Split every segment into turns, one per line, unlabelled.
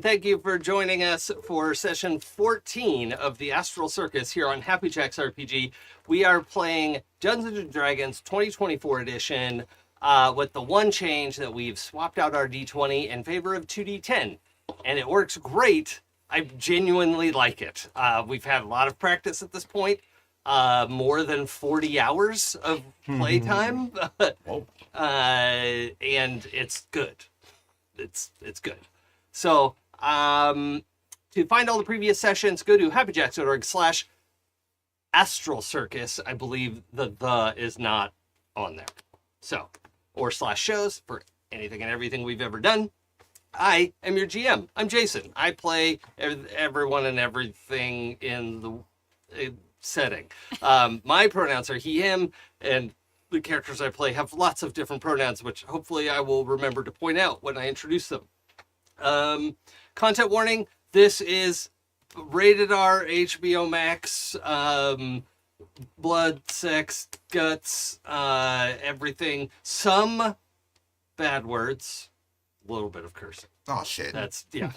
thank you for joining us for session 14 of the Astral Circus here on happyjacksrpg. We are playing Dungeons & Dragons 2024 edition with the one change that we've swapped out our D20 in favor of 2D10. And it works great. I genuinely like it. We've had a lot of practice at this point. More than 40 hours of playtime. And it's good. It's good. So, to find all the previous sessions, go to happyjacks.org/Astral Circus. I believe the is not on there. So, or /shows for anything and everything we've ever done. I am your GM. I'm Jason. I play everyone and everything in the setting. My pronouns are he, him, and the characters I play have lots of different pronouns, which hopefully I will remember to point out when I introduce them. Content warning, this is rated R, HBO Max, blood, sex, guts, everything. Some bad words, a little bit of cursing.
Oh, shit.
That's, yeah.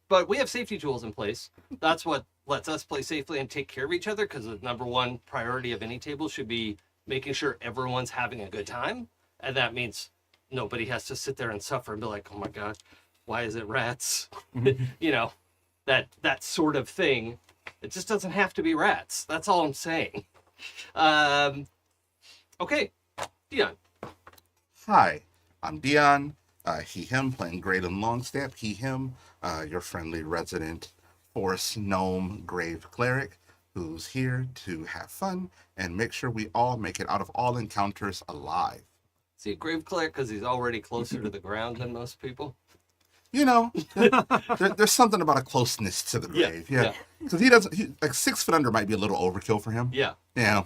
But we have safety tools in place. That's what lets us play safely and take care of each other, because the number one priority of any table should be making sure everyone's having a good time. And that means nobody has to sit there and suffer and be like, oh my God, why is it rats? You know, that sort of thing. It just doesn't have to be rats. That's all I'm saying. Okay, Dion.
Hi, I'm Dion. He, him, playing Gralen Longstamp. He, him, your friendly resident forest gnome grave cleric who's here to have fun and make sure we all make it out of all encounters alive.
Is he a grave cleric because he's already closer to the ground than most people?
You know, there's something about a closeness to the grave. Yeah. Because like 6 foot under might be a little overkill for him.
Yeah.
Yeah.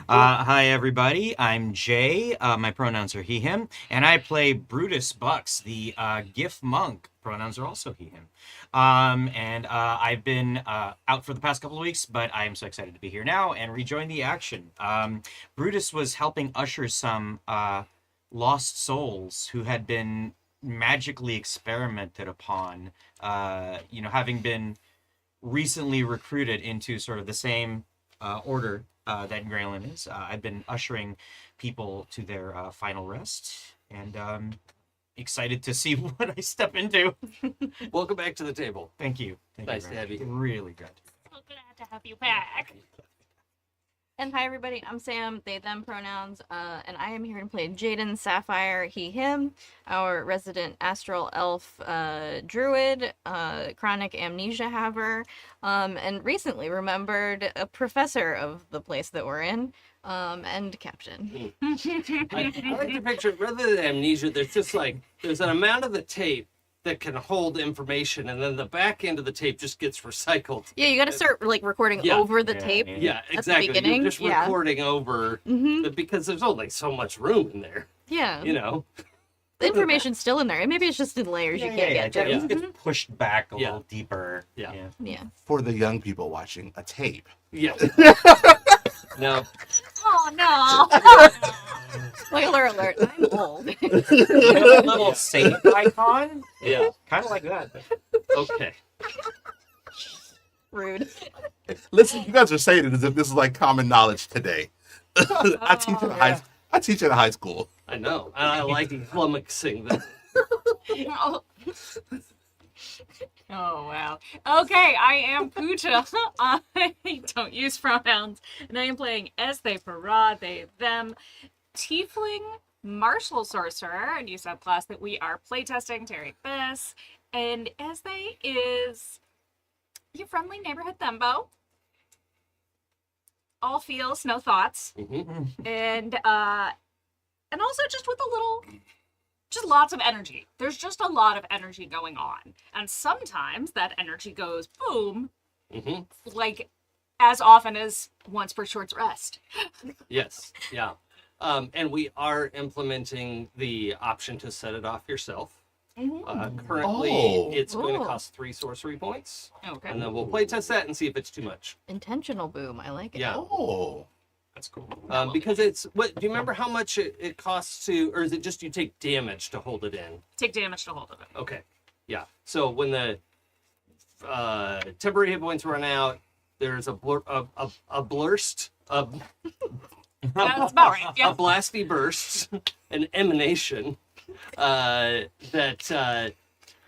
Hi, everybody. I'm Jay. My pronouns are he, him. And I play Brutus Bucks, the Giff monk. Pronouns are also he, him. I've been out for the past couple of weeks, but I am so excited to be here now and rejoin the action. Brutus was helping usher some lost souls who had been magically experimented upon, having been recently recruited into sort of the same order that Gralen is. I've been ushering people to their final rest, and excited to see what I step into.
Welcome back to the table.
Thank you.
Nice to have you.
Really good.
So glad to have you back. And hi everybody, I'm Sam, they, them pronouns, and I am here to play Jaden, Sapphire, he, him, our resident astral elf druid, chronic amnesia haver, and recently remembered a professor of the place that we're in, and captain.
I like to picture, rather than amnesia, there's an amount of the tape that can hold information, and then the back end of the tape just gets recycled.
Yeah, you gotta start recording over the tape.
Yeah, exactly.
At the beginning.
You're just recording over, because there's only so much room in there.
Yeah.
You know?
The information's still in there. Maybe it's just in layers you can't get to.
It gets pushed back a little deeper.
Yeah.
For the young people watching, a tape.
Yeah. No.
Oh, no. Spoiler alert, I'm old.
A little save icon?
Yeah.
Kind of like that.
Okay.
Rude.
Listen, you guys are saying it as if this is like common knowledge today. I teach at a high school.
I know. And I like flummoxing them.
Oh, wow. Okay, I am Pooja. I don't use pronouns. And I am playing Ezthe Perah, they, them, Tiefling Martial Sorcerer, a new subclass that we are playtesting to Eric this. And Ezthe is your friendly neighborhood thembo. All feels, no thoughts.
Mm-hmm.
And also just with a little... just lots of energy. There's just a lot of energy going on. And sometimes that energy goes boom, like as often as once per short rest.
Yes, yeah. And we are implementing the option to set it off yourself. Currently, it's going to cost 3 sorcery points.
Okay.
And then we'll play test that and see if it's too much.
Intentional boom, I like it.
Yeah.
Oh.
That's cool.
Because it's what? Do you remember how much it costs to, or is it just you take damage to hold it in?
Take damage to hold it.
Okay, yeah. So when the temporary hit points run out, there's a blurst,
That's about right.
a
Yeah.
blasty burst, an emanation that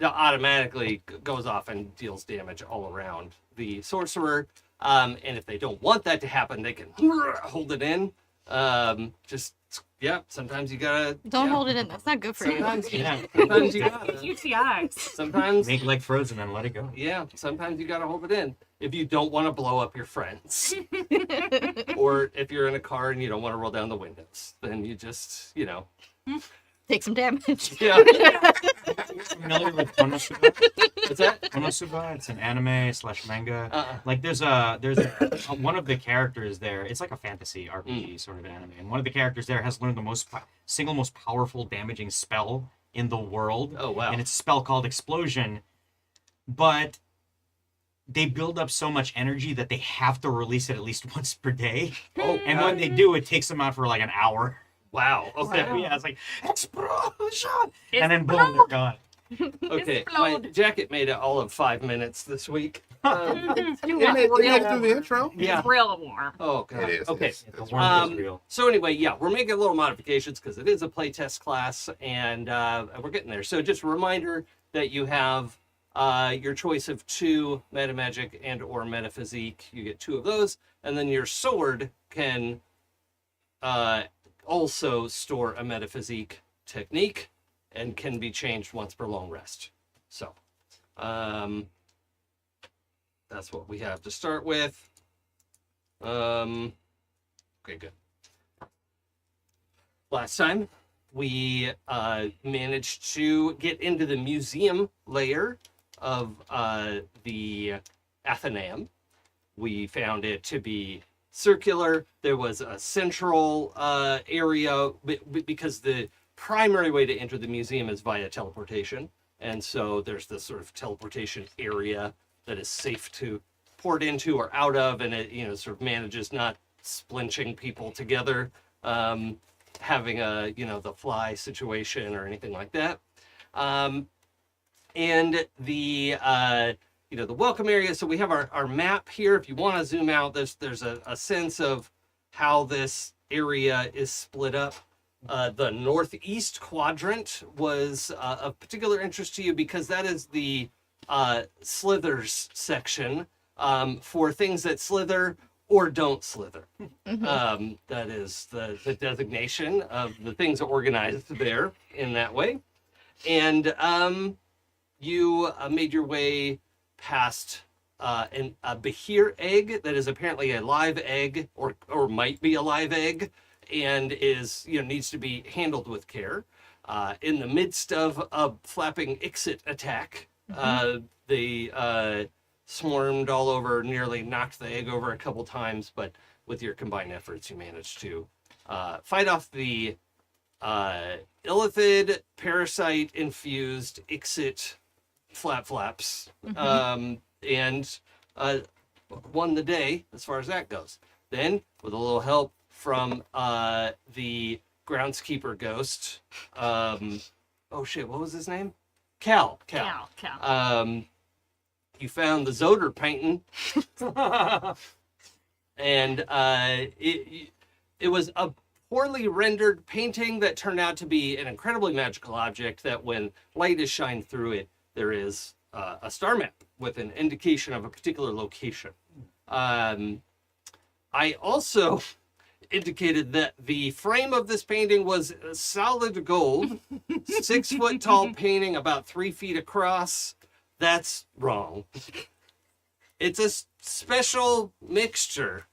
automatically goes off and deals damage all around the sorcerer. And if they don't want that to happen, they can hold it in. Sometimes you gotta
Don't hold it in. That's not good for you.
Sometimes,
Yeah.
sometimes you gotta.
UTIs.
Sometimes,
Make like Frozen and let it go.
yeah. Sometimes you gotta hold it in if you don't want to blow up your friends, or if you're in a car and you don't want to roll down the windows. Then you just,
Take some damage.
yeah.
Familiar with Konosuba?
What's that?
Konosuba, it's an anime / manga.
Uh-uh.
Like there's one of the characters there. It's like a fantasy RPG sort of anime, and one of the characters there has learned the single most powerful damaging spell in the world.
Oh wow.
And it's a spell called Explosion, but they build up so much energy that they have to release it at least once per day.
Oh,
And
God.
when they do, it takes them out for like an hour.
Wow. Okay.
So, yeah, it's like explosion,
It's
and then boom, they're gone.
Okay. My
Explode.
jacket made it all of 5 minutes this week.
Didn't it do the intro?
Yeah.
It's real warm.
Oh god.
It is.
Okay.
It's
The warmth
Um,
is real.
So anyway, yeah, we're making little modifications because it is a playtest class, and we're getting there. So just a reminder that you have your choice of 2 meta magic and or metaphysique. You get 2 of those, and then your sword can also store a metaphysique technique and can be changed once per long rest. So that's what we have to start with. Okay, good. Last time we managed to get into the museum layer of the Athenaeum. We found it to be circular. There was a central area because the primary way to enter the museum is via teleportation. And so there's this sort of teleportation area that is safe to port into or out of, and it sort of manages not splinching people together, having a the fly situation or anything like that. And the the welcome area. So we have our map here. If you want to zoom out, there's a sense of how this area is split up. The northeast quadrant was of particular interest to you because that is the slithers section for things that slither or don't slither. That is the designation of the things organized there in that way. And you made your way past a Behir egg that is apparently a live egg or might be a live egg, and is needs to be handled with care. In the midst of a flapping Ixit attack, they swarmed all over, nearly knocked the egg over a couple times, but with your combined efforts, you managed to fight off the illithid, parasite-infused Ixit flaps, and won the day as far as that goes. Then, with a little help from the groundskeeper ghost, oh shit, what was his name? Cal.
Cal.
You found the Zoder painting, and it was a poorly rendered painting that turned out to be an incredibly magical object that when light is shined through it, there is a star map with an indication of a particular location. I also indicated that the frame of this painting was solid gold, 6 foot tall painting, about 3 feet across. That's wrong. It's a special mixture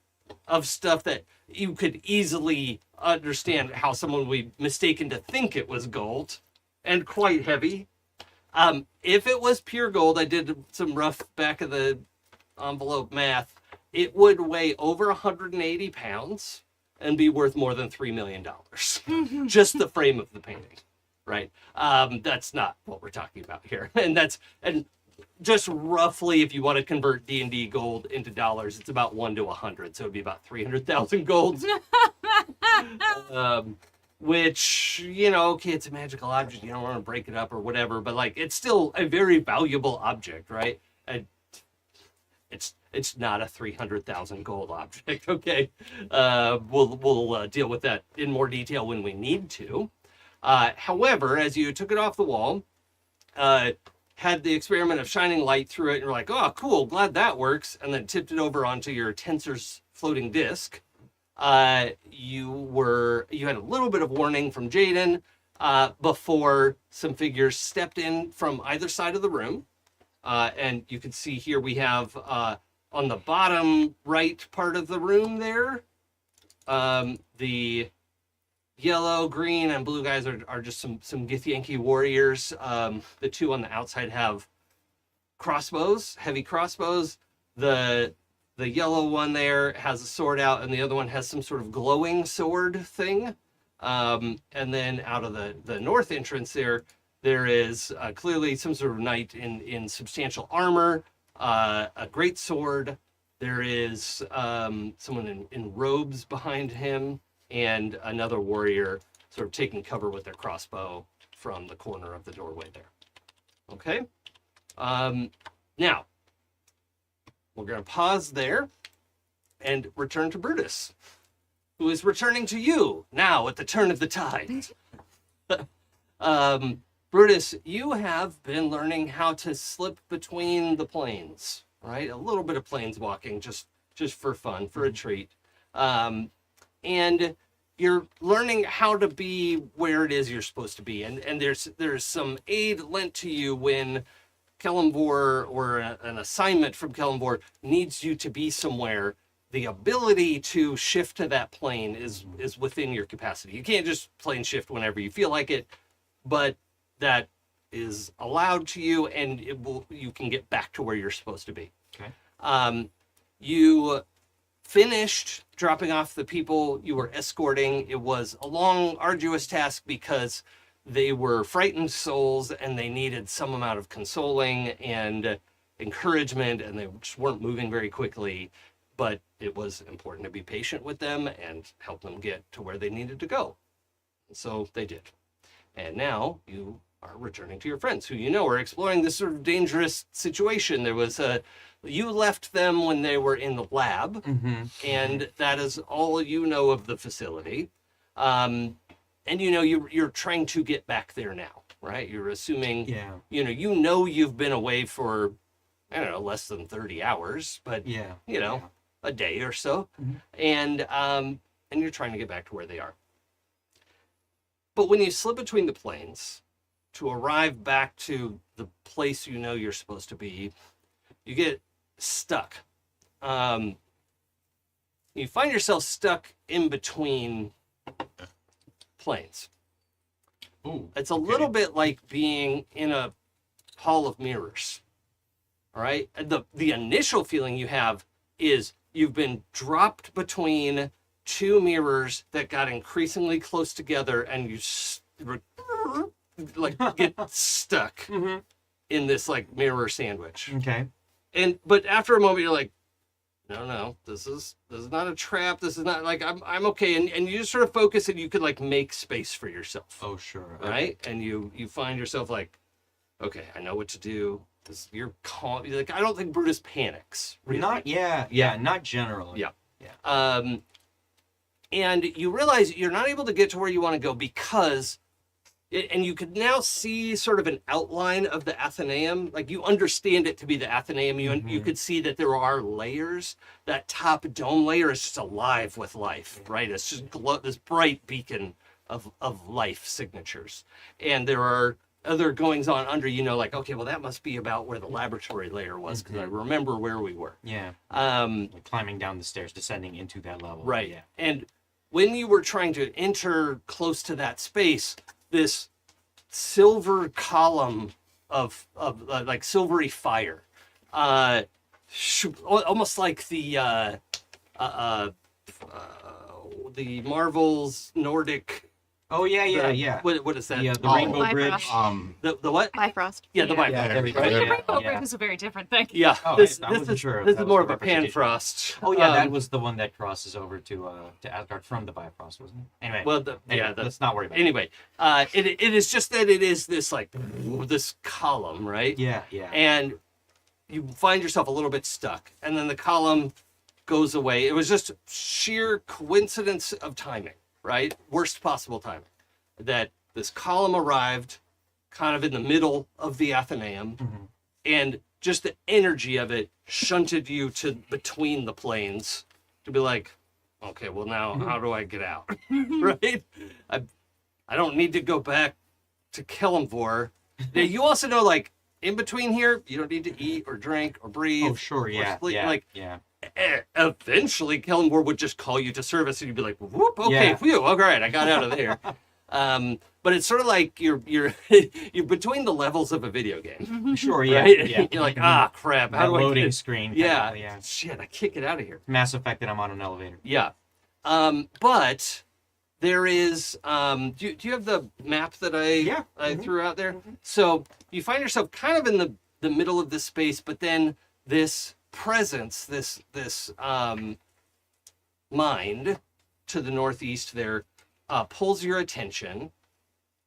of stuff that you could easily understand how someone would be mistaken to think it was gold, and quite heavy. If it was pure gold, I did some rough back of the envelope math, it would weigh over 180 pounds and be worth more than $3 million. Just the frame of the painting, right? That's not what we're talking about here. And just roughly, if you want to convert D&D gold into dollars, it's about 1 to 100, so it'd be about 300,000 gold. Which, you know, okay, it's a magical object, you don't want to break it up or whatever, but like it's still a very valuable object, right? It's not a 300,000 gold object, okay? We'll deal with that in more detail when we need to. However, as you took it off the wall, had the experiment of shining light through it, and you're like, oh, cool, glad that works, and then tipped it over onto your tensor's floating disc. You had a little bit of warning from Jaden before some figures stepped in from either side of the room. And you can see here we have on the bottom right part of the room there, the yellow, green, and blue guys are just some Githyanki warriors. The two on the outside have crossbows, heavy crossbows. The yellow one there has a sword out, and the other one has some sort of glowing sword thing. And then out of the north entrance there is clearly some sort of knight in substantial armor, a great sword. There is someone in robes behind him, and another warrior sort of taking cover with their crossbow from the corner of the doorway there. Okay? Now, we're going to pause there and return to Brutus, who is returning to you now at the turn of the tide. Brutus, you have been learning how to slip between the planes, right? A little bit of planeswalking, just for fun, for a treat. And you're learning how to be where it is you're supposed to be. And there's some aid lent to you when Kellenvor or an assignment from Kellenvor needs you to be somewhere. The ability to shift to that plane is within your capacity. You can't just plane shift whenever you feel like it, but that is allowed to you, and you can get back to where you're supposed to be.
Okay.
You finished dropping off the people you were escorting. It was a long, arduous task because they were frightened souls and they needed some amount of consoling and encouragement, and they just weren't moving very quickly. But it was important to be patient with them and help them get to where they needed to go. So they did. And now you are returning to your friends who you know are exploring this sort of dangerous situation. There was you left them when they were in the lab, and that is all you know of the facility. And you know you're trying to get back there now, right? You're assuming, you know you've been away for, I don't know, less than 30 hours, but a day or so, and you're trying to get back to where they are. But when you slip between the planes to arrive back to the place you know you're supposed to be, you get stuck. You find yourself stuck in between planes.
Ooh,
it's a little bit like being in a hall of mirrors. All right? The initial feeling you have is you've been dropped between two mirrors that got increasingly close together, and you get stuck in this like mirror sandwich.
Okay.
But after a moment, you're like, no, this is not a trap. This is not like I'm okay. And you just sort of focus, and you could like make space for yourself.
Oh, sure.
Right? And you find yourself like, okay, I know what to do. You're calm. Like, I don't think Brutus panics. Really.
Not generally.
Yeah. And you realize you're not able to get to where you want to go because, and you could now see sort of an outline of the Athenaeum. Like, you understand it to be the Athenaeum. You could see that there are layers. That top dome layer is just alive with life, right? It's just this bright beacon of life signatures. And there are other goings on under, like, okay, well, that must be about where the laboratory layer was, because I remember where we were.
Yeah. Like climbing down the stairs, descending into that level.
Right.
Yeah.
And when you were trying to enter close to that space, this silver column of like silvery fire, almost like the Marvel's Nordic
Oh yeah.
What is that?
Yeah, the
Oh,
Rainbow
Bifrost.
Bridge.
The what?
Bifrost.
Yeah, the Bifrost.
Yeah,
There we go.
yeah.
Rainbow
Yeah.
Bridge is a very different thing.
Yeah,
Oh,
this
I wasn't sure if
this
that
is
was
more
the
of a
representation.
panfrost.
Oh yeah, that was the one that crosses over to Asgard from the Bifrost, wasn't it? Anyway,
Well,
let's not worry about it.
anyway, it is just that it is this like this column, right?
Yeah.
And you find yourself a little bit stuck, and then the column goes away. It was just sheer coincidence of timing, right? Worst possible timing. That this column arrived kind of in the middle of the Athenaeum, and just the energy of it shunted you to between the planes to be like, okay, well now how do I get out? Right? I don't need to go back to Kellamvor. Now, you also know, like, in between here, you don't need to eat or drink or breathe.
Oh sure,
or
yeah.
sleep.
Yeah.
Like,
yeah.
eventually Kellamvor would just call you to service, and you'd be like, whoop, okay,
Yeah.
phew, all right, I got out of there. But it's sort of like you're you're between the levels of a video game,
Sure, yeah.
right?
Yeah.
You're like, ah, crap, how
That
do I
loading
get?
screen.
Yeah,
Yeah.
shit, I can't get out of here.
Mass Effect that I'm on an elevator.
Yeah, but there is. Do you have the map that I threw out there? So you find yourself kind of in the middle of this space, but then this presence, this mind to the northeast there pulls your attention,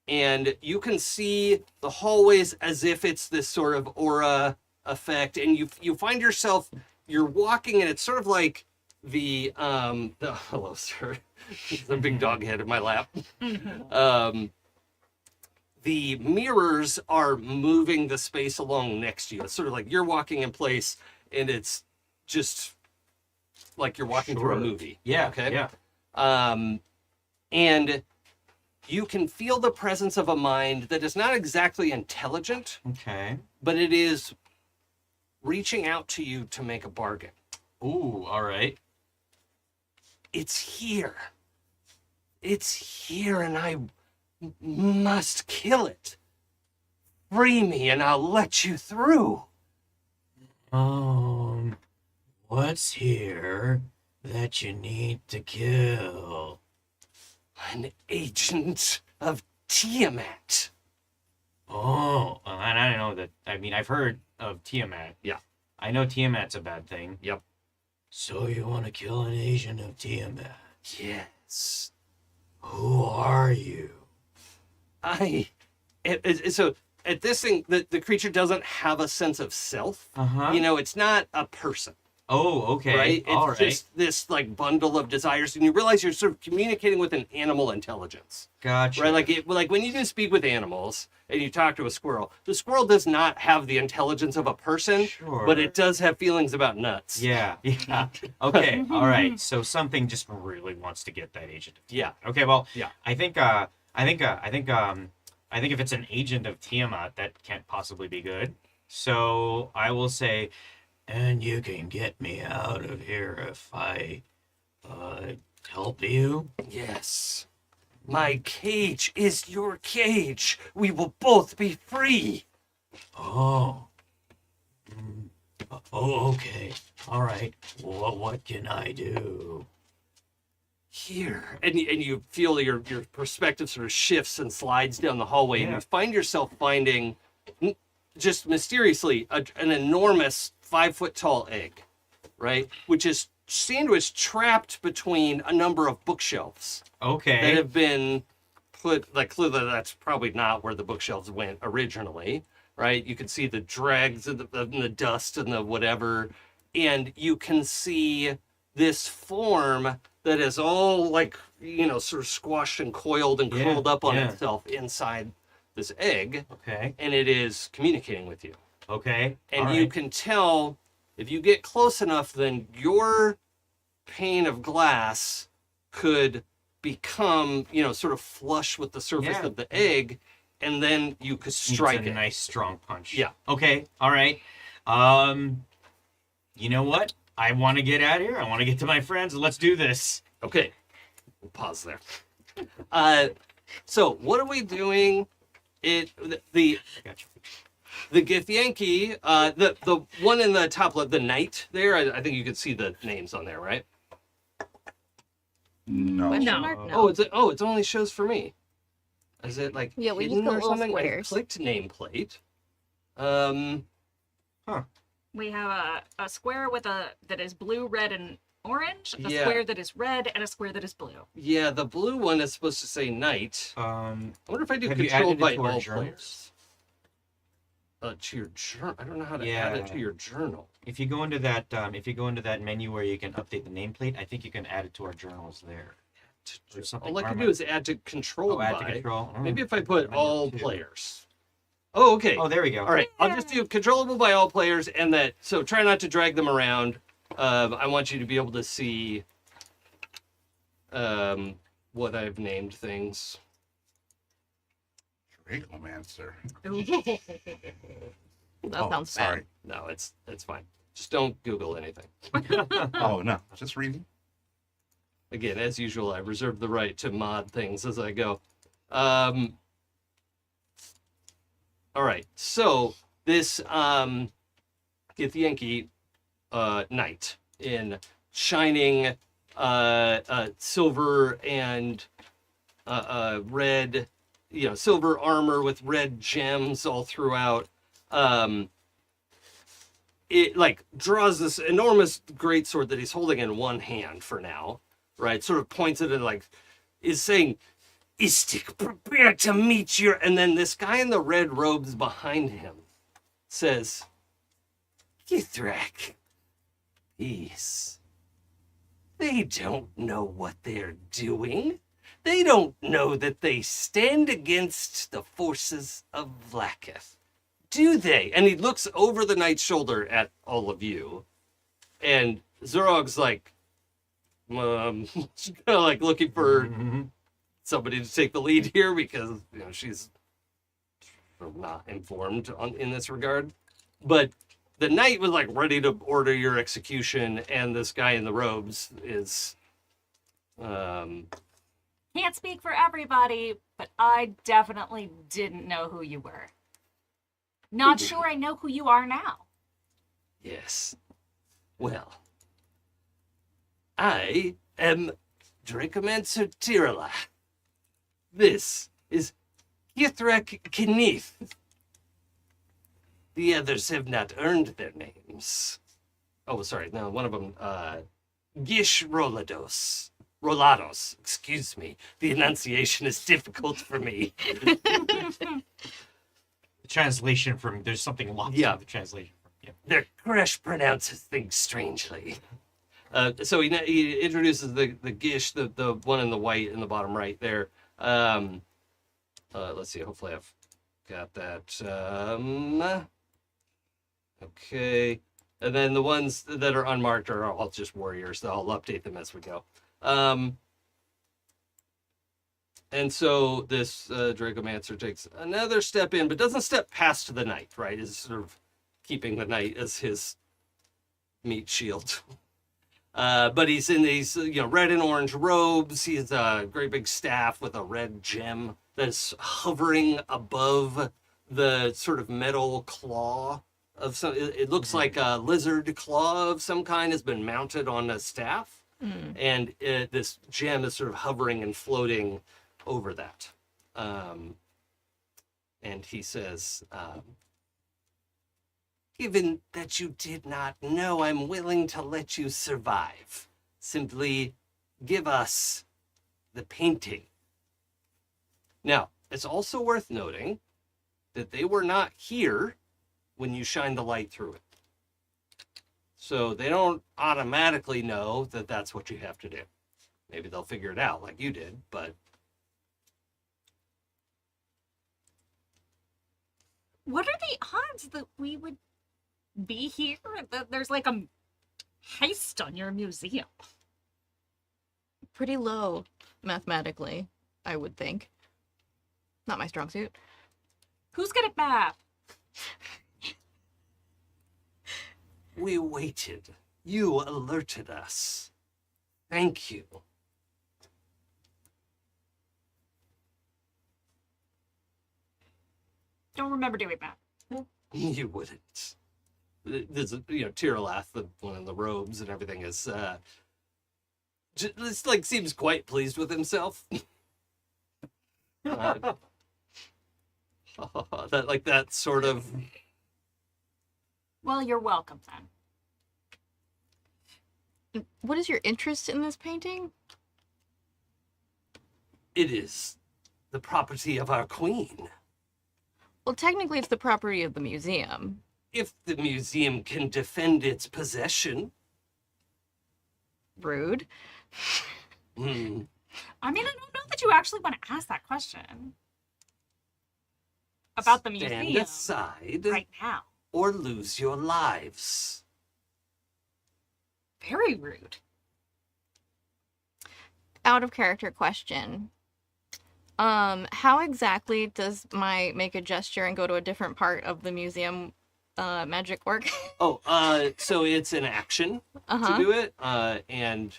and you can see the hallways as if it's this sort of aura effect, and you find yourself, you're walking, and it's sort of like the hello sir, the big dog head in my lap. The mirrors are moving the space along next to you. It's sort of like you're walking in place, and it's just like you're walking through a movie.
Yeah.
Okay.
Yeah.
And you can feel the presence of a mind that is not exactly intelligent,
Okay.
but it is reaching out to you to make a bargain.
Ooh, all right.
It's here. It's here, and I must kill it. Free me, and I'll let you through.
What's here that you need to kill?
An agent of Tiamat.
Oh, and I know that. I mean, I've heard of Tiamat.
Yeah.
I know Tiamat's a bad thing.
Yep.
So you want to kill an agent of Tiamat?
Yes.
Who are you?
So at this thing, the creature doesn't have a sense of self.
Uh-huh.
You know, it's not a person.
Oh, okay.
Right? It's
All right.
just this like bundle of desires, and you realize you're sort of communicating with an animal intelligence.
Gotcha.
Right? Like when you do speak with animals and you talk to a squirrel, the squirrel does not have the intelligence of a person,
Sure.
but it does have feelings about nuts.
Yeah. Yeah. Okay. All right. So something just really wants to get that agent of
Yeah.
Tiamat. Okay. Well.
Yeah.
I think if it's an agent of Tiamat, that can't possibly be good. So I will say, and you can get me out of here if I help you.
Yes. My cage is your cage. We will both be free.
Oh. Oh, okay. All right. What can I do?
Here. And you feel your perspective sort of shifts and slides down the hallway, and
Yeah.
you find yourself finding, just mysteriously, an enormous 5-foot-tall egg, right? Which is sandwiched, trapped between a number of bookshelves that
Okay.
have been put, like, clearly that's probably not where the bookshelves went originally, right? You can see the dregs and the dust and the whatever, and you can see this form that is all like, you know, sort of squashed and coiled and
Yeah,
curled up on
yeah.
itself inside this egg,
Okay.
and it is communicating with you.
Okay.
And
All
you
right.
can tell, if you get close enough, then your pane of glass could become, you know, sort of flush with the surface
Yeah.
of the egg, and then you could strike
Needs a
it.
nice strong punch.
Yeah.
Okay. All right. You know what? I want to get out of here. I want to get to my friends. Let's do this.
Okay, we'll pause there. So what are we doing? The
Gotcha.
Giff Yankee, the one in the top left, the knight there. I think you can see the names on there, right?
No.
Question
No.
mark?
Oh, it only shows for me. Is it like
Yeah, we just
hidden
put
or
little
something? I
squares.
clicked nameplate.
We have a square with that is blue, red, and orange. A
Yeah.
square that is red, and a square that is blue.
Yeah, the blue one is supposed to say night. I wonder if I do
Have you
controlled
added it
by
to our
all
journals?
players. To your journal. I don't know how to
Yeah.
add it to your journal.
If you go into that menu where you can update the nameplate, I think you can add it to our journals there. Or something.
All I can
Or
do is add to controlled
add
by.
to control.
Maybe if I put
Menu
all
too.
players. Oh, okay.
Oh, there we go.
All right, I'll just do controllable by all players, and that. So try not to drag them around. I want you to be able to see what I've named things.
Dracomancer.
That sounds
sorry.
No, it's fine. Just don't Google anything.
Oh no, just reading.
Again, as usual, I reserve the right to mod things as I go. All right, so this Githyanki knight in shining silver and red, silver armor with red gems all throughout. It like draws this enormous greatsword that he's holding in one hand for now, right? Sort of points it and like is saying, "Istik, prepare to meet your." And then this guy in the red robes behind him says, "Githrak, peace. They don't know what they're doing. They don't know that they stand against the forces of Vlaakith. Do they?" And he looks over the knight's shoulder at all of you. And Zurog's like, kind of like looking for somebody to take the lead here because, she's not informed in this regard. But the knight was like ready to order your execution, and this guy in the robes is,
Can't speak for everybody, but I definitely didn't know who you were. Not sure I know who you are now.
yes. Well, I am Dracomancer Tirala. This is Githrak Kinith. The others have not earned their names. Oh, sorry. No, one of them, Gish Rolados, excuse me. The enunciation is difficult for me.
The translation from there's something lost
Yeah.
in the translation. Yeah.
Their Kresh pronounces things strangely. So he introduces the Gish, the one in the white in the bottom right there. Let's see. Hopefully I've got that. Okay. And then the ones that are unmarked are all just warriors. So I'll update them as we go. And so this Dracomancer takes another step in, but doesn't step past the knight, right? Is sort of keeping the knight as his meat shield. But he's in these, red and orange robes. He has a great big staff with a red gem that's hovering above the sort of metal claw of some. It looks like a lizard claw of some kind has been mounted on a staff, and this gem is sort of hovering and floating over that. And he says, "Given that you did not know, I'm willing to let you survive. Simply give us the painting." Now, it's also worth noting that they were not here when you shine the light through it. So they don't automatically know that that's what you have to do. Maybe they'll figure it out like you did, but...
What are the odds that we would be here? That there's like a heist on your museum?
Pretty low, mathematically, I would think. Not my strong suit.
Who's good at math?
We waited. You alerted us. Thank you.
Don't remember doing that.
You wouldn't. There's, Tiralath, the one in the robes and everything, is, just, seems quite pleased with himself. that sort of.
Well, you're welcome then.
What is your interest in this painting?
It is the property of our queen.
Well, technically, it's the property of the museum.
If the museum can defend its possession.
Rude.
Hmm.
I mean, I don't know that you actually want to ask that question about the
Stand
museum
aside
right now.
or lose your lives.
Very rude.
Out of character question. How exactly does my make a gesture and go to a different part of the museum magic work?
So it's an action
Uh-huh.
to do it, and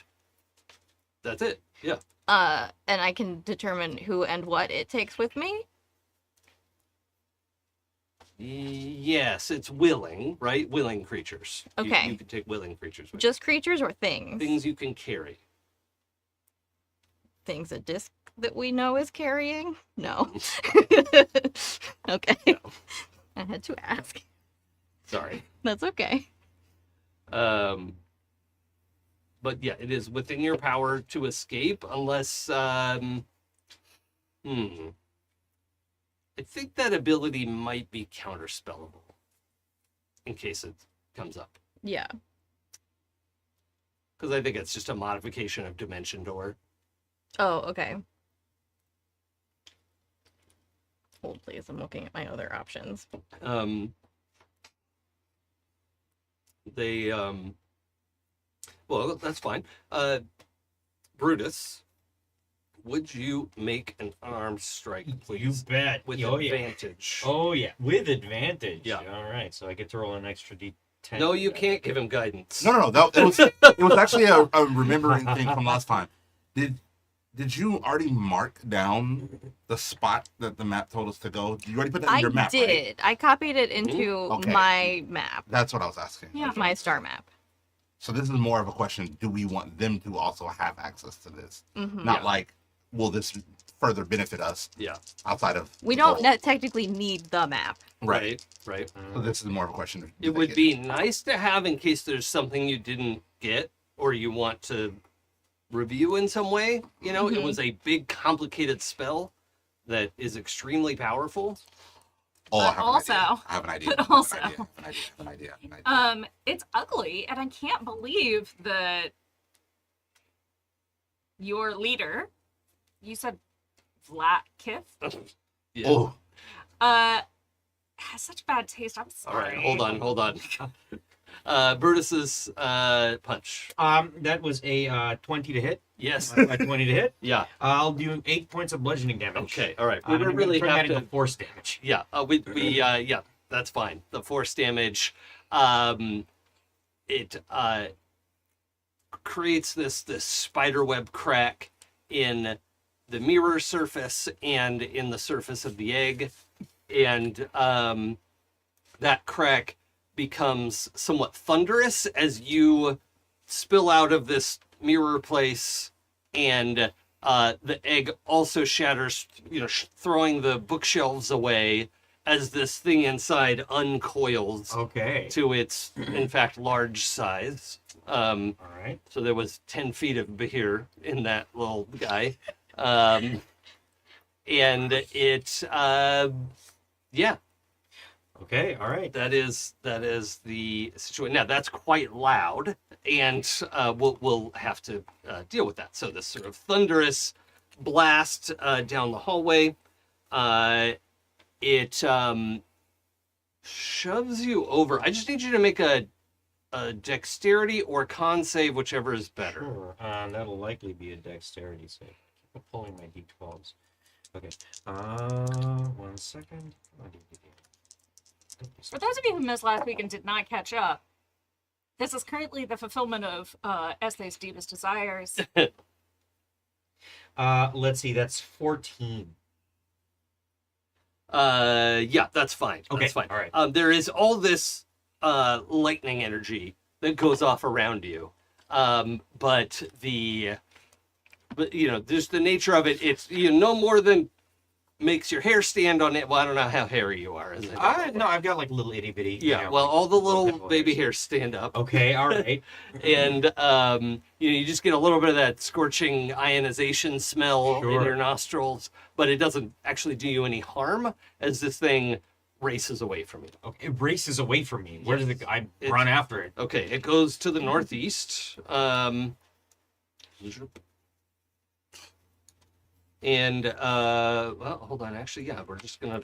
that's it. Yeah.
And I can determine who and what it takes with me?
Yes, it's willing, right? Willing creatures.
Okay.
You can take willing creatures with
Just creatures or things?
things you can carry.
Things a disc that we know is carrying? No. Okay.
No.
I had to ask.
Sorry.
That's okay.
But yeah, it is within your power to escape unless I think that ability might be counterspellable in case it comes up.
Yeah.
Because I think it's just a modification of Dimension Door.
Oh, okay. Hold, please. I'm looking at my other options.
Well, that's fine. Brutus, would you make an unarmed strike,
You
please?
bet.
With
Oh, yeah.
advantage.
Oh, yeah. With advantage.
Yeah.
All right. So I get to roll an extra D10.
No, you can't give him guidance.
No. It was actually a remembering thing from last time. Did you already mark down the spot that the map told us to go? Did you already put that in your map?
did.
Right?
I copied it into
Okay.
my map.
That's what I was asking.
Yeah.
My star map.
So this is more of a question: do we want them to also have access to this?
Mhm.
Not
Yeah.
like, will this further benefit us
Yeah.
outside of
We
the
don't
goal?
technically need the map.
Right.
So this is more of a question. Of, do
It
they
would
get-
be nice to have in case there's something you didn't get or you want to review in some way. You know, it
Mhm.
was a big, complicated spell that is extremely powerful.
Oh, I
But
have an idea.
but
I have
also-
an idea.
It's ugly, and I can't believe that your leader, you said Vlaakith,
Yeah.
Oh,
has such bad taste. I'm
All
sorry.
right, hold on. Brutus's punch.
That was a 20 to hit.
Yes.
A 20 to hit.
Yeah.
I'll do 8 points of bludgeoning damage.
Okay. All right.
I'm
We
gonna
really
turn
have
that
to.
into force damage.
Yeah. Yeah. That's fine. The force damage. It creates this spiderweb crack in the mirror surface and in the surface of the egg, and that crack becomes somewhat thunderous as you spill out of this mirror place, and the egg also shatters, throwing the bookshelves away as this thing inside uncoils
Okay.
to its, in fact, large size.
All right.
So there was 10 feet of Behir in that little guy. And it, yeah,
Okay. All right.
that is the situation. Now that's quite loud, and we'll have to deal with that. So this sort of thunderous blast down the hallway, it shoves you over. I just need you to make a dexterity or con save, whichever is better.
Sure. That'll likely be a dexterity save. Keep pulling my d12s. Okay. 1 second.
For those of you who missed last week and did not catch up, this is currently the fulfillment of Ezthe's deepest desires.
Let's see. That's 14.
Yeah, that's fine.
Okay,
That's fine.
all right.
There is all this lightning energy that goes off around you, but there's the nature of it. It's no more than makes your hair stand on it. Well, I don't know how hairy you are. Is it?
No, I've got like little itty bitty.
Yeah, well, all the little baby hairs stand up.
Okay, all right.
And you just get a little bit of that scorching ionization smell in
Sure.
your nostrils, but it doesn't actually do you any harm as this thing races away from you.
Okay, it races away from me. Where does it go? I run after it.
Okay, it goes to the northeast. And well, hold on. Actually, yeah, we're just gonna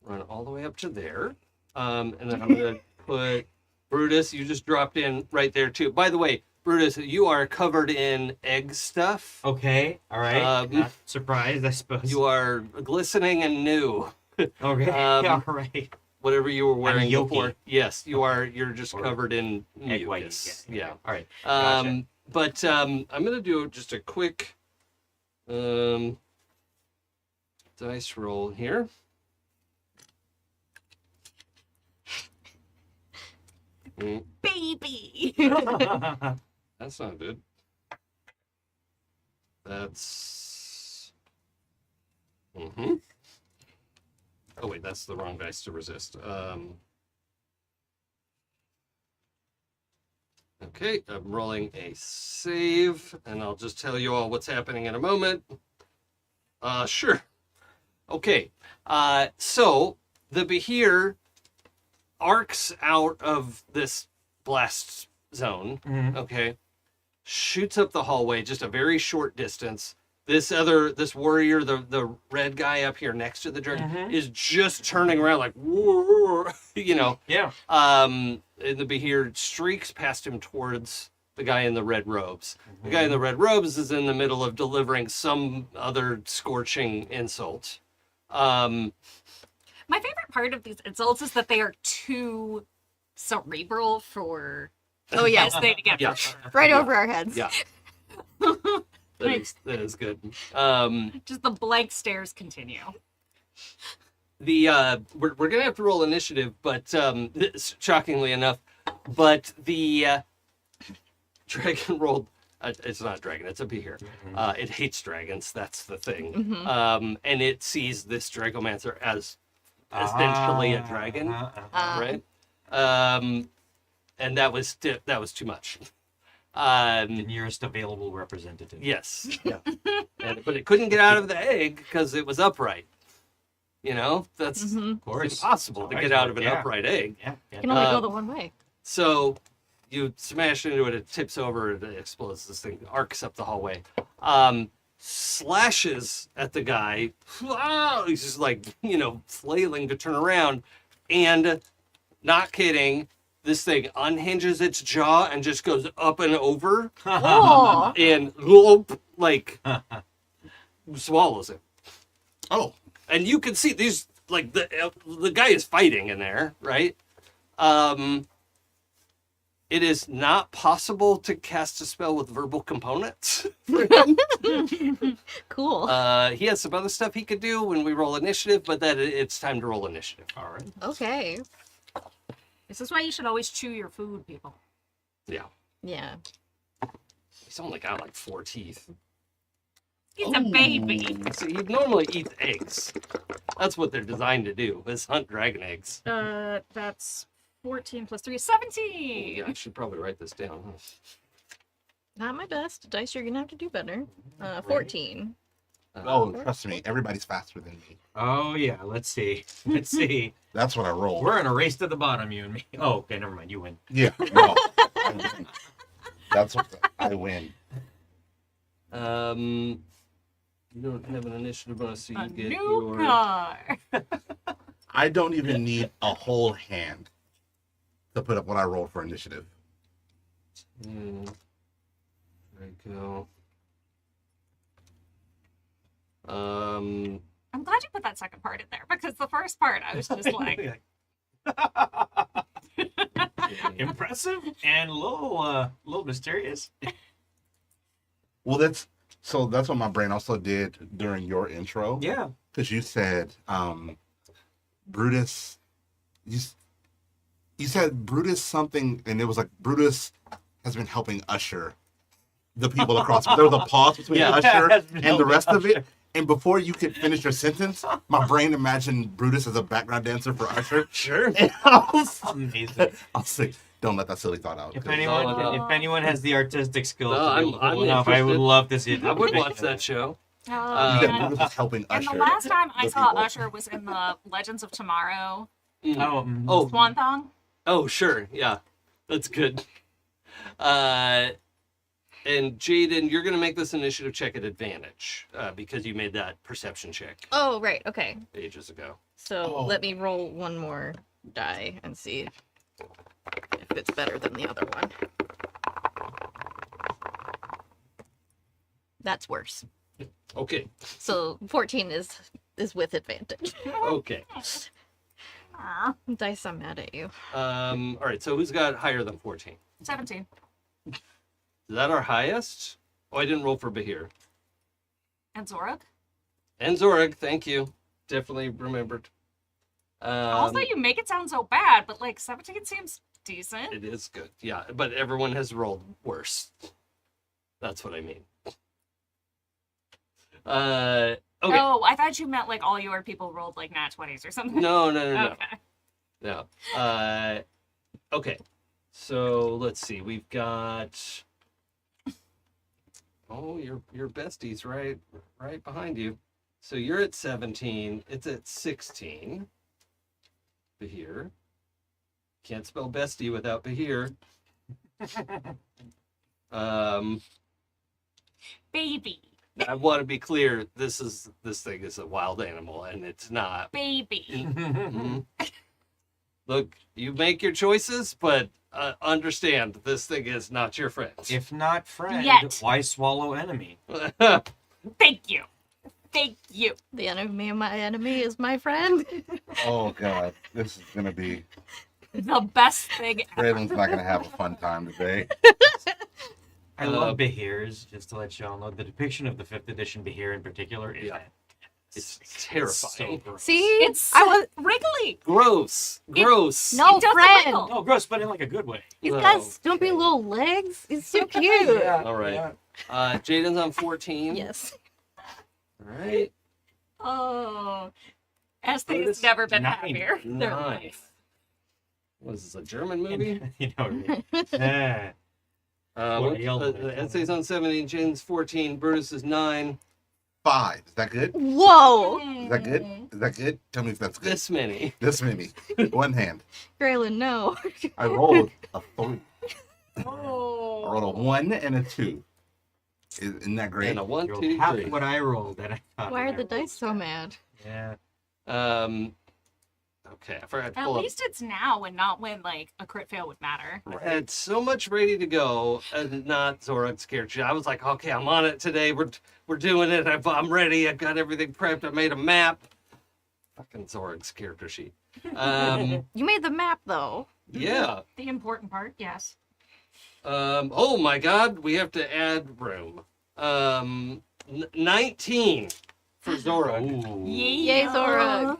run all the way up to there, and then I'm gonna put Brutus. You just dropped in right there too. By the way, Brutus, you are covered in egg stuff.
Okay, all right. Not surprised, I suppose.
You are glistening and new.
Okay, all right.
Whatever you were wearing
yolky.
before. Yes, you are. You're just
Or
covered in
Egg white.
mucus.
Yeah.
Yeah.
All right. Gotcha.
But I'm gonna do just a quick dice roll here.
Baby.
That's not good. That's. Oh wait, that's the wrong dice to resist. Okay, I'm rolling a save, and I'll just tell you all what's happening in a moment. Sure. Okay, so the Behir arcs out of this blast zone, okay, shoots up the hallway just a very short distance. This warrior, the red guy up here next to the dragon, is just turning around like, whoa, you know.
Yeah.
And the Behir streaks past him towards the guy in the red robes. The guy in the red robes is in the middle of delivering some other scorching insult.
My favorite part of these insults is that they are too cerebral for Ezthe to get.
Yeah.
Right over our heads.
Yeah. That is good.
Just the blank stares continue.
We're gonna have to roll initiative, but shockingly enough, but the dragon rolled. It's not a dragon. It's a Behir. It hates dragons. That's the thing. And it sees this Dragomancer as essentially a dragon, right? And that was too much.
The nearest available representative.
Yes. Yeah. But it couldn't get out of the egg because it was upright. You know, that's
Of course.
impossible to get out of an upright egg.
Yeah.
It can only go the one way.
So you smash into it, it tips over, it explodes. This thing arcs up the hallway, slashes at the guy. He's just like, flailing to turn around, and not kidding, this thing unhinges its jaw and just goes up and over
Oh.
and swallows it.
Oh,
And you can see these, like, the guy is fighting in there, right? It is not possible to cast a spell with verbal components.
Cool.
He has some other stuff he could do when we roll initiative, but it's time to roll initiative.
All right.
Okay.
This is why you should always chew your food, people.
Yeah.
Yeah.
He's only got like 4 teeth.
He's a baby.
So he normally eats eggs. That's what they're designed to do, is hunt dragon eggs.
That's 14 plus 3 is 17.
Yeah, I should probably write this down. Huh?
Not my best. Dice, you're gonna have to do better. 14.
oh, trust me, everybody's faster than me.
Oh yeah. Let's see. Let's see.
That's what I roll.
We're in a race to the bottom, you and me. Oh, okay. Never mind. You win.
Yeah, no. I win. That's what I win.
You don't have an initiative bonus, so you
A
get
new
your...
car.
I don't even need a whole hand to put up what I rolled for initiative.
There you go.
I'm glad you put that second part in there because the first part I was just like,
Impressive and little mysterious.
Well, that's what my brain also did during your intro.
Yeah.
Because you said Brutus. You said Brutus something, and it was like Brutus has been helping usher the people across. There was a pause between
Yeah,
usher
has been
and the rest of it, And before you could finish your sentence, my brain imagined Brutus as a background dancer for Usher.
Sure.
And I
Amazing.
was like, don't let that silly thought out.
If anyone has the artistic skills
No,
to
I'm
pull it off, I would
interested.
love to see it.
I would watch that show.
You got
and,
Brutus was helping
and
Usher.
the last time I
the
saw
people.
Usher was in the Legends of Tomorrow
Oh,
Swan Thong.
oh, sure. Yeah, that's good. And Jaden, you're going to make this initiative check at advantage because you made that perception check
Oh, right. Okay.
ages ago.
So
Oh.
let me roll one more die and see if it's better than the other one. That's worse.
Okay.
So 14 is with advantage.
Okay.
Dice, I'm mad at you.
All right. So who's got higher than 14?
17.
Is that our highest? Oh, I didn't roll for Bahir.
And Zoruk.
And Zorg, thank you. Definitely remembered.
Also, you make it sound so bad, but like 17 seems decent.
It is good. Yeah, but everyone has rolled worse. That's what I mean. Okay.
Oh, I thought you meant like all your people rolled like nat 20s or something.
No.
Okay.
No. Okay. So let's see. We've got. Oh, your bestie's right behind you. So you're at 17. It's at 16. Bahir. Can't spell bestie without Bahir.
Baby.
I want to be clear. This thing is a wild animal, and it's not.
Baby.
Mhm. Look, you make your choices, but understand this thing is not your friend.
If not friend,
Yet.
why swallow enemy?
Thank you. Thank you.
The enemy of my enemy is my friend.
Oh god, this is gonna be.
The best thing ever.
Gralen's not gonna have a fun time today.
I love Bahir's, just to let y'all know. The depiction of the 5th edition Bahir in particular is
Yeah.
fantastic.
It's terrifying.
So gross.
See?
It's
I was
wriggly.
Gross. Gross.
no
It doesn't
friend.
wiggle.
Oh, gross, but in like a good way.
He's
No.
got stumpy little legs. It's so cute.
All right. Jaden's on 14.
Yes.
All right.
Oh. Ezthe
Brutus,
has never been
9.
happier. They're
Nice.
nice.
What is this, a German movie?
You know what I mean? Yeah. What a yell.
Essay's on 17, Jaden's 14, Brutus is 9.
5. Is that good?
Whoa.
Is that good? Is that good? Tell me if that's good.
This many.
This many. One hand.
Gralen, no.
I rolled a 3.
Oh.
I rolled a 1 and a 2. Isn't that great?
And a 1,
You're
2,
half
3.
what I rolled. And I thought
Why are
I
the
rolled.
dice so mad?
Yeah.
Okay, I forgot to
At
pull up.
least it's now and not when like a crit fail would matter.
I had so much ready to go, and not Zorog's character. I was like, okay, I'm on it today. We're doing it. I'm ready. I've got everything prepped. I made a map. Fucking Zorog's character sheet.
You made the map, though.
Yeah.
The important part, yes.
Oh my God, we have to add room. 19 for Zorog.
Ooh.
Yay, Zorog.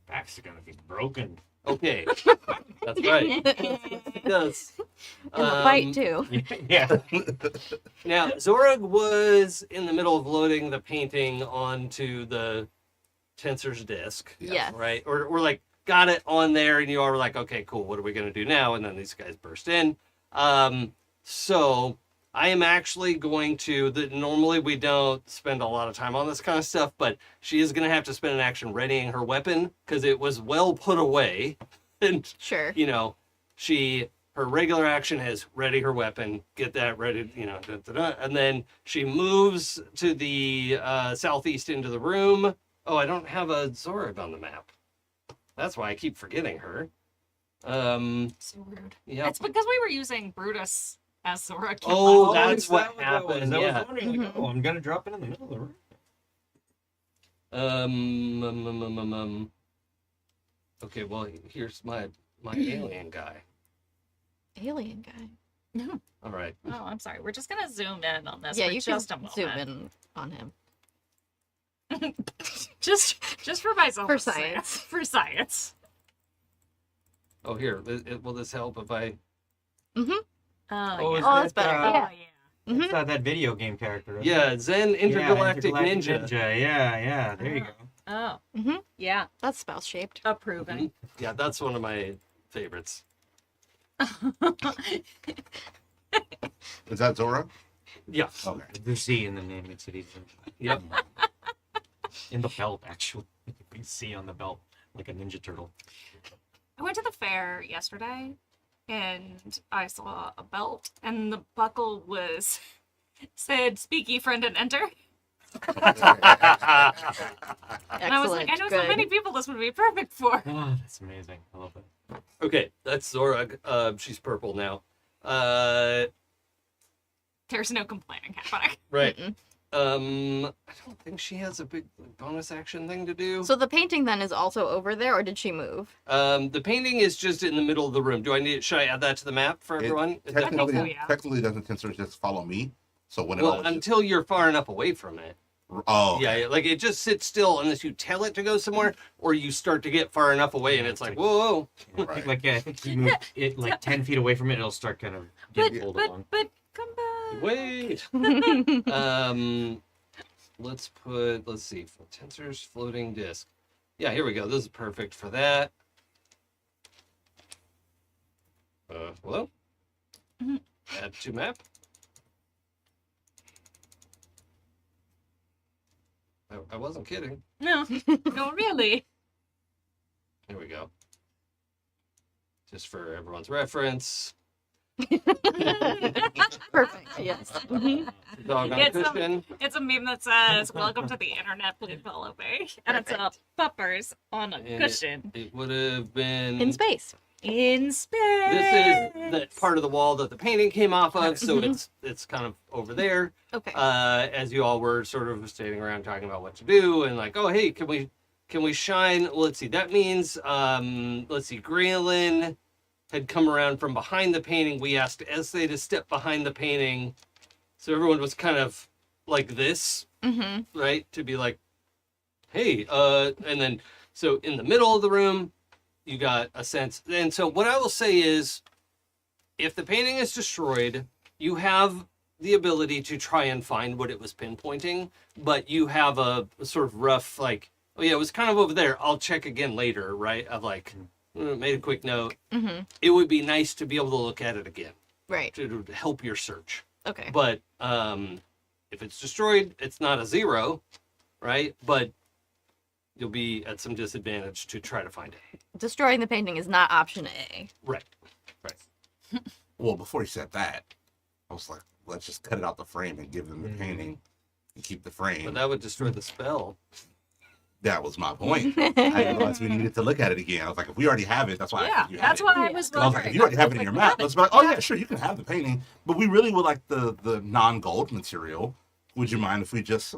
Back's gonna be broken.
Okay, that's right. It does.
In the fight, too.
Yeah.
Now, Zorog was in the middle of loading the painting onto the Tensor's disk,
Yes.
right? Or like got it on there, and you all were like, okay, cool, what are we going to do now? And then these guys burst in. So I am actually going to, normally we don't spend a lot of time on this kind of stuff, but she is going to have to spend an action readying her weapon because it was well put away. And,
Sure.
you know, her regular action is ready her weapon, get that ready, you know, and then she moves to the southeast into the room. Oh, I don't have a Zorog on the map. That's why I keep forgetting her.
So rude.
Yeah.
It's because we were using Brutus as Zoruk.
Oh,
Oh,
that's
is
what
that
happened.
I was
Yeah.
wondering, like, oh, I'm gonna drop it in the middle of the room.
Okay, well, here's my alien guy.
Alien guy.
All right.
Oh, I'm sorry. We're just gonna zoom in on this
Yeah,
for
you
just
can
a moment.
zoom in on him.
Just for myself.
For science.
For science.
Oh, here. Will this help if I?
Mm-hmm.
Oh,
Oh,
yeah.
is
Oh, that's
that,
better.
Oh,
Yeah.
yeah.
It's that video game character. isn't it?
Yeah, Zen Intergalactic
Yeah,
Ninja.
Yeah, there you go.
Oh.
Mm-hmm.
Yeah.
That's spell shaped.
Approving.
Yeah, that's one of my favorites.
Is that Zora?
Yeah.
Okay.
The C in the name makes it easier.
Yep.
In the belt, actually. Big C on the belt, like a Ninja Turtle.
I went to the fair yesterday and I saw a belt and the buckle said speaky friend and enter.
Excellent.
And I was like, I know so many people this would be perfect for.
Oh, that's amazing. I love that.
Okay, that's Zorag. She's purple now.
There's no complaining happening.
Right.
Mm-mm.
I don't think she has a big bonus action thing to do.
So the painting then is also over there, or did she move?
The painting is just in the middle of the room. Should I add that to the map for everyone? Is that-
Technically,
so, yeah.
technically doesn't Tensor just follow me? So when it
well,
always
until you're far enough away from it.
oh
Yeah, like it just sits still unless you tell it to go somewhere, or you start to get far enough away and it's like, whoa.
yeah, right.
Like, I think you move it like 10 feet away from it, it'll start kind of getting pulled along.
But come back.
Wait. Let's see, Tensor's floating disk. Yeah, here we go. This is perfect for that. Hello? Add to map. I wasn't kidding.
No, no, really.
Here we go. Just for everyone's reference.
Perfect. Yes. Mhm.
Dog on
It's,
cushion.
It's a meme that says, "Welcome to the internet, please follow me," and it's a puppers on a
And
cushion
It would have been
In space.
in space.
This is the part of the wall that the painting came off of, so it's kind of over there.
Okay.
As you all were sort of standing around talking about what to do, and like, oh hey, can we shine? Well, let's see. That means let's see. Gralen had come around from behind the painting. We asked Ezthe to step behind the painting, so everyone was kind of like this,
Mm-hmm.
right? To be like, hey, and then so in the middle of the room, you got a sense. And so what I will say is, if the painting is destroyed, you have the ability to try and find what it was pinpointing, but you have a sort of rough, like, oh yeah, it was kind of over there. I'll check again later, right? Of like, made a quick note.
Mm-hmm.
It would be nice to be able to look at it again
Right.
to help your search.
Okay.
But if it's destroyed, it's not a 0, right? But you'll be at some disadvantage to try to find it.
Destroying the painting is not option A.
Right.
Well, before he said that, I was like, let's just cut it out the frame and give them the painting and keep the frame.
But that would destroy the spell.
That was my point. I didn't realize we needed to look at it again. I was like, if we already have it, that's why I
Yeah,
think you
that's
have it.
why I was
I was like, if you already have it in your map, let's be like, oh yeah, sure, you can have the painting. But we really would like the non-gold material. Would you mind if we just,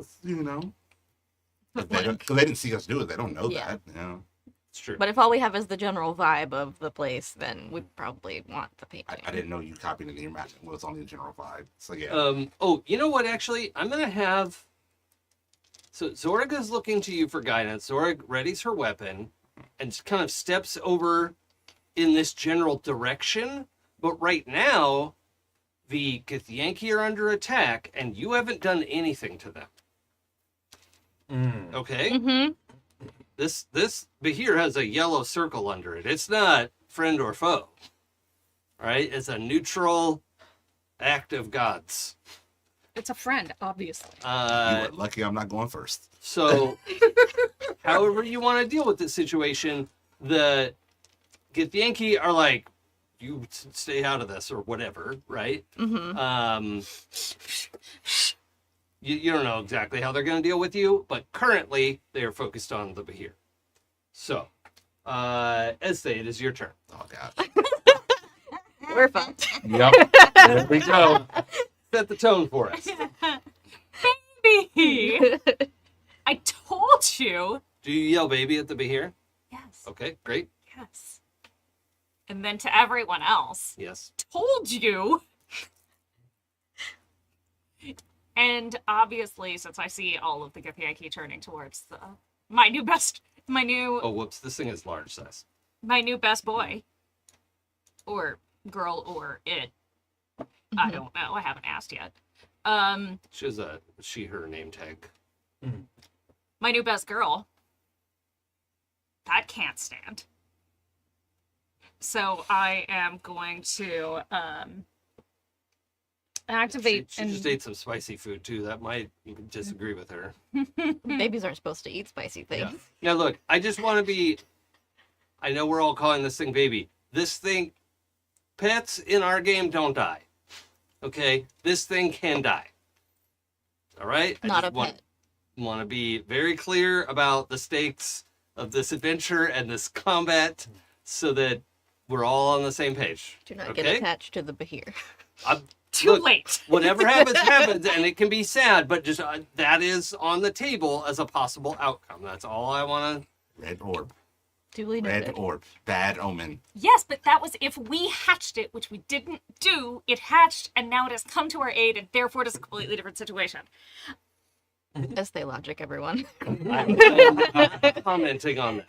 because they didn't see us do it, they don't know
Yeah.
that.
It's true.
But if all we have is the general vibe of the place, then we probably want the painting.
I didn't know you copied it in your map. It was only the general vibe. So yeah.
Oh, you know what? Actually, I'm gonna have. So Zorg is looking to you for guidance. Zorg readies her weapon and kind of steps over in this general direction. But right now, the Githyanki are under attack, and you haven't done anything to them. Okay.
Mm-hmm.
This Behir has a yellow circle under it. It's not friend or foe. Right? It's a neutral act of gods.
It's a friend, obviously.
You are lucky I'm not going first.
So, however you want to deal with this situation, the Githyanki are like, you stay out of this or whatever, right?
Mm-hmm.
You don't know exactly how they're going to deal with you, but currently they are focused on the Behir. So, Ezthe, it is your turn.
Oh god.
We're fucked.
Yep. There we go.
Set the tone for us.
Baby! I told you!
Do you yell baby at the Behir?
Yes.
Okay, great.
Yes. And then to everyone else,
Yes.
told you! And obviously, since I see all of the Githyanki turning towards my new
Oh, whoops, this thing is large size.
my new best boy, or girl, or it. I don't know. I haven't asked yet.
She has a she/her name tag.
My new best girl. That can't stand. So I am going to activate.
She just ate some spicy food too. That might disagree with her.
Babies aren't supposed to eat spicy things.
Yeah. Now look, I just want to be. I know we're all calling this thing baby. This thing, pets in our game don't die. Okay, this thing can die. All right.
Not a pet.
Want to be very clear about the stakes of this adventure and this combat, so that we're all on the same page.
Do not get attached to the Bahir.
Too
Look,
late.
Whatever happens, happens, and it can be sad, but just that is on the table as a possible outcome. That's all I want to.
Red orb.
Duly
Red
noted.
orb. Bad omen.
Yes, but that was if we hatched it, which we didn't do. It hatched, and now it has come to our aid, and therefore it is a completely different situation.
Esthe logic, everyone.
I'm not commenting on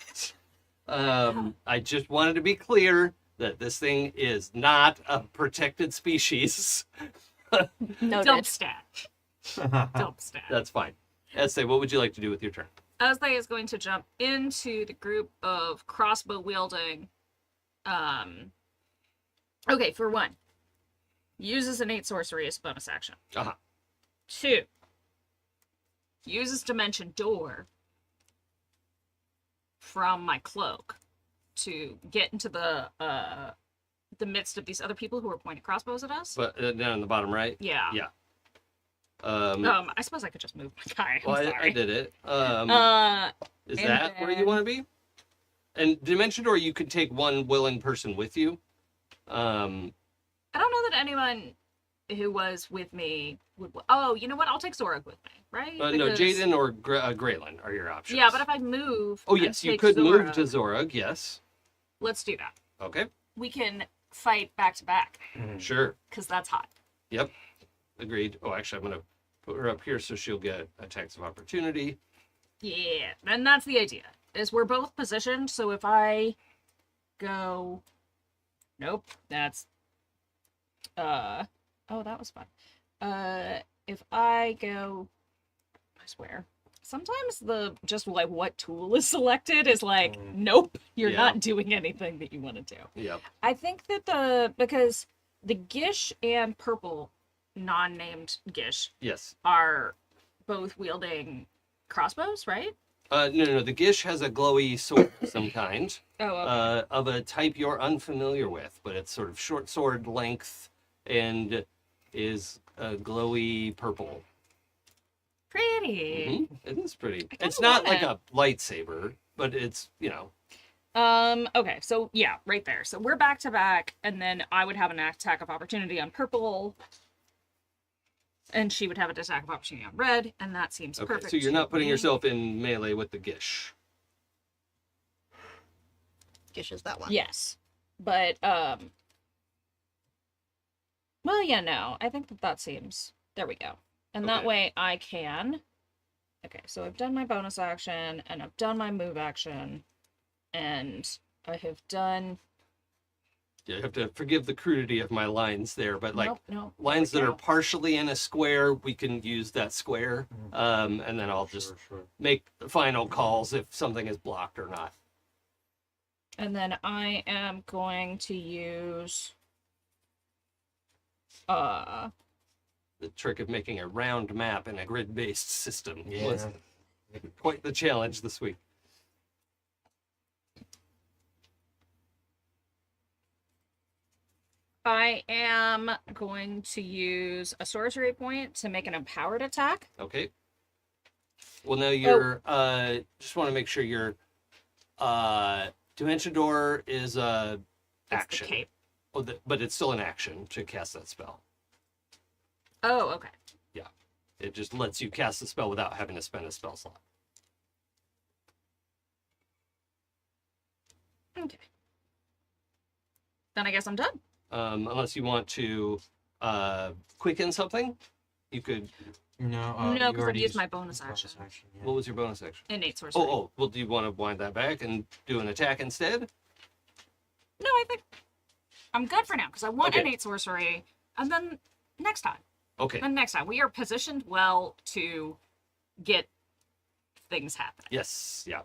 that. I just wanted to be clear that this thing is not a protected species.
Noted.
Dump stat. Dump stat.
That's fine. Esthe, what would you like to do with your turn?
Ezthe is going to jump into the group of crossbow wielding. Okay, for one, uses innate sorcery as a bonus action. 2, uses Dimension Door from my cloak to get into the midst of these other people who are pointing crossbows at us.
But down in the bottom right.
Yeah.
Yeah.
I suppose I could just move my guy. I'm
Well,
sorry.
I did it. Is
and
that where you
then-
want to be? And Dimension Door, you could take one willing person with you.
I don't know that anyone who was with me would. Oh, you know what? I'll take Zorog with me, right?
No,
Because-
Jaden or Gralen are your options.
Yeah, but if I move.
Oh,
and
yes, you
take
could move
Zorog,
to Zorog, yes.
Let's do that.
Okay,
We can fight back to back
sure.
because that's hot.
Yep, agreed. Oh, actually, I'm going to put her up here so she'll get attacks of opportunity.
Yeah, and that's the idea. Is we're both positioned, so if I go. Nope, that's. Oh, that was fun. If I go. I swear. Sometimes the just like what tool is selected is like, nope, you're
Yeah.
not doing anything that you want to do.
Yep.
I think that because the Gish and purple non-named Gish
Yes.
are both wielding crossbows, right?
No. The Gish has a glowy sword of some kind,
Oh, okay.
of a type you're unfamiliar with, but it's sort of short sword length and is a glowy purple.
Pretty.
It is pretty.
kinda
It's not
want
like a lightsaber, but it's,
Okay, so yeah, right there. So we're back to back, and then I would have an attack of opportunity on purple, and she would have an attack of opportunity on red, and that seems
okay.
perfect.
So you're not
to
putting
me.
yourself in melee with the Gish.
Gish is that one.
Yes, but well, yeah, no, I think that seems. There we go, and that
Okay.
way I can. Okay, so I've done my bonus action, and I've done my move action, and I have done.
You have to forgive the crudity of my lines there, but like
Nope,
lines that
there
are
we go.
partially in a square, we can use that square. And then I'll just make the final calls if something is blocked or not.
And then I am going to use
The trick of making a round map in a grid-based system was quite the challenge this week.
I am going to use a sorcery point to make an empowered attack.
Okay. Well, now you're just want to make sure your Dimension Door is
It's
action.
the cape.
Oh, but it's still an action to cast that spell.
Oh, okay.
It just lets you cast the spell without having to spend a spell slot.
Okay. Then I guess I'm done.
Unless you want to quicken something, you could.
No,
No,
you
'cause I've
already
used my bonus action.
yeah.
What was your bonus action?
Innate sorcery.
Oh. Well, do you want to wind that back and do an attack instead?
No, I think I'm good for now because I want
Okay.
innate sorcery, and then next time.
Okay.
And next time, we are positioned well to get things happening.
Yes. Yeah.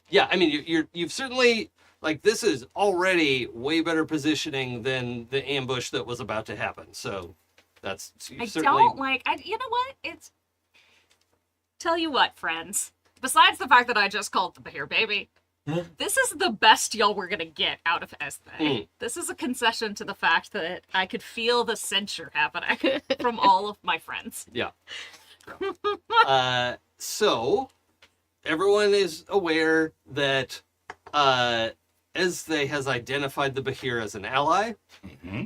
Yeah. I mean, you've certainly like this is already way better positioning than the ambush that was about to happen. So that's
I
certainly.
don't like. You know what? It's. Tell you what, friends. Besides the fact that I just called the bear baby, this is the best y'all were gonna get out of Ezthe. This is a concession to the fact that I could feel the censure happening from all of my friends.
Yeah. So everyone is aware that Ezthe has identified the Behir as an ally,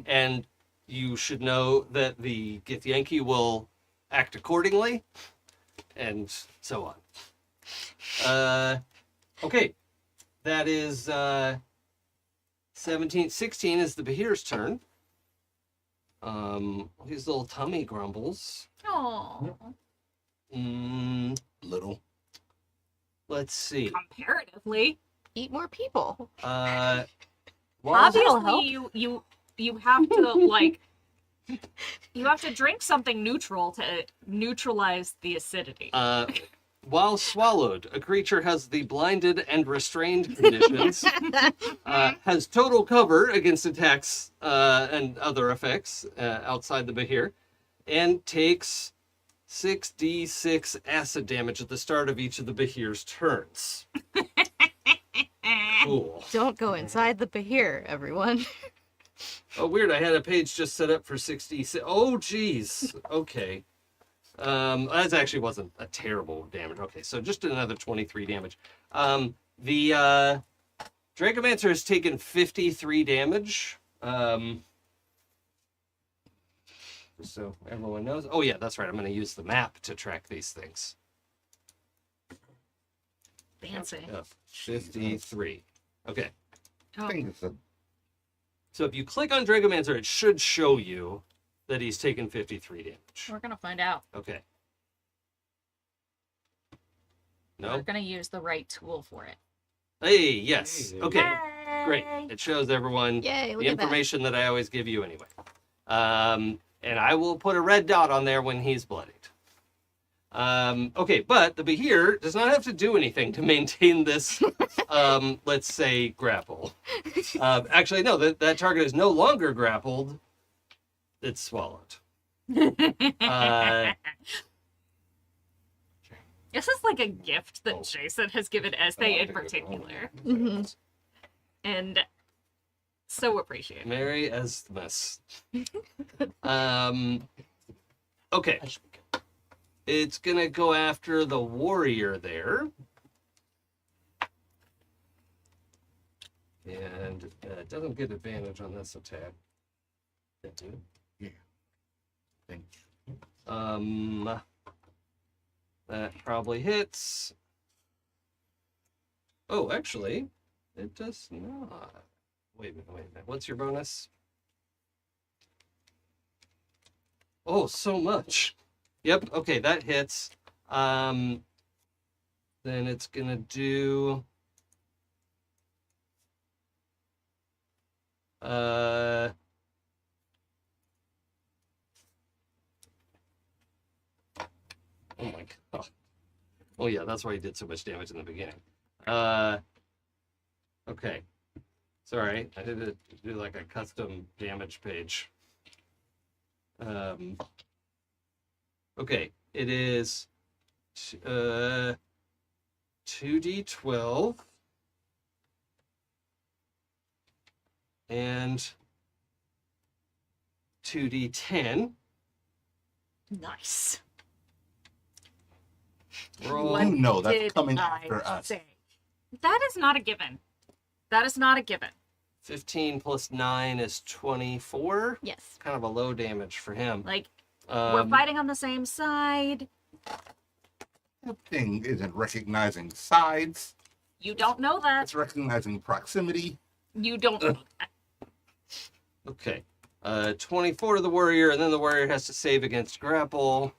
and you should know that the Githyanki will act accordingly, and so on. Okay, that is 16 is the Behir's turn. His little tummy grumbles.
Oh,
Little.
Let's see.
comparatively,
Eat more people.
Well,
That'll help.
obviously you have to like you have to drink something neutral to neutralize the acidity.
while swallowed, a creature has the blinded and restrained conditions, has total cover against attacks and other effects outside the Behir, and takes 6d6 acid damage at the start of each of the Behir's turns. Cool.
Don't go inside the Behir, everyone.
Oh, weird. I had a page just set up for 66. Oh, geez. Okay. That actually wasn't a terrible damage. Okay, so just another 23 damage. The Dracomancer has taken 53 damage. Just so everyone knows. Oh, yeah, that's right. I'm going to use the map to track these things.
Fancy.
Yeah, 53. Okay.
Oh,
So if you click on Dracomancer, it should show you that he's taken 53 damage.
we're gonna find out.
Okay.
We're
No?
gonna use the right tool for it.
Hey, yes. Okay.
Yay!
Great. It shows everyone
Yay, look
the
at that.
information that I always give you anyway. And I will put a red dot on there when he's bloodied. Okay, but the Behir does not have to do anything to maintain this, let's say, grapple. Actually, no, that target is no longer grappled. It's swallowed.
This is like a gift that Jason has given Ezthe in particular, and so appreciated.
Merry Xmas. Okay. It's gonna go after the warrior there. And it doesn't get advantage on this attack.
Yeah. Thank you.
That probably hits. Oh, actually, it does not. Wait a minute. What's your bonus? Oh, so much. Yep, okay, that hits. Then it's gonna do... Oh my god. Oh yeah, that's why he did so much damage in the beginning. Okay. Sorry, I had to do like a custom damage page. Okay, it is 2d12 and 2d10.
Nice.
Roll.
You know that's
Did
coming
I
after us.
say? That is not a given. That is not a given.
15 plus 9 is 24.
Yes.
Kind of a low damage for him.
Like, we're fighting on the same side.
That thing isn't recognizing sides.
You don't know that.
It's recognizing proximity.
You don't know that.
Okay. 24 to the warrior, and then the warrior has to save against grapple.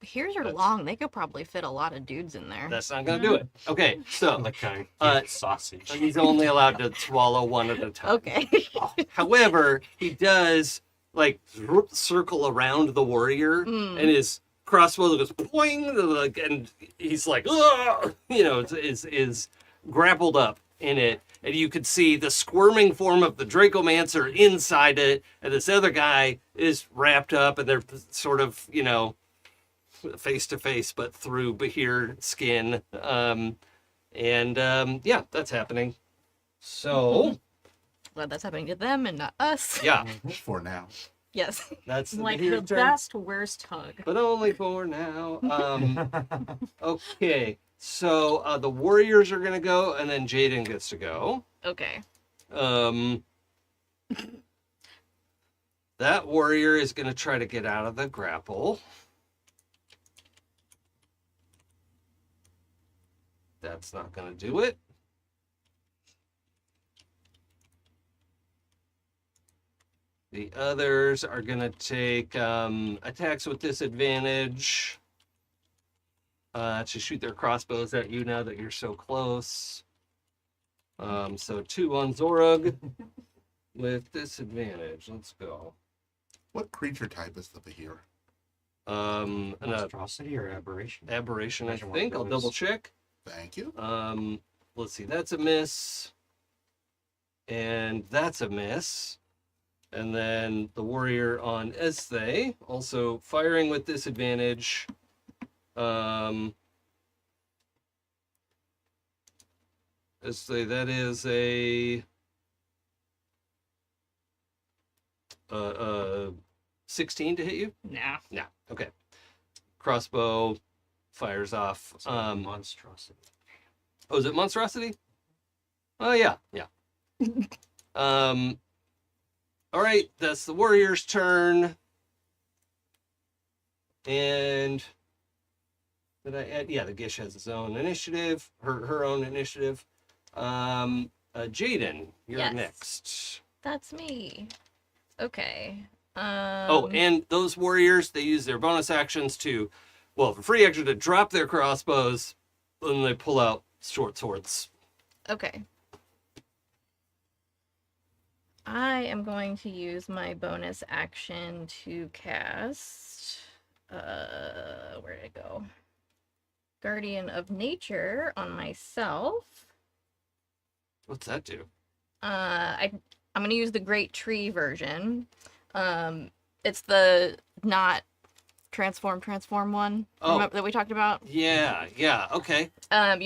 Behirs are
That's-
long. They could probably fit a lot of dudes in there.
That's not gonna do it. Okay, so
Like a sausage.
he's only allowed to swallow one at a time.
Okay.
However, he does like circle around the warrior, and his crossbow goes poing, like, and he's like, "Ugh!" You know, is grappled up in it, and you could see the squirming form of the Dracomancer inside it, and this other guy is wrapped up, and they're sort of, you know, face to face, but through Behir skin. Yeah, that's happening. So,
Glad that's happening to them and not us.
yeah,
For now.
Yes.
that's
Like
Behir
the
turn.
best, worst hug.
But only for now. Okay, so the warriors are gonna go, and then Jaden gets to go.
Okay.
That warrior is gonna try to get out of the grapple. That's not gonna do it. The others are gonna take attacks with disadvantage. To shoot their crossbows at you now that you're so close. So 2 on Zorug with disadvantage. Let's go.
What creature type is the Behir?
An
Monstrosity or aberration?
aberration, I
Imagine what
think. I'll
those-
double check.
Thank you.
Let's see. That's a miss. And that's a miss. And then the warrior on Ezthe, also firing with disadvantage. Ezthe, that is a 16 to hit you?
Nah.
No. Okay. Crossbow fires off.
It's a monstrosity.
Oh, is it monstrosity? Oh yeah, yeah. All right, that's the warrior's turn. And did I add? Yeah, the Gish has his own initiative, her own initiative. Jaden, you're
Yes.
next.
That's me. Okay.
Oh, and those warriors, they use their bonus actions to, well, for free action to drop their crossbows, and they pull out short swords.
Okay. I am going to use my bonus action to cast. Where did it go? Guardian of Nature on myself.
What's that do?
I'm gonna use the Great Tree version. It's the not transform one.
Oh.
Remember that we talked about.
Yeah, okay.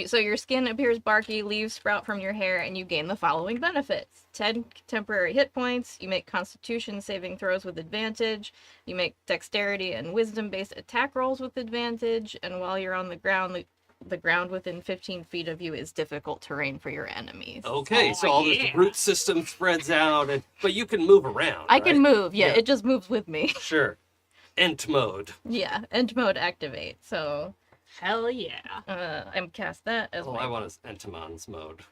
So your skin appears barky, leaves sprout from your hair, and you gain the following benefits: 10 temporary hit points. You make Constitution saving throws with advantage. You make Dexterity and Wisdom-based attack rolls with advantage. And while you're on the ground, the ground within 15 feet of you is difficult terrain for your enemies.
Okay,
Oh,
so all this
yeah.
root system spreads out, but you can move around.
I can
right?
move. Yeah,
Yeah.
it just moves with me.
Sure. Ent mode.
Yeah, end mode activate. So
Hell yeah.
I'm cast that as
Oh,
my
I want is Entomon's mode.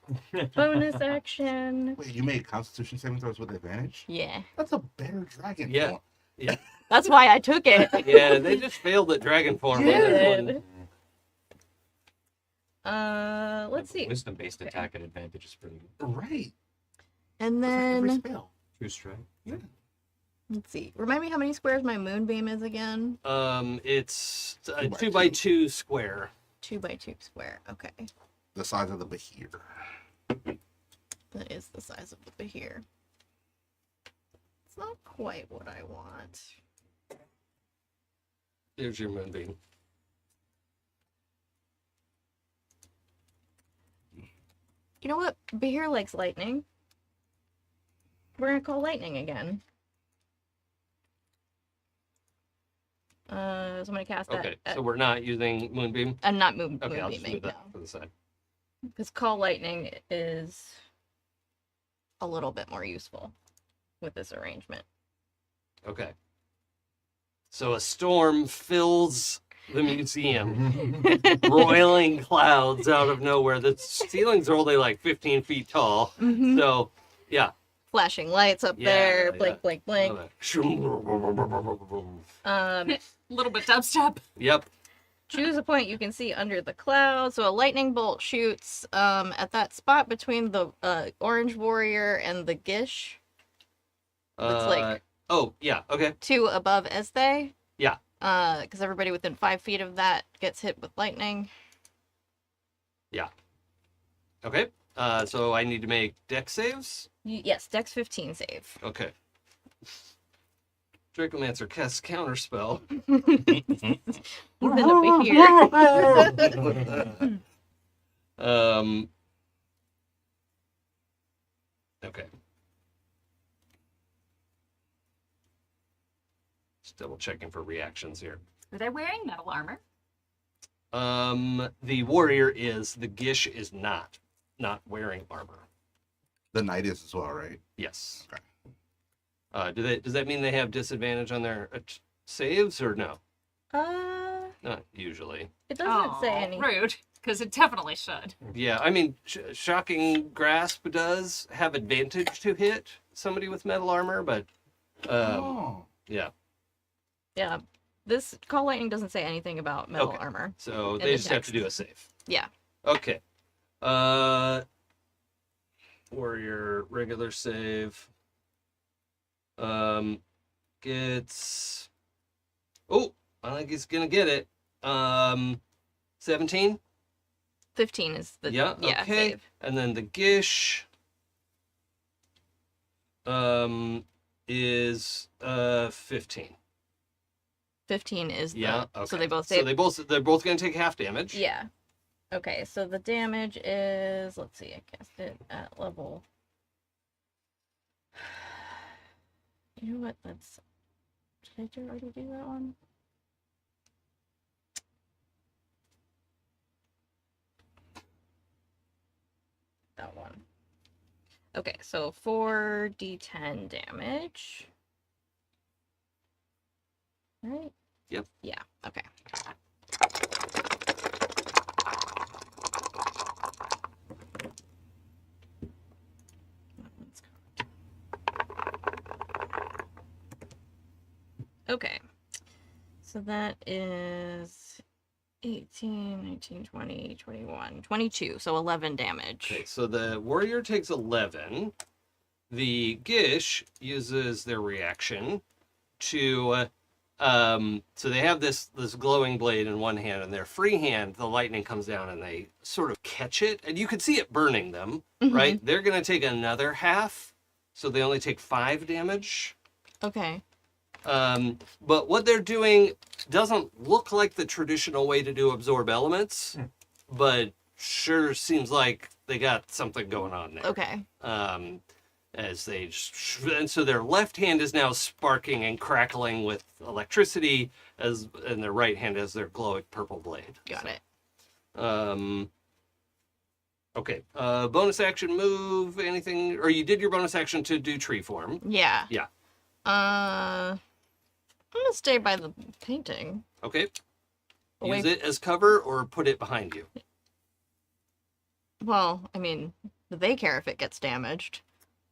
bonus action.
Wait, you made Constitution saving throws with advantage?
Yeah,
That's a better dragon.
Yeah.
form.
Yeah.
that's why I took it.
Yeah, they just failed at dragon form. on this one.
Let's see.
Wisdom-based
Okay.
attack at advantage is pretty good.
Right.
And
That's like every
then
spell.
Two strike.
let's see. Remind me how many squares my moonbeam is again?
It's a
2
2
by
by
2.
2 square.
2 by 2 square. Okay,
The size of the Behir.
that is the size of the Behir. It's not quite what I want.
Here's your moonbeam.
You know what? Behir likes lightning. We're gonna call lightning again. So I'm gonna cast that.
Okay, so we're not using moonbeam.
I'm not
Okay, I'll just
moonbeaming,
move
no.
that to the side.
Because call lightning is a little bit more useful with this arrangement.
Okay. So a storm fills the museum, roiling clouds out of nowhere. The ceilings are only like 15 feet tall.
Mhm.
So, yeah.
Flashing lights up
Yeah,
there,
yeah.
blink, blink, blink.
Okay.
Um,
Little bit dubstep.
Yep.
choose a point you can see under the cloud. So a lightning bolt shoots at that spot between the orange warrior and the Gish. It's like
oh yeah, okay.
2 above Ezthe.
Yeah.
Because everybody within 5 feet of that gets hit with lightning.
Yeah. Okay. So I need to make dex saves.
Yes, Dex 15 save.
Okay. Dracomancer casts counterspell.
He's gonna be here.
Okay. Just double checking for reactions here.
Are they wearing metal armor?
The warrior is, the Gish is not wearing armor.
The knight is as well, right?
Yes.
Okay.
Does that mean they have disadvantage on their saves or no? Not usually.
It doesn't say any.
Rude, because it definitely should.
Yeah, I mean, Shocking Grasp does have advantage to hit somebody with metal armor, but yeah.
Yeah, this Call Lightning doesn't say anything about metal
Okay.
armor.
So
In
they
the
just have to do a
text.
save.
Yeah.
Okay. Warrior regular save. Gets. Oh, I think he's gonna get it. 17.
15 is the
Yeah. Okay.
save.
And then the Gish. Is 15.
15 is the.
Yeah. Okay.
So they both
So
save.
they're both gonna take half damage.
Yeah. Okay, so the damage is, let's see, I cast it at level. You know what? Did I already do that one? That one. Okay, so 4d10 damage. Right?
Yep.
Yeah, okay. Okay, so that is 18, 19, 20, 21, 22, so 11 damage.
Okay, so the warrior takes 11. The Gish uses their reaction to, so they have this glowing blade in one hand, and their free hand, the lightning comes down and they sort of catch it, and you can see it burning them, right? They're going to take another half, so they only take 5 damage.
Okay.
But what they're doing doesn't look like the traditional way to do absorb elements, but sure seems like they got something going on there.
Okay.
As they just, and so their left hand is now sparking and crackling with electricity, and their right hand has their glowing purple blade.
Got it.
Okay. Bonus action move, anything, or you did your bonus action to do tree form.
Yeah.
Yeah.
I'm gonna stay by the painting.
Okay.
Away
Use it as cover or put it behind you.
Well, I mean, they care if it gets damaged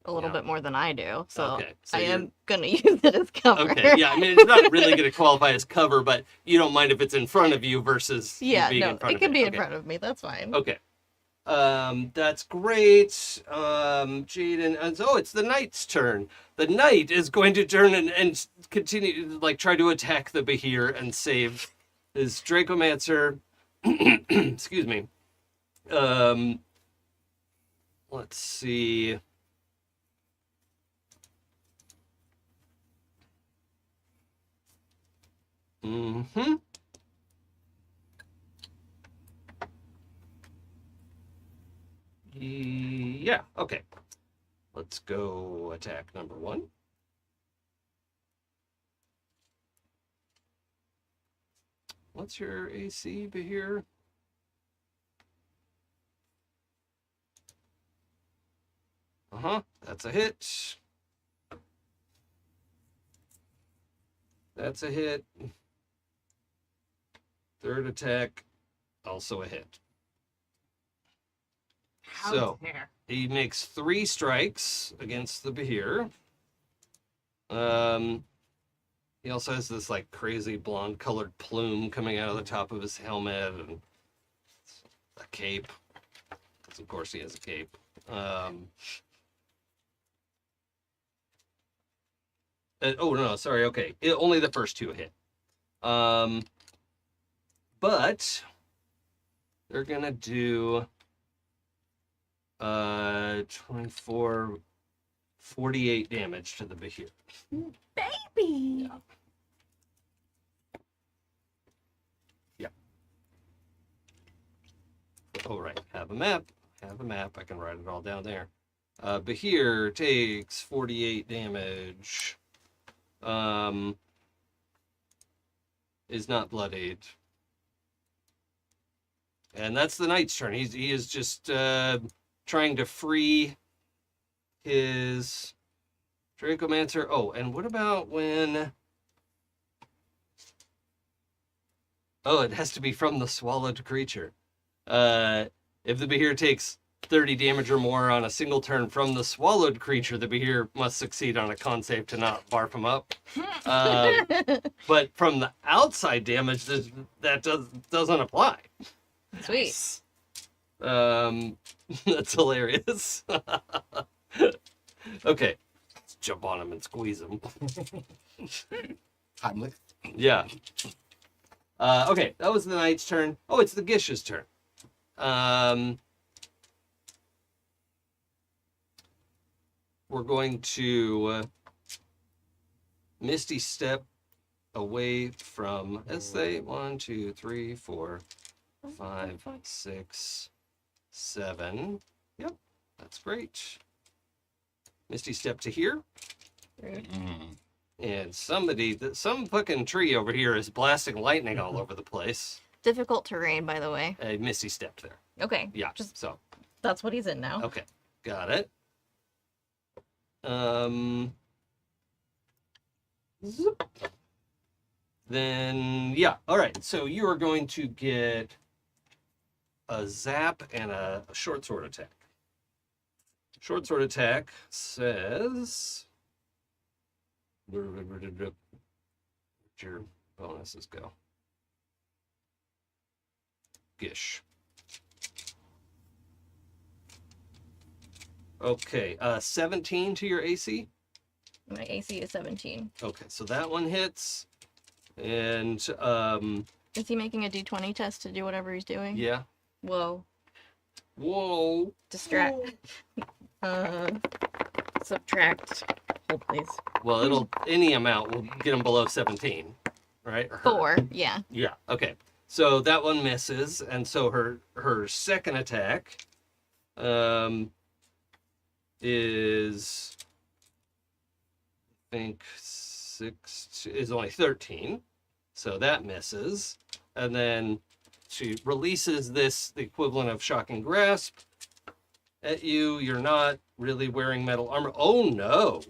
a little
Yeah.
bit more than I do, so,
Okay, so
I
you're-
am gonna use it as cover.
Okay, yeah, I mean, it's not really going to qualify as cover, but you don't mind if it's in front of you versus you
Yeah,
being
no,
in front
it
of
can be in
Okay.
front of me. That's fine.
Okay. That's great. Jaden, and so it's the knight's turn. The knight is going to turn and continue, like, try to attack the Behir and save his Dracomancer. Excuse me. Let's see. Mm-hmm. Yeah, okay. Let's go attack number 1. What's your AC, Behir? Uh-huh, that's a hit. That's a hit. Third attack, also a hit.
How
So-
dare.
He makes 3 strikes against the Behir. He also has this like crazy blonde colored plume coming out of the top of his helmet and a cape. Because of course he has a cape. Oh no, sorry. Okay, only the first 2 hit. But they're gonna do 24, 48 damage to the Behir.
Baby.
Yeah. Oh right, have a map. Have a map. I can write it all down there. Behir takes 48 damage. Is not bloodied. And that's the knight's turn. He is just trying to free his Dracomancer. Oh, and what about when... Oh, it has to be from the swallowed creature. If the Behir takes 30 damage or more on a single turn from the swallowed creature, the Behir must succeed on a con save to not barf him up. But from the outside damage, that doesn't apply.
Sweet.
That's hilarious. Okay, let's jump on him and squeeze him.
Heimlich.
Yeah. Okay, that was the knight's turn. Oh, it's the Gish's turn. We're going to Misty Step away from Ezthe. 1, 2, 3, 4, 5, 6, 7. Yep, that's great. Misty Step to here.
Rude.
And some fucking tree over here is blasting lightning all over the place.
Difficult terrain, by the way.
A Misty Step there.
Okay.
Yeah,
Just
so.
that's what he's in now.
Okay, got it. Zip. Then, yeah, all right. So you are going to get a zap and a short sword attack. Short sword attack says... Where'd your bonuses go? Gish. Okay, 17 to your AC.
My AC is 17.
Okay, so that one hits. And,
Is he making a D20 test to do whatever he's doing?
yeah.
Whoa.
Whoa.
Distract. Subtract. Hold, please.
Well, any amount will get him below 17, right? Or her.
4. Yeah.
Yeah, okay. So that one misses, and so her second attack is, I think, is only 13. So that misses. And then she releases this, the equivalent of Shocking Grasp, at you. You're not really wearing metal armor. Oh, no.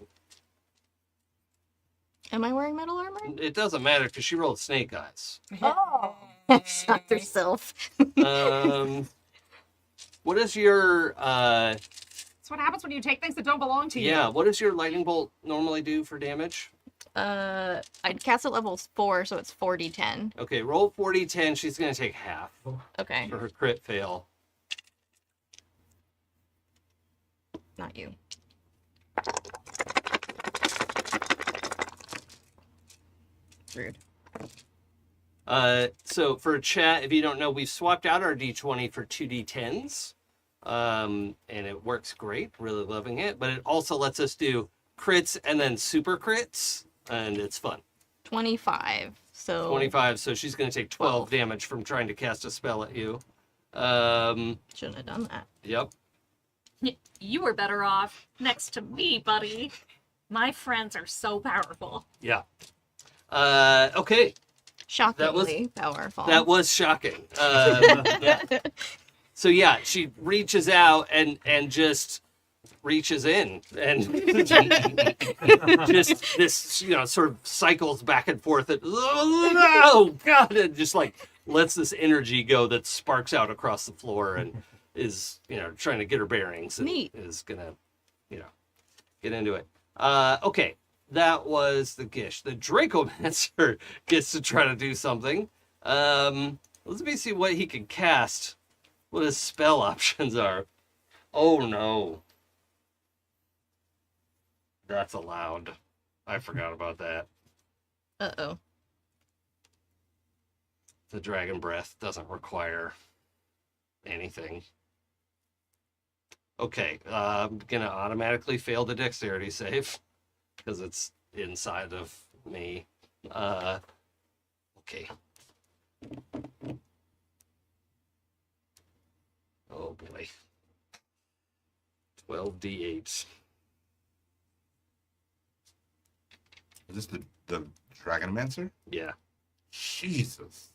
Am I wearing metal armor?
It doesn't matter because she rolled snake eyes.
Oh. Shocked herself.
What is your
That's what happens when you take things that don't belong to you.
yeah, what does your lightning bolt normally do for damage?
I'd cast at level 4, so it's 4d10.
Okay, roll 40-10. She's gonna take half
Okay,
for her crit fail.
not you. Rude.
So for chat, if you don't know, we've swapped out our D20 for 2D10s. And it works great, really loving it. But it also lets us do crits and then super crits, and it's fun.
25. So
25, so she's going to take 12 damage from trying to cast a spell at you.
Shouldn't have done that.
Yep.
You were better off next to me, buddy. My friends are so powerful.
Yeah. Okay.
Shockingly powerful.
That was shocking. Yeah. So yeah, she reaches out and just reaches in and just this, sort of cycles back and forth. Oh God! And just like lets this energy go that sparks out across the floor and is, trying to get her bearings and
Neat.
is gonna, get into it. Okay. that was the Gish. The Dracomancer gets to try to do something. Let me see what he can cast. What his spell options are. Oh no. That's allowed. I forgot about that.
Uh-oh.
The Dragon Breath doesn't require anything. Okay, I'm gonna automatically fail the dexterity save because it's inside of me. Okay. Oh boy. 12d8.
Is this the Dragonmancer?
Yeah.
Jesus.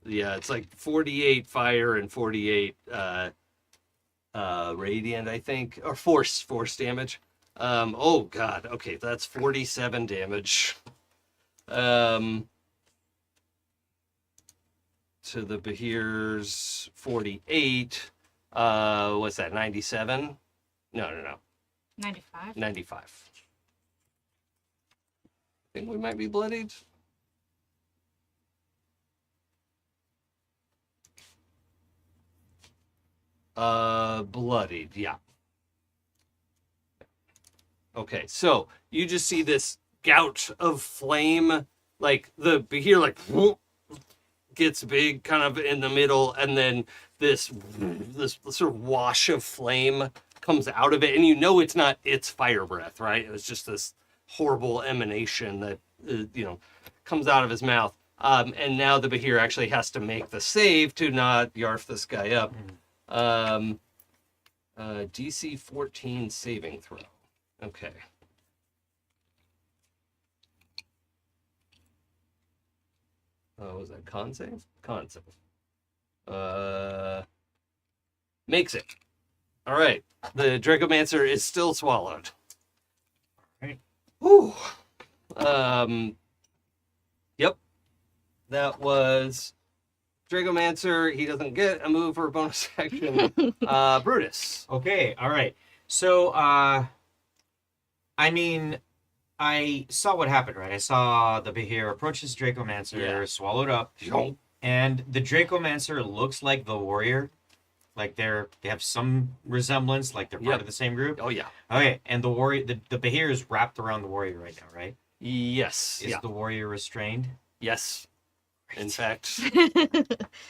Yeah, it's like 48 fire and 48 radiant, I think, or force damage. Oh god, okay, that's 47 damage. To the Behir's 48. What's that? 97? No.
95.
95. I think we might be bloodied. Bloodied, yeah. Okay, so you just see this gout of flame, like the Behir like whoop, gets big kind of in the middle, and then this sort of wash of flame comes out of it, and you know it's not its fire breath, right? It was just this horrible emanation that comes out of his mouth. And now the Behir actually has to make the save to not yarf this guy up. DC 14 saving throw. Okay. Was that con save? Con save. Makes it. All right. The Dracomancer is still swallowed.
All right.
Whew. Yep. That was Dracomancer. He doesn't get a move or a bonus action. Brutus.
Okay, all right. So, I mean, I saw what happened, right? I saw the Behir approach his Dracomancer, swallowed up, and the Dracomancer looks like the warrior. Like they have some resemblance, like they're part of the same group.
Oh yeah.
Okay, and the warrior, the Behir is wrapped around the warrior right now, right?
Yes.
Is the warrior restrained?
Yes. In fact.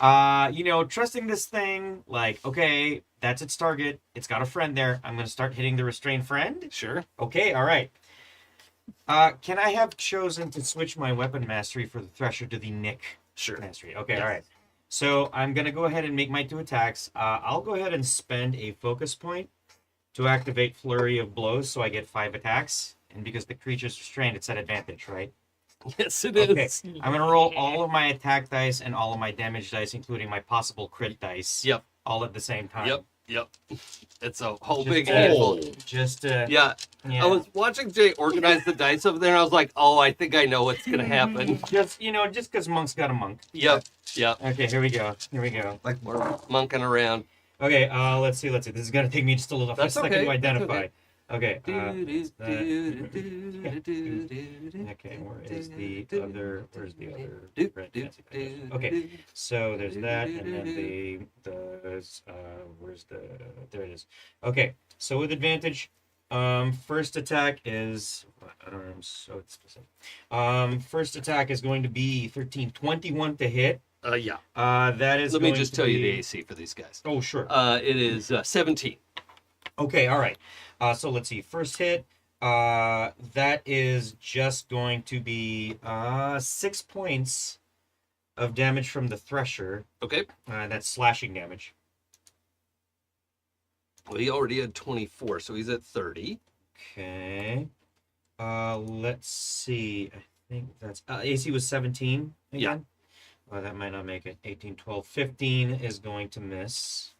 Trusting this thing, like, okay, that's its target. It's got a friend there. I'm gonna start hitting the restrained friend.
Sure.
Okay, all right. Can I have chosen to switch my weapon mastery for the Thresher to the Nick mastery? Okay,
Yes.
all right. So I'm going to go ahead and make my 2 attacks. I'll go ahead and spend a focus point to activate Flurry of Blows so I get 5 attacks. And because the creature's restrained, it's at advantage, right?
Yes, it
Okay.
is.
I'm going to roll all of my attack dice and all of my damage dice, including my possible crit dice.
Yep.
All at the same time.
Yep. It's a whole
Just
big
to-
handful.
Just
Yeah. I was watching Jay organize the dice over there, and I was like, oh, I think I know what's going to happen.
Just because Monk's got a monk.
Yep.
Okay, here we go.
Like we're monking around.
Okay, let's see. This is gonna take me just a little
That's
second
okay.
to identify.
Okay.
Okay.
Okay.
Okay, where's the other red fancy dice? Okay, so there's that, and then there it is. Okay, so with advantage, first attack is, I'm so specific. First attack is going to be 13, 21 to hit.
Yeah.
That is.
Let me
going
just
to
tell you
be-
the AC for these guys.
Oh, sure.
It is 17.
Okay, all right. So let's see. First hit, that is just going to be 6 points of damage from the Thresher.
Okay.
That's slashing damage.
Well, he already had 24, so he's at 30.
Okay. Let's see. I think that's AC was 17 again.
Yeah.
Well, that might not make it. 18, 12, 15 is going to miss.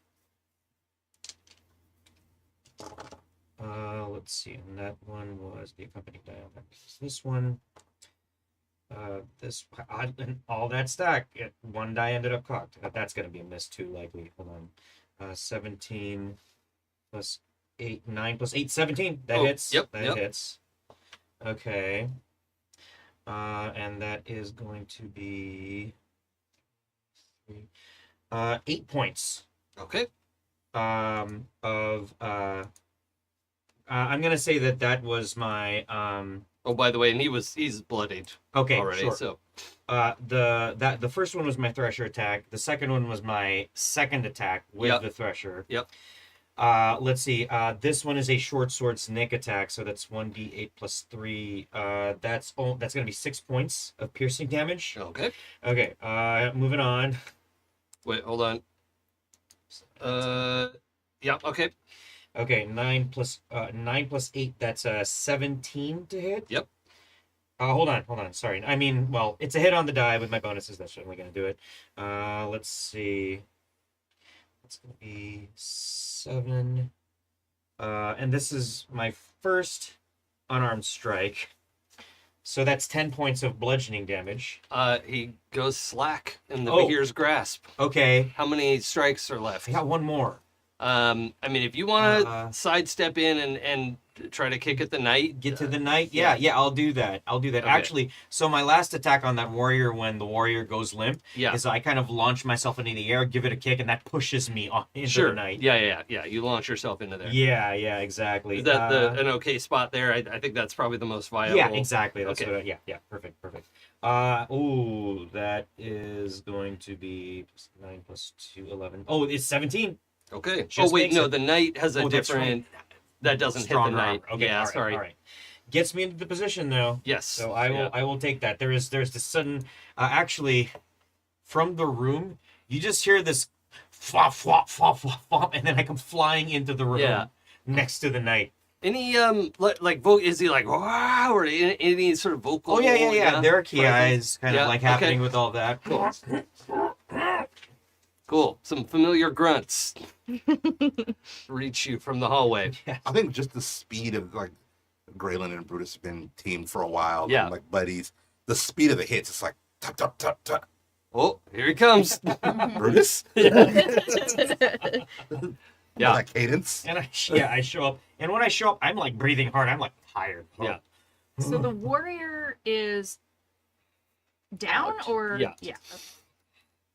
Let's see. And that one was the accompanying die. This one. And all that stack. One die ended up cocked. That's going to be a miss too, likely. Hold on. 17 plus 8, 9 plus 8, 17. That
Oh,
hits.
yep,
That
yep.
hits. Okay. And that is going to be 8 points
Okay.
of I'm gonna say that was my
Oh, by the way, and he's bloodied
okay,
already.
sure.
So
The first one was my Thresher attack. The second one was my second attack with
Yep.
the Thresher.
Yep.
Let's see. This one is a short sword snake attack, so that's 1d8 plus 3. That's gonna be 6 points of piercing damage.
okay.
Okay. Moving on.
Wait, hold on. Yeah. Okay.
Okay, 9 plus 8. That's 17 to hit.
Yep.
Hold on. Sorry. I mean, well, it's a hit on the die with my bonuses. That's certainly gonna do it. Let's see. That's gonna be 7. And this is my first unarmed strike. So that's 10 points of bludgeoning damage.
He goes slack in the
Oh.
Behir's grasp.
Okay.
How many strikes are left?
I got one more.
I mean, if you want to
Uh,
sidestep in and try to kick at the knight,
Get to the knight? Yeah, I'll do that.
Okay.
Actually, so my last attack on that warrior when the warrior goes limp
yeah,
is I kind of launch myself into the air, give it a kick, and that pushes me into
sure,
the knight.
yeah. You launch yourself into there.
Yeah, exactly.
Is that an okay spot there? I think that's probably the most viable.
Yeah, exactly. That's
Okay.
what yeah, perfect. That is going to be 9 plus 2, 11. Oh, it's 17.
Okay.
Just
Oh wait,
makes
no,
it-
the knight has a
Oh, that's
different. That doesn't
Stronger
hit the knight.
armor. Okay,
yeah,
all right,
sorry.
all right. Gets me into the position though.
Yes.
So I will take that. There's this sudden actually from the room you just hear this flop flop flop flop flop, and then I come flying into the room
Yeah.
next to the knight.
Any like vote? Is he like wow or any sort of vocal?
Oh yeah. There are key
presence?
eyes kind
Yeah,
of like
okay.
happening with all that.
Cool. Some familiar grunts reach you from the hallway.
I think just the speed of like Gralen and Brutus have been teamed for a while.
Yeah.
And, like buddies. The speed of the hits, it's like tap tap tap tap.
Oh, here he comes.
Brutus?
Yeah.
That cadence.
And I show up, and when I show up, I'm like breathing hard. I'm like tired.
Yeah.
So the warrior is down
Out.
or
Yeah.
okay.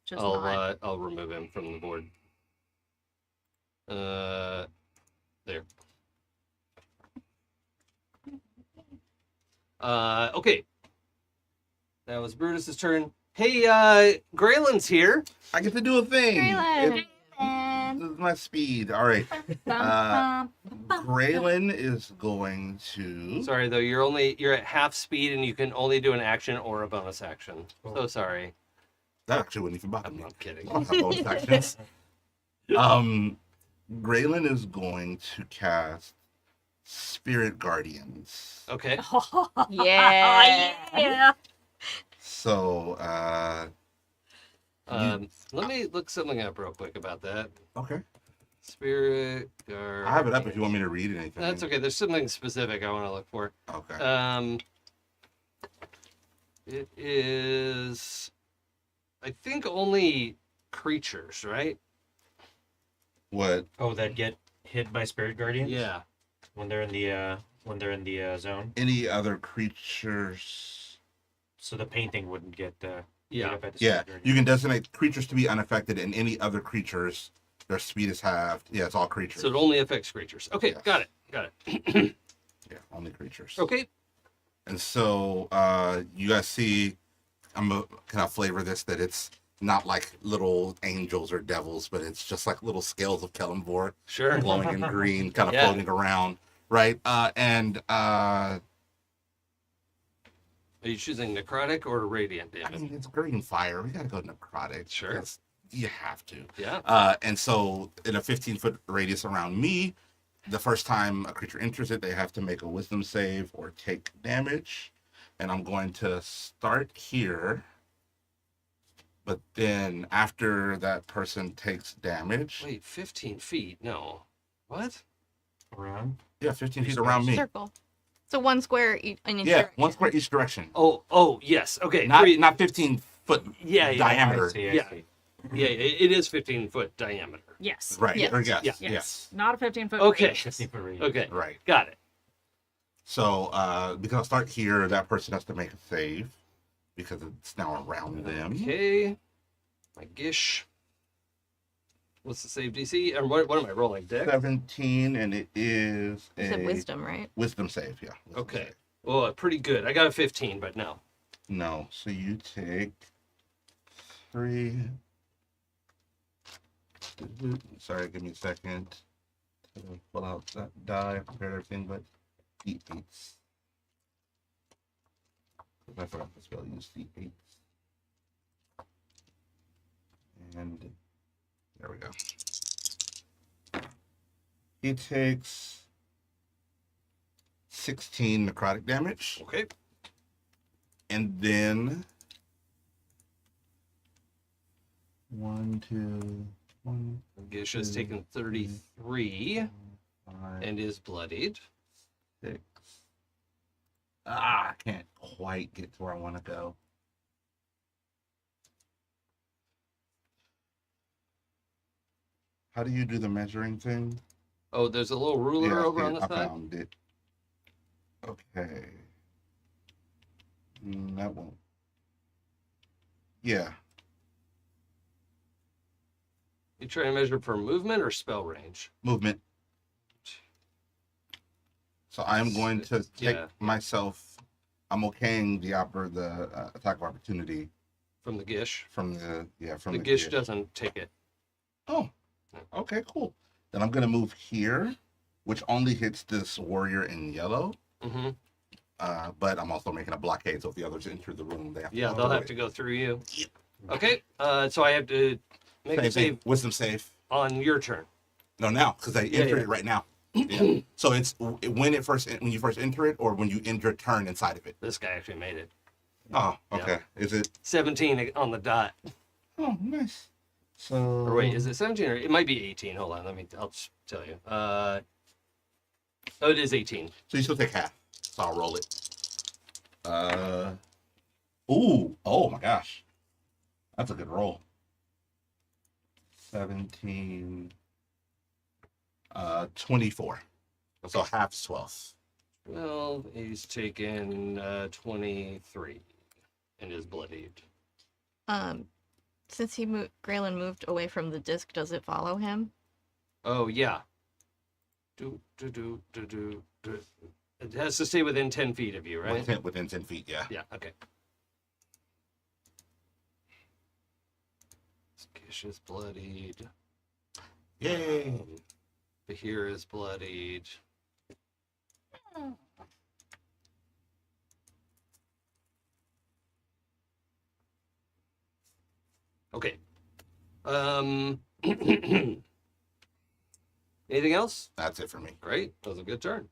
Just not.
I'll remove him from the board. There. Okay. That was Brutus's turn. Hey, Gralen's here.
I get to do a thing.
Gralen.
This is my speed. All right. Gralen is going to.
Sorry though, you're at half speed and you can only do an action or a bonus action. So sorry.
That actually wouldn't even bother
I'm
me.
not kidding.
I don't have bonus actions. Gralen is going to cast Spirit Guardians.
Okay.
Yeah.
Yeah.
So,
Let me look something up real quick about that.
okay.
Spirit guard.
I have it up if you want me to read anything.
That's okay. There's something specific I want to look for.
Okay.
It is, I think, only creatures, right?
What?
Oh, that get hit by spirit guardians?
Yeah.
When they're in the zone.
Any other creatures?
So the painting wouldn't get hit
Yeah.
up by the
Yeah,
spirit guardian.
you can designate creatures to be unaffected, and any other creatures, their speed is halved. Yeah, it's all creatures.
So it only affects creatures. Okay,
Yes.
got it.
Yeah, only creatures.
Okay.
And so you guys see, I'm gonna kind of flavor this that it's not like little angels or devils, but it's just like little scales of Kellenvor
Sure.
glowing in green, kind of
Yeah.
floating around, right?
Are you choosing necrotic or radiant
I
damage?
mean, it's green fire. We gotta go necrotic.
Sure.
Because you have to.
Yeah.
And so in a 15-foot radius around me, the first time a creature enters it, they have to make a wisdom save or take damage. And I'm going to start here. But then after that person takes damage,
Wait, 15 feet? No. What?
Around.
yeah, 15 feet around me.
Circle. So one square in each
Yeah,
direction.
one square each direction.
Oh, yes. Okay.
Not
Not
15 foot
Yeah, yeah.
diameter.
I see.
Yeah. Yeah, it is 15-foot diameter.
Yes.
Right.
Yes.
Or yes.
Yeah.
Yes.
Not a 15-foot
Okay.
range.
Okay.
Right.
Got it.
So, because I'll start here, that person has to make a save because it's now around them.
Okay. My gish. What's the save DC? And what am I rolling? Dex?
17, and it is
You said wisdom, right?
Wisdom save, yeah. Wisdom
Okay.
save.
Well, pretty good. I got a 15, but no.
No, so you take 3. Sorry, give me a second. Pull out that die. I prepared everything, but D8s. I forgot to spell use D8s. And there we go. He takes 16 necrotic damage,
Okay.
and then 1, 2, 1,
Gish has taken 33
5,
and is bloodied.
6. I can't quite get to where I want to go. How do you do the measuring thing?
Oh, there's a little ruler over on the
I
side.
found it. Okay. That won't. Yeah.
You trying to measure for movement or spell range?
Movement. So I'm going to take
Yeah.
myself. I'm okaying the attack of opportunity
From the Gish.
from the
The Gish doesn't take it.
Oh, okay, cool. Then I'm gonna move here, which only hits this warrior in yellow.
Mm-hmm.
But I'm also making a blockade, so if the others enter the room, they have to.
Yeah,
go
they'll
away.
have to go through you.
Yep.
Okay, so I have to make a
Same
save
thing. Wisdom save.
on your turn.
No, now because I entered
yeah.
it right now. Yeah. So it's when you first enter it, or when you end your turn inside of it.
This guy actually made it.
Oh,
Yeah.
okay. Is it?
17 on the dot.
Oh, nice. So.
Or wait, is it 17 or it might be 18? Hold on, I'll just tell you. Oh, it is 18.
So you still take half. So I'll roll it. Ooh. Oh my gosh. That's a good roll. 17. 24. So half's 12.
Well, he's taken 23 and is bloodied.
Since Gralen moved away from the disc, does it follow him?
Oh yeah. It has to stay within 10 feet of you, right?
Within 10 feet, yeah.
Yeah. Okay. Gish is bloodied.
Yay.
Bahir is bloodied. Okay. Anything else?
That's it for me.
Great. That was a good turn.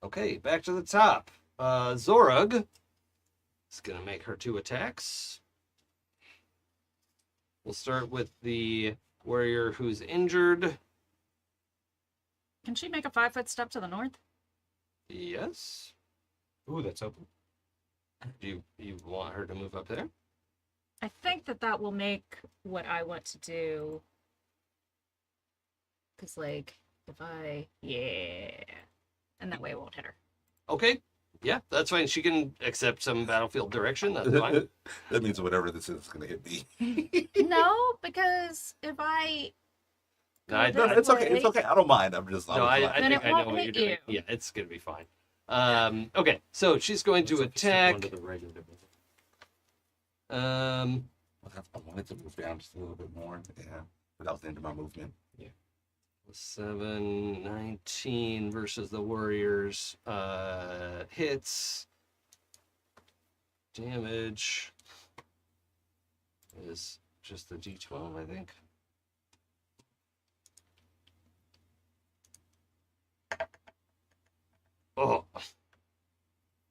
Okay, back to the top. Zorug is going to make her 2 attacks. We'll start with the warrior who's injured.
Can she make a 5-foot step to the north?
Yes.
Ooh, that's open.
Do you want her to move up there?
I think that will make what I want to do. Because, like, if I... Yeah. And that way it won't hit her.
Okay. Yeah, that's fine. She can accept some battlefield direction. That's fine.
That means whatever this is going to hit me.
No, because if I...
No, I,
No,
I,
It's okay. It's okay. I don't mind. I'm just.
no, I
Then
think
it
I know
won't
what you're
hit
doing.
you.
Yeah, it's going to be fine. Okay, so she's going to attack.
I wanted to move down just a little bit more. Yeah. But that was the end of my movement.
7, 19 versus the Warriors. Hits. Damage is just the D12, I think. Oh.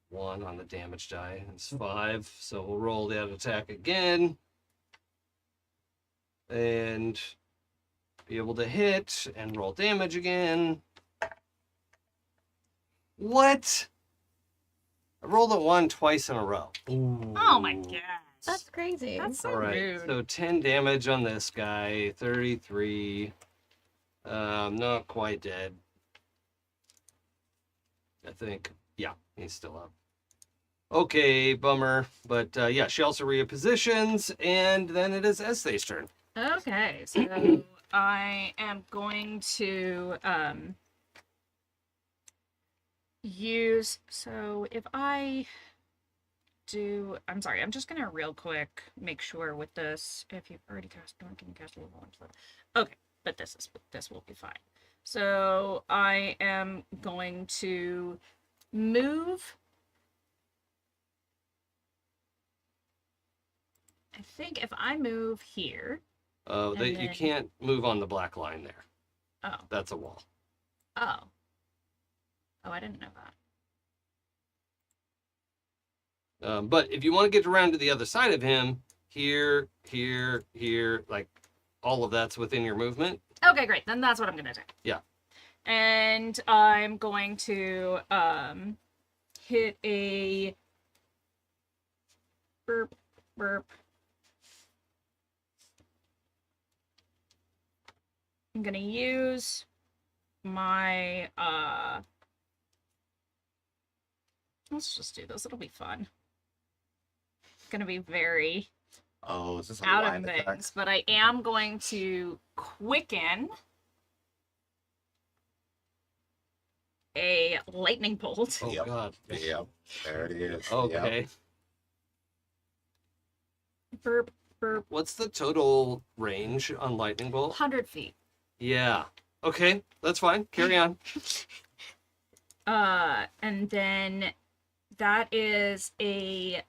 1 on the damage die. It's 5. So we'll roll that attack again. And be able to hit and roll damage again. What? I rolled a 1 twice in a row.
Oh my god.
That's crazy.
That's so
All right,
rude.
so 10 damage on this guy, 33. Not quite dead. I think. Yeah, he's still up. Okay, bummer. But yeah, she also repositions, and then it is Ezthe's turn.
Okay, so I am going to use. So if I do, I'm sorry, I'm just gonna real quick make sure with this. If you've already cast, can you cast a level 1 spell? Okay, but this will be fine. So I am going to move. I think if I move here.
You
then-
can't move on the black line there.
Oh.
That's a wall.
Oh. Oh, I didn't know that.
But if you want to get around to the other side of him, here, like all of that's within your movement.
Okay, great. Then that's what I'm gonna do.
Yeah.
And I'm going to hit a burp. I'm gonna use my let's just do this. It'll be fun. It's gonna be very
Oh, is this a
out
line
of
attack?
things, but I am going to quicken a lightning bolt.
Oh
Yep.
God.
Yep, there it is.
Okay.
Yep.
Burp.
What's the total range on lightning bolt?
100 feet.
Yeah. Okay, that's fine. Carry on.
And then that is a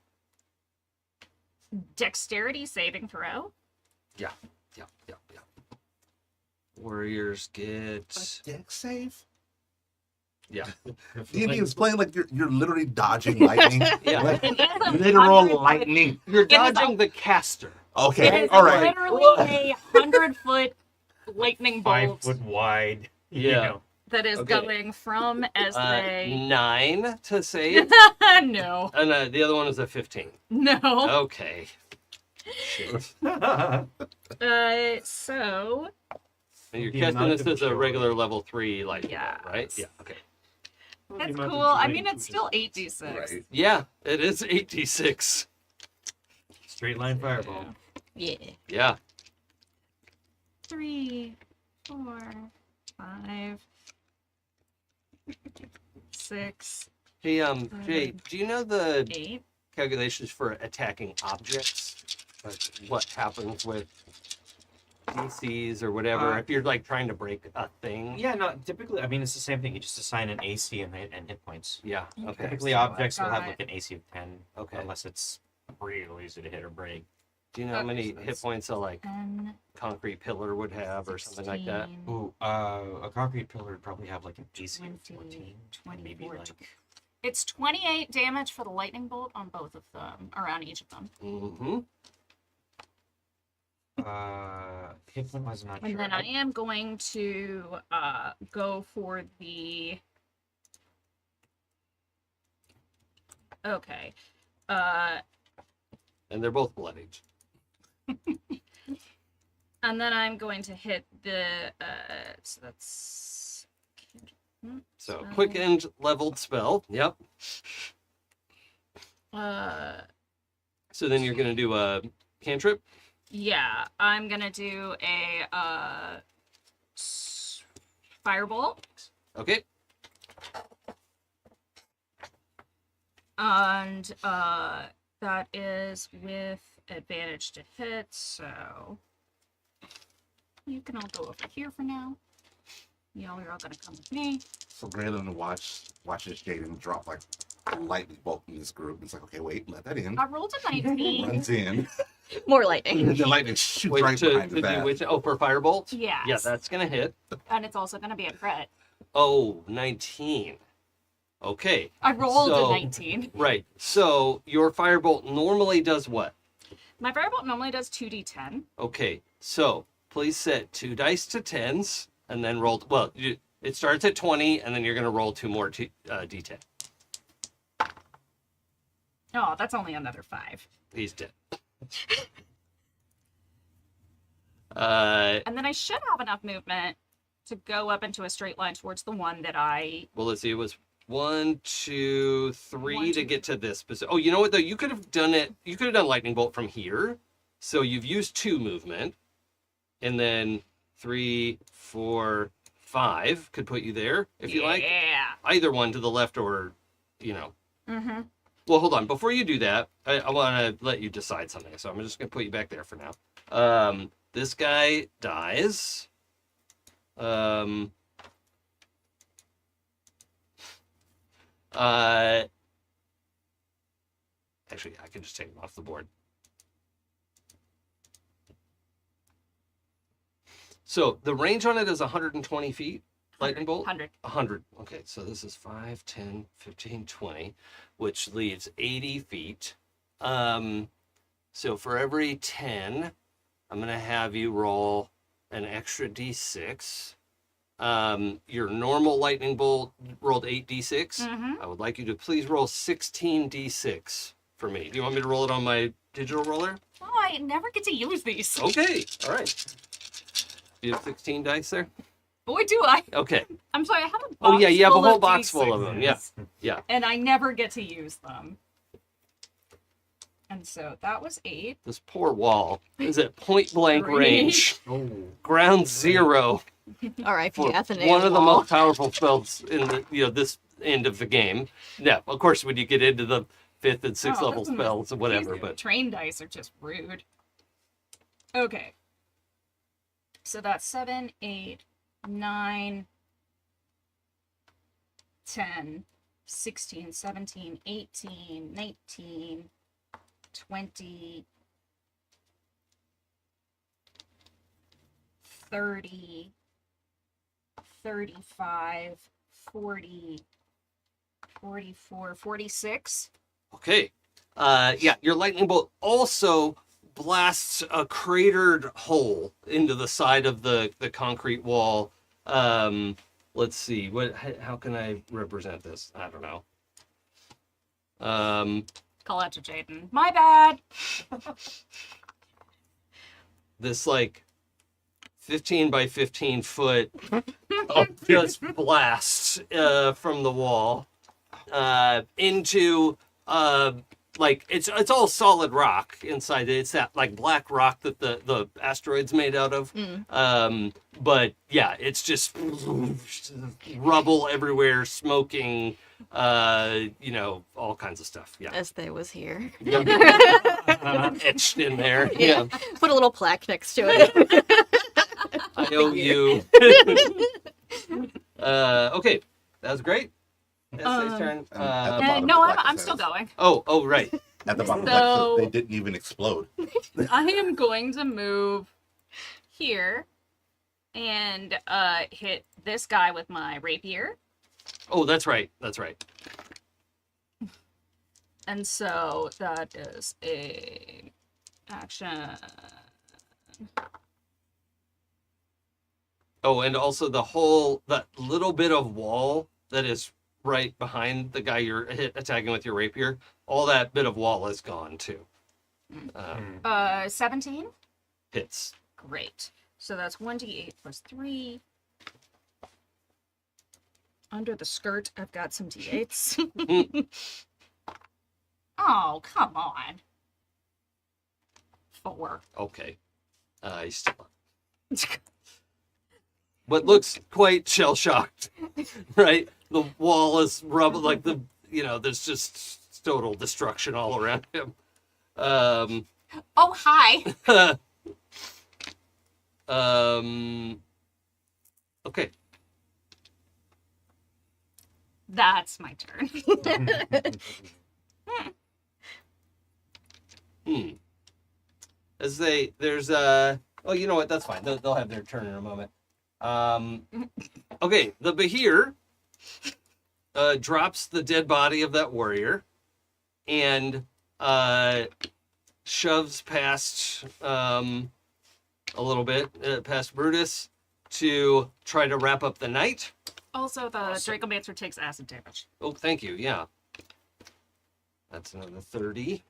dexterity saving throw.
Yeah. Warriors get.
Deck save?
Yeah.
D&D is playing like you're literally dodging lightning.
Yeah.
Like,
It is a
literal
100
lightning.
You're
It is
dodging the caster.
It
Okay,
is
all right.
literally a 100-foot lightning
5
bolt
foot wide. you
Yeah.
know.
that is
Okay.
going from Ezthe.
9 to save.
No.
And the other one is a 15.
No.
Okay. Shit.
So
And you're
The
casting
amount
this
of
as a
joy.
regular level 3 lightning
Yes.
bolt, right? Yeah. Okay.
that's
amount of
cool. I
joy
mean, it's
which
still
is
8d6.
Right.
Yeah, it is 8d6.
Straight line fireball.
Yeah.
Yeah.
3, 4, 5, 6,
Hey, Jay, do you know the
8.
calculations for attacking objects? Like what happens with DCs or whatever if you're like trying to break a thing?
Yeah, no, typically, I mean, it's the same thing. You just assign an AC and hit points.
Yeah. Okay.
Typically,
so
objects will
I've
have
got-
like an AC of 10,
Okay.
unless it's real easy to hit or break.
Do you know how
Okay,
many
so
hit
that's
points a like
10,
concrete pillar would have or something like that?
16,
Ooh, a concrete pillar would probably have like an AC of
20,
14,
24.
maybe like.
It's 28 damage for the lightning bolt on both of them, or on each of them.
Mm-hmm.
Hit point wise, I'm not
And
sure.
then I am going to go for the. Okay.
And they're both bloodied.
And then I'm going to hit the. So that's.
So quick and leveled spell. Yep. So then you're gonna do a cantrip.
Yeah, I'm gonna do a firebolt,
Okay.
and that is with advantage to hit. So you can all go over here for now. Y'all are all gonna come with me.
So Gralen watches Jaden drop like a lightning bolt in this group. It's like, okay, wait, let that in.
I rolled a 19.
Runs in.
More lightning.
And the lightning shoots
Wait,
right behind the
do
back.
which, oh, for firebolt?
Yes.
Yeah, that's gonna hit.
And it's also gonna be a crit.
Oh, 19. Okay.
I rolled
So-
a 19.
Right. So your firebolt normally does what?
My firebolt normally does 2d10.
Okay. So please set 2 dice to 10s and then roll. Well, it starts at 20 and then you're gonna roll 2 more d10.
Oh, that's only another 5.
He's dead.
And then I should have enough movement to go up into a straight line towards the one that I...
Well, let's see. It was 1, 2, 3
1,
to
2,
get to this position. Oh, you know what though? You could have done it. You could have done lightning bolt from here. So you've used 2 movement, and then 3, 4, 5 could put you there if you like.
Yeah.
Either one to the left or, you know.
Mm-hmm.
Well, hold on. Before you do that, I want to let you decide something. So I'm just going to put you back there for now. This guy dies. Actually, I can just take him off the board. So the range on it is 120 feet, lightning bolt?
100.
100. Okay, so this is 5, 10, 15, 20, which leaves 80 feet. So for every 10, I'm going to have you roll an extra d6. Your normal lightning bolt rolled 8d6.
Mm-hmm.
I would like you to please roll 16d6 for me. Do you want me to roll it on my digital roller?
Oh, I never get to use these.
Okay, all right. You have 16 dice there?
Boy, do I.
Okay.
I'm sorry, I have a box
Oh, yeah, you have a
full
whole
of
box full of
D6s,
them. Yeah, yeah.
And I never get to use them. And so that was 8.
This poor wall is at point blank
3.
range.
Oh.
Ground zero
R.I.P.
for
Athenaeum
one of the
wall.
most powerful spells in the, this end of the game. Yeah, of course, when you get into the 5th and 6th level
this one
spells and whatever,
These
but
train dice are just rude. Okay. So that's 7, 8, 9, 10, 16, 17, 18, 19, 20, 30, 35, 40, 44, 46.
okay. Yeah, your lightning bolt also blasts a cratered hole into the side of the concrete wall. Let's see, how can I represent this? I don't know.
Call out to Jaden. My bad.
This like 15 by 15 foot just blast from the wall into like it's all solid rock inside it. It's that like black rock that the asteroid's made out of. But yeah, it's just rubble everywhere, smoking, you know, all kinds of stuff. Yeah.
Ezthe was here.
Etched in there.
Yeah.
Yeah.
Put a little plaque next to it.
I owe you. Okay. That was great. Essay's turn.
And at the bottom
No,
of the
I'm
plaque
still
says-
going.
Oh, right.
At the bottom of the
So-
plaque says they didn't even explode.
I am going to move here and hit this guy with my rapier.
Oh, that's right. That's right.
And so that is a action.
Oh, and also that little bit of wall that is right behind the guy you're attacking with your rapier, all that bit of wall is gone too.
17?
Hits.
Great. So that's 1d8 plus 3. Under the skirt, I've got some d8s. Oh, come on. 4.
Okay. He's still up. But looks quite shell-shocked, right? The wall is rubble, like there's just total destruction all around him.
Oh, hi.
Okay.
That's my turn.
There's oh, you know what? That's fine. They'll have their turn in a moment. Okay, the Behir drops the dead body of that warrior and shoves past a little bit past Brutus to try to wrap up the night.
Also, the Dracomancer takes acid damage.
Oh, thank you. Yeah. That's another 30.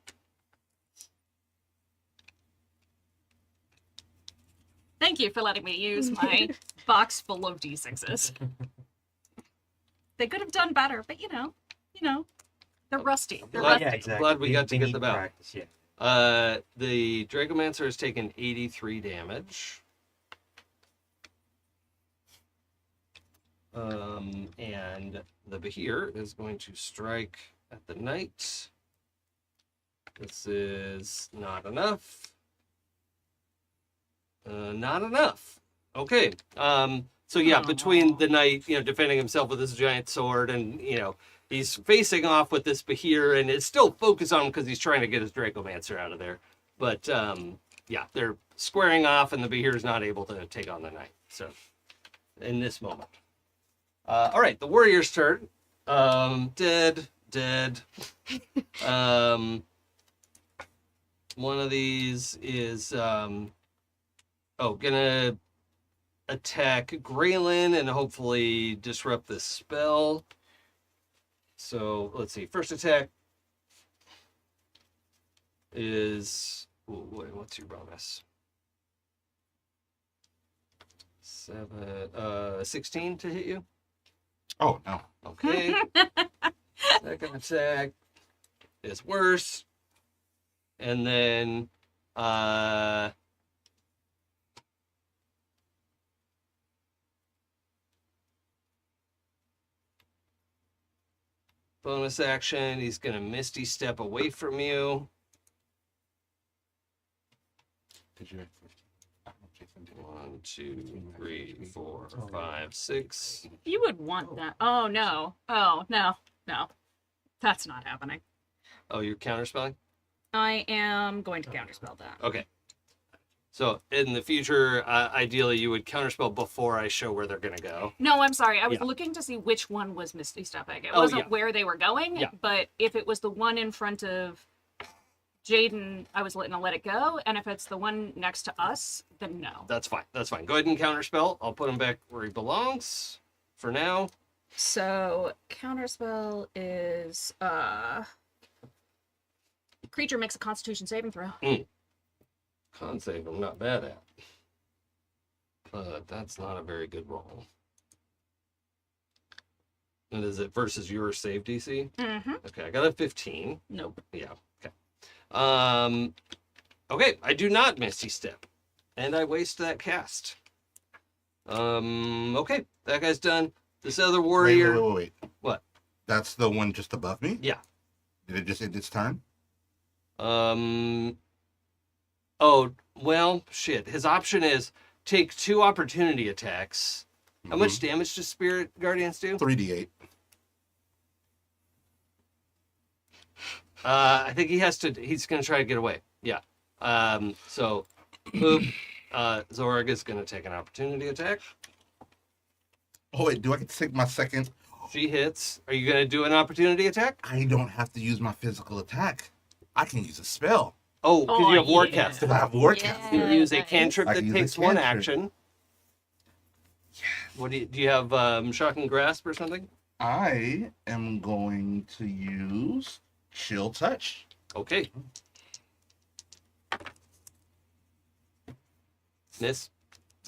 Thank you for letting me use my box full of D6s. They could have done better, but you know, they're rusty. They're
Glad-
rusty.
Yeah, exactly.
Glad we got to
They
get
need
them out.
practice, yeah.
The Dracomancer has taken 83 damage. And the Behir is going to strike at the knight. This is not enough. Not enough. Okay. So yeah, between the knight, defending himself with his giant sword, and he's facing off with this Behir, and it's still focused on him because he's trying to get his Dracomancer out of there. But yeah, they're squaring off, and the Behir's not able to take on the knight. So in this moment. All right, the warrior's turn. Dead. One of these is gonna attack Gralen and hopefully disrupt this spell. So let's see. First attack is what's your bonus? 16 to hit you.
Oh, no.
Okay. Second attack is worse. And then bonus action, he's gonna Misty Step away from you.
Did you?
1, 2, 3, 4, 5, 6.
You would want that. Oh no. No. That's not happening.
Oh, you're counterspelling?
I am going to counterspell that.
Okay. So in the future, ideally, you would counterspell before I show where they're gonna go.
No, I'm sorry. I was
Yeah.
looking to see which one was Misty Stepping. It
Oh,
wasn't
yeah.
where they were going,
Yeah.
but if it was the one in front of Jaden, I was gonna let it go. And if it's the one next to us, then no.
That's fine. That's fine. Go ahead and counterspell. I'll put him back where he belongs for now.
So counterspell is creature makes a Constitution saving throw.
Con save I'm not bad at. But that's not a very good roll. And is it versus your save DC?
Mm-hmm.
Okay, I got a 15.
Nope.
Yeah, okay. Okay, I do not Misty Step. And I waste that cast. Okay, that guy's done. This other warrior.
Wait.
What?
That's the one just above me?
Yeah.
Did it just end its turn?
Oh, well, shit. His option is take 2 opportunity attacks. How much damage does Spirit Guardians do?
3d8.
I think he's going to try to get away. Yeah. So, boop. Zorg is going to take an opportunity attack.
Oh, wait, do I get to take my second?
She hits. Are you going to do an opportunity attack?
I don't have to use my physical attack. I can use a spell.
Oh, because
Oh,
you have
yeah.
Warcast.
Because I have Warcast.
Yeah.
You can use a
nice.
cantrip
I
that
can use a
takes 1
cantrip.
action. What do you have? Shocking Grasp or something?
I am going to use Chill Touch.
Okay. Miss.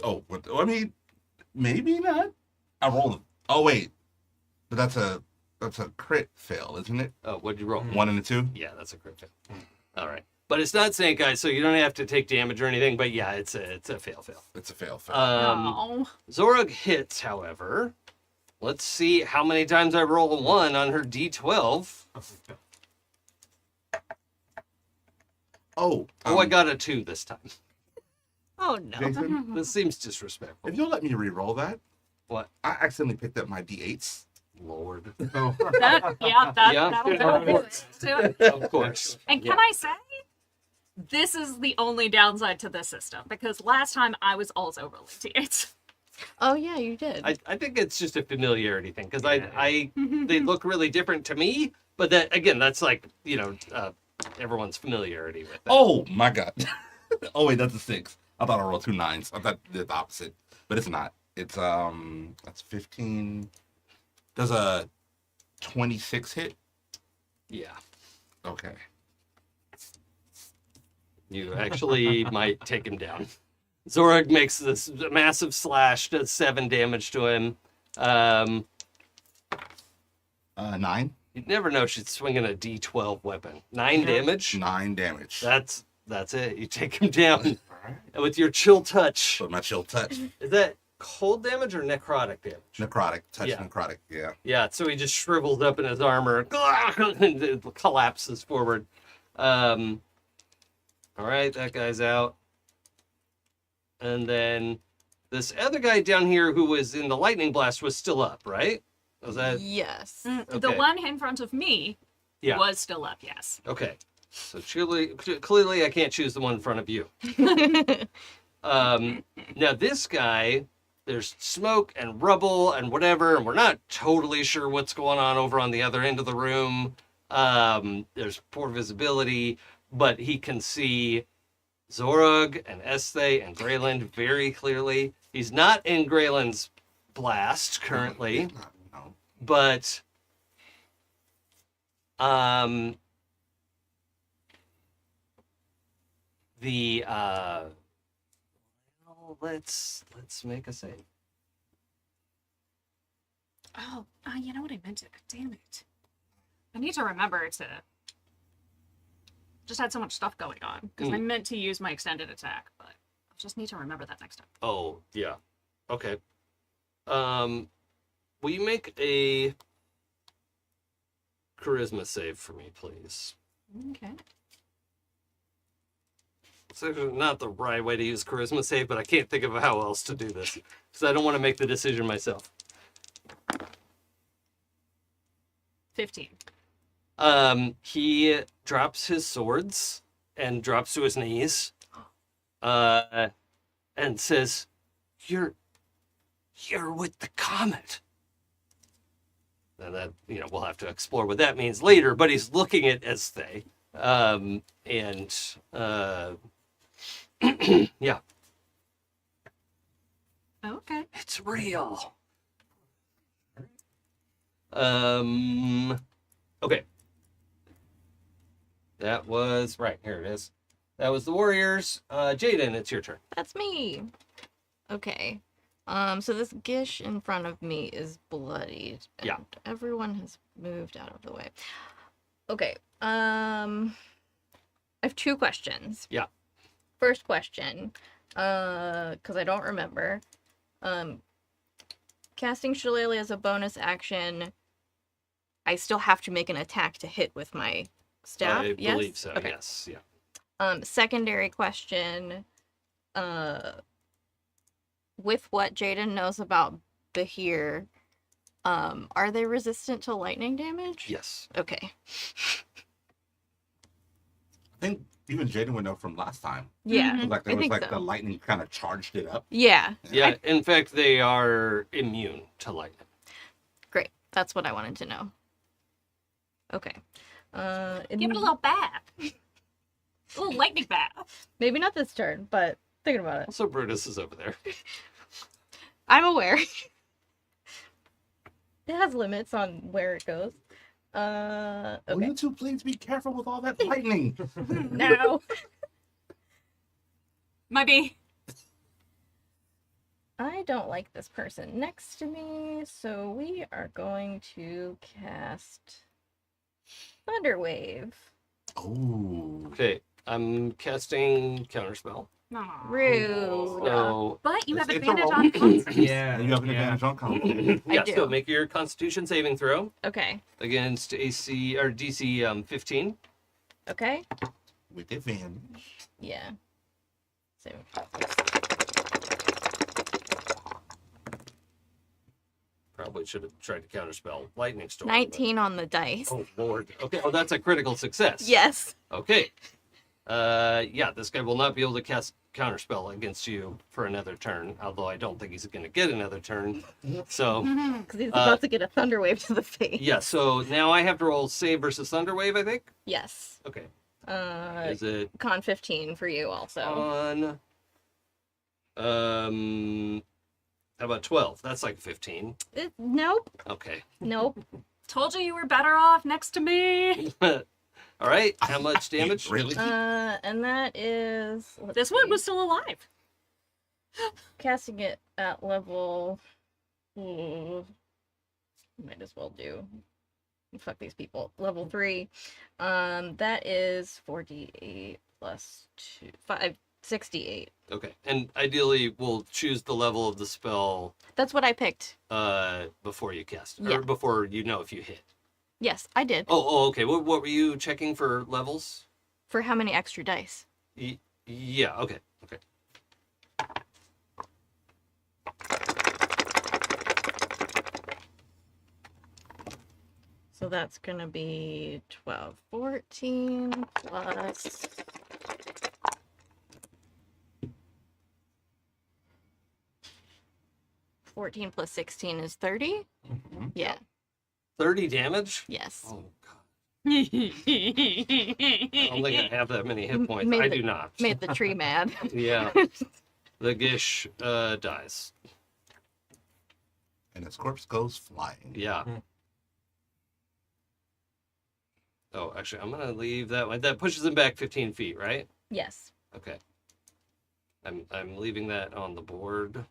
Oh, I mean, maybe not. I rolled. Oh wait, but that's a crit fail, isn't it?
Oh, what'd you roll?
1 and a 2.
Yeah, that's a crit fail. All right, but it's not Snake Eyes, so you don't have to take damage or anything. But yeah, it's a fail.
It's a fail. Fail.
Oh.
Zorug hits, however. Let's see how many times I roll a 1 on her D12.
Oh,
I got a 2 this time.
Oh no.
Jason,
This seems disrespectful.
if you'll let me re-roll that,
What?
I accidentally picked up my D8s.
Lord.
Oh.
Yeah.
That'll do it.
Of course.
And can I say, this is the only downside to this system, because last time I was also rolling D8s.
Oh yeah, you did.
I think it's just a familiarity thing because I they look really different to me, but that again, that's like everyone's familiarity with that.
Oh my god. Oh wait, that's a 6. I thought I rolled 2 9s. I thought the opposite, but it's not. It's that's 15. Does a 26 hit?
Yeah,
Okay.
you actually might take him down. Zorog makes this massive slash, does 7 damage to him.
9.
You'd never know she's swinging a D12 weapon. 9 damage?
9 damage.
That's it. You take him down
Alright.
with your chill touch.
So my chill touch.
Is that cold damage or necrotic damage?
Necrotic. Touch
Yeah.
necrotic, yeah.
Yeah, so he just shrivels up in his armor and it collapses forward. All right, that guy's out. And then this other guy down here who was in the lightning blast was still up, right? Was that
Yes.
The
Okay.
one in front of me
Yeah.
was still up, yes.
okay? So clearly, I can't choose the one in front of you. Now this guy, there's smoke and rubble and whatever, and we're not totally sure what's going on over on the other end of the room. There's poor visibility, but he can see Zorog and Ezthe and Gralen very clearly. He's not in Gralen's blast currently,
No.
but the let's make a save.
Oh, you know what I meant to. Damn it. I need to remember to. Just had so much stuff going on because I meant to use my extended attack, but I just need to remember that next time.
Oh, yeah. Okay. Will you make a charisma save for me, please?
Okay.
It's actually not the right way to use charisma save, but I can't think of how else to do this because I don't want to make the decision myself.
15.
He drops his swords and drops to his knees, and says, "You're with the comet." And that, we'll have to explore what that means later. But he's looking at Ezthe, yeah,
Okay.
it's real. Okay. That was right here. It is. That was the warriors. Jaden, it's your turn.
That's me. Okay. So this Gish in front of me is bloodied. And
Yeah.
everyone has moved out of the way. Okay. I have 2 questions.
Yeah.
First question, because I don't remember. Casting Shillelagh as a bonus action, I still have to make an attack to hit with my staff.
I
Yes?
believe so.
Okay.
Yes. Yeah.
Secondary question, with what Jaden knows about Bahir, are they resistant to lightning damage?
Yes.
Okay.
I think even Jaden would know from last time.
Yeah.
Mhm.
Like there
I
was
think
like
so.
the lightning kind of charged it up.
Yeah.
Yeah. In fact, they are immune to lightning.
Great. That's what I wanted to know. Okay.
Give it a little bath. A little lightning bath.
Maybe not this turn, but thinking about it.
Also, Brutus is over there.
I'm aware. It has limits on where it goes.
Will
Okay.
you two please be careful with all that lightning?
No.
Might be.
I don't like this person next to me, so we are going to cast Thunderwave.
Oh.
Okay. I'm casting counterspell.
Aw.
Rude.
So
But you have
It's a
advantage
roll.
on constitution.
Yeah.
You have an advantage on combat.
I
yeah.
do.
So make your Constitution saving throw
Okay.
against AC or DC 15.
Okay.
With advantage.
Yeah. So
Probably should have tried to counterspell lightning storm.
19 on the dice.
But, oh Lord. Okay. Oh, that's a critical success.
Yes.
Okay. Yeah, this guy will not be able to cast counterspell against you for another turn, although I don't think he's going to get another turn. So,
Because he's about to get a thunder wave to the face.
yeah, so now I have to roll save versus Thunderwave, I think.
Yes.
Okay.
Is
Is it
con 15 for you also.
on how about 12? That's like 15.
Nope.
Okay.
Nope.
Told you were better off next to me.
All right. How much damage?
Really?
And that is. let's
This one
see.
was still alive.
casting it at level. Might as well do. Fuck these people. Level 3. That is 4d8 plus 2. 68.
Okay. And ideally, we'll choose the level of the spell
That's what I picked.
before you cast.
Yeah.
Or before you know if you hit.
Yes, I did.
Okay. What were you checking for levels?
For how many extra dice?
Yeah, okay.
So that's going to be 12, 14 plus. $14 plus 16 is 30.
Mhm.
Yeah.
30 damage?
Yes.
Oh, God. I don't think I have that many hit points. I do not.
Made the tree mad.
Yeah. The Gish dies.
And his corpse goes flying.
Yeah.
Hmm.
Oh, actually, I'm going to leave that one. That pushes him back 15 feet, right?
Yes.
Okay. I'm leaving that on the board.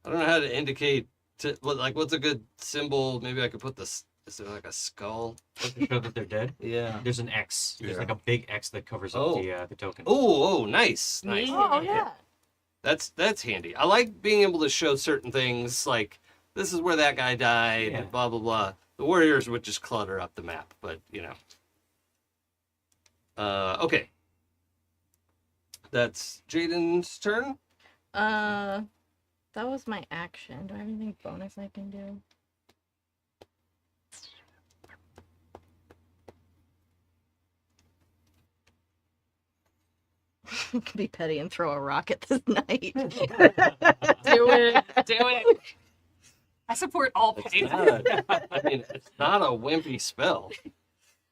I don't know how to indicate what's a good symbol. Maybe I could put this. Is there like a skull?
To show that they're dead.
Yeah.
There's an X. There's
Yeah.
like a big X that covers up
Oh.
the token.
Oh, nice.
Oh, yeah.
That's handy. I like being able to show certain things like this is where that guy died,
Yeah.
blah blah blah. The warriors would just clutter up the map, but you know. Okay. That's Jaden's turn.
That was my action. Do I have anything bonus I can do? Be petty and throw a rock at this knight.
Do it. Do it. I support all
It's
pain.
not, I mean, it's not a wimpy spell.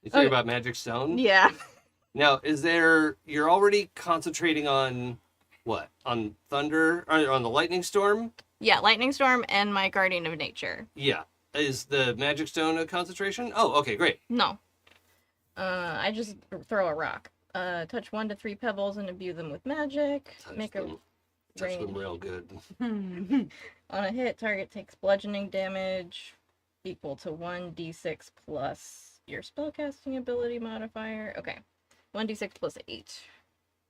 You talking
Okay.
about magic stone?
Yeah.
Now, you're already concentrating on what? On thunder? Or on the lightning storm?
Yeah, lightning storm and my guardian of nature.
Yeah. Is the magic stone a concentration? Oh, okay, great.
No. I just throw a rock. Touch 1 to 3 pebbles and imbue them with magic. Make a
Touch them
range.
real good.
On a hit, target takes bludgeoning damage equal to 1d6 plus your spellcasting ability modifier. Okay. 1d6 plus 8.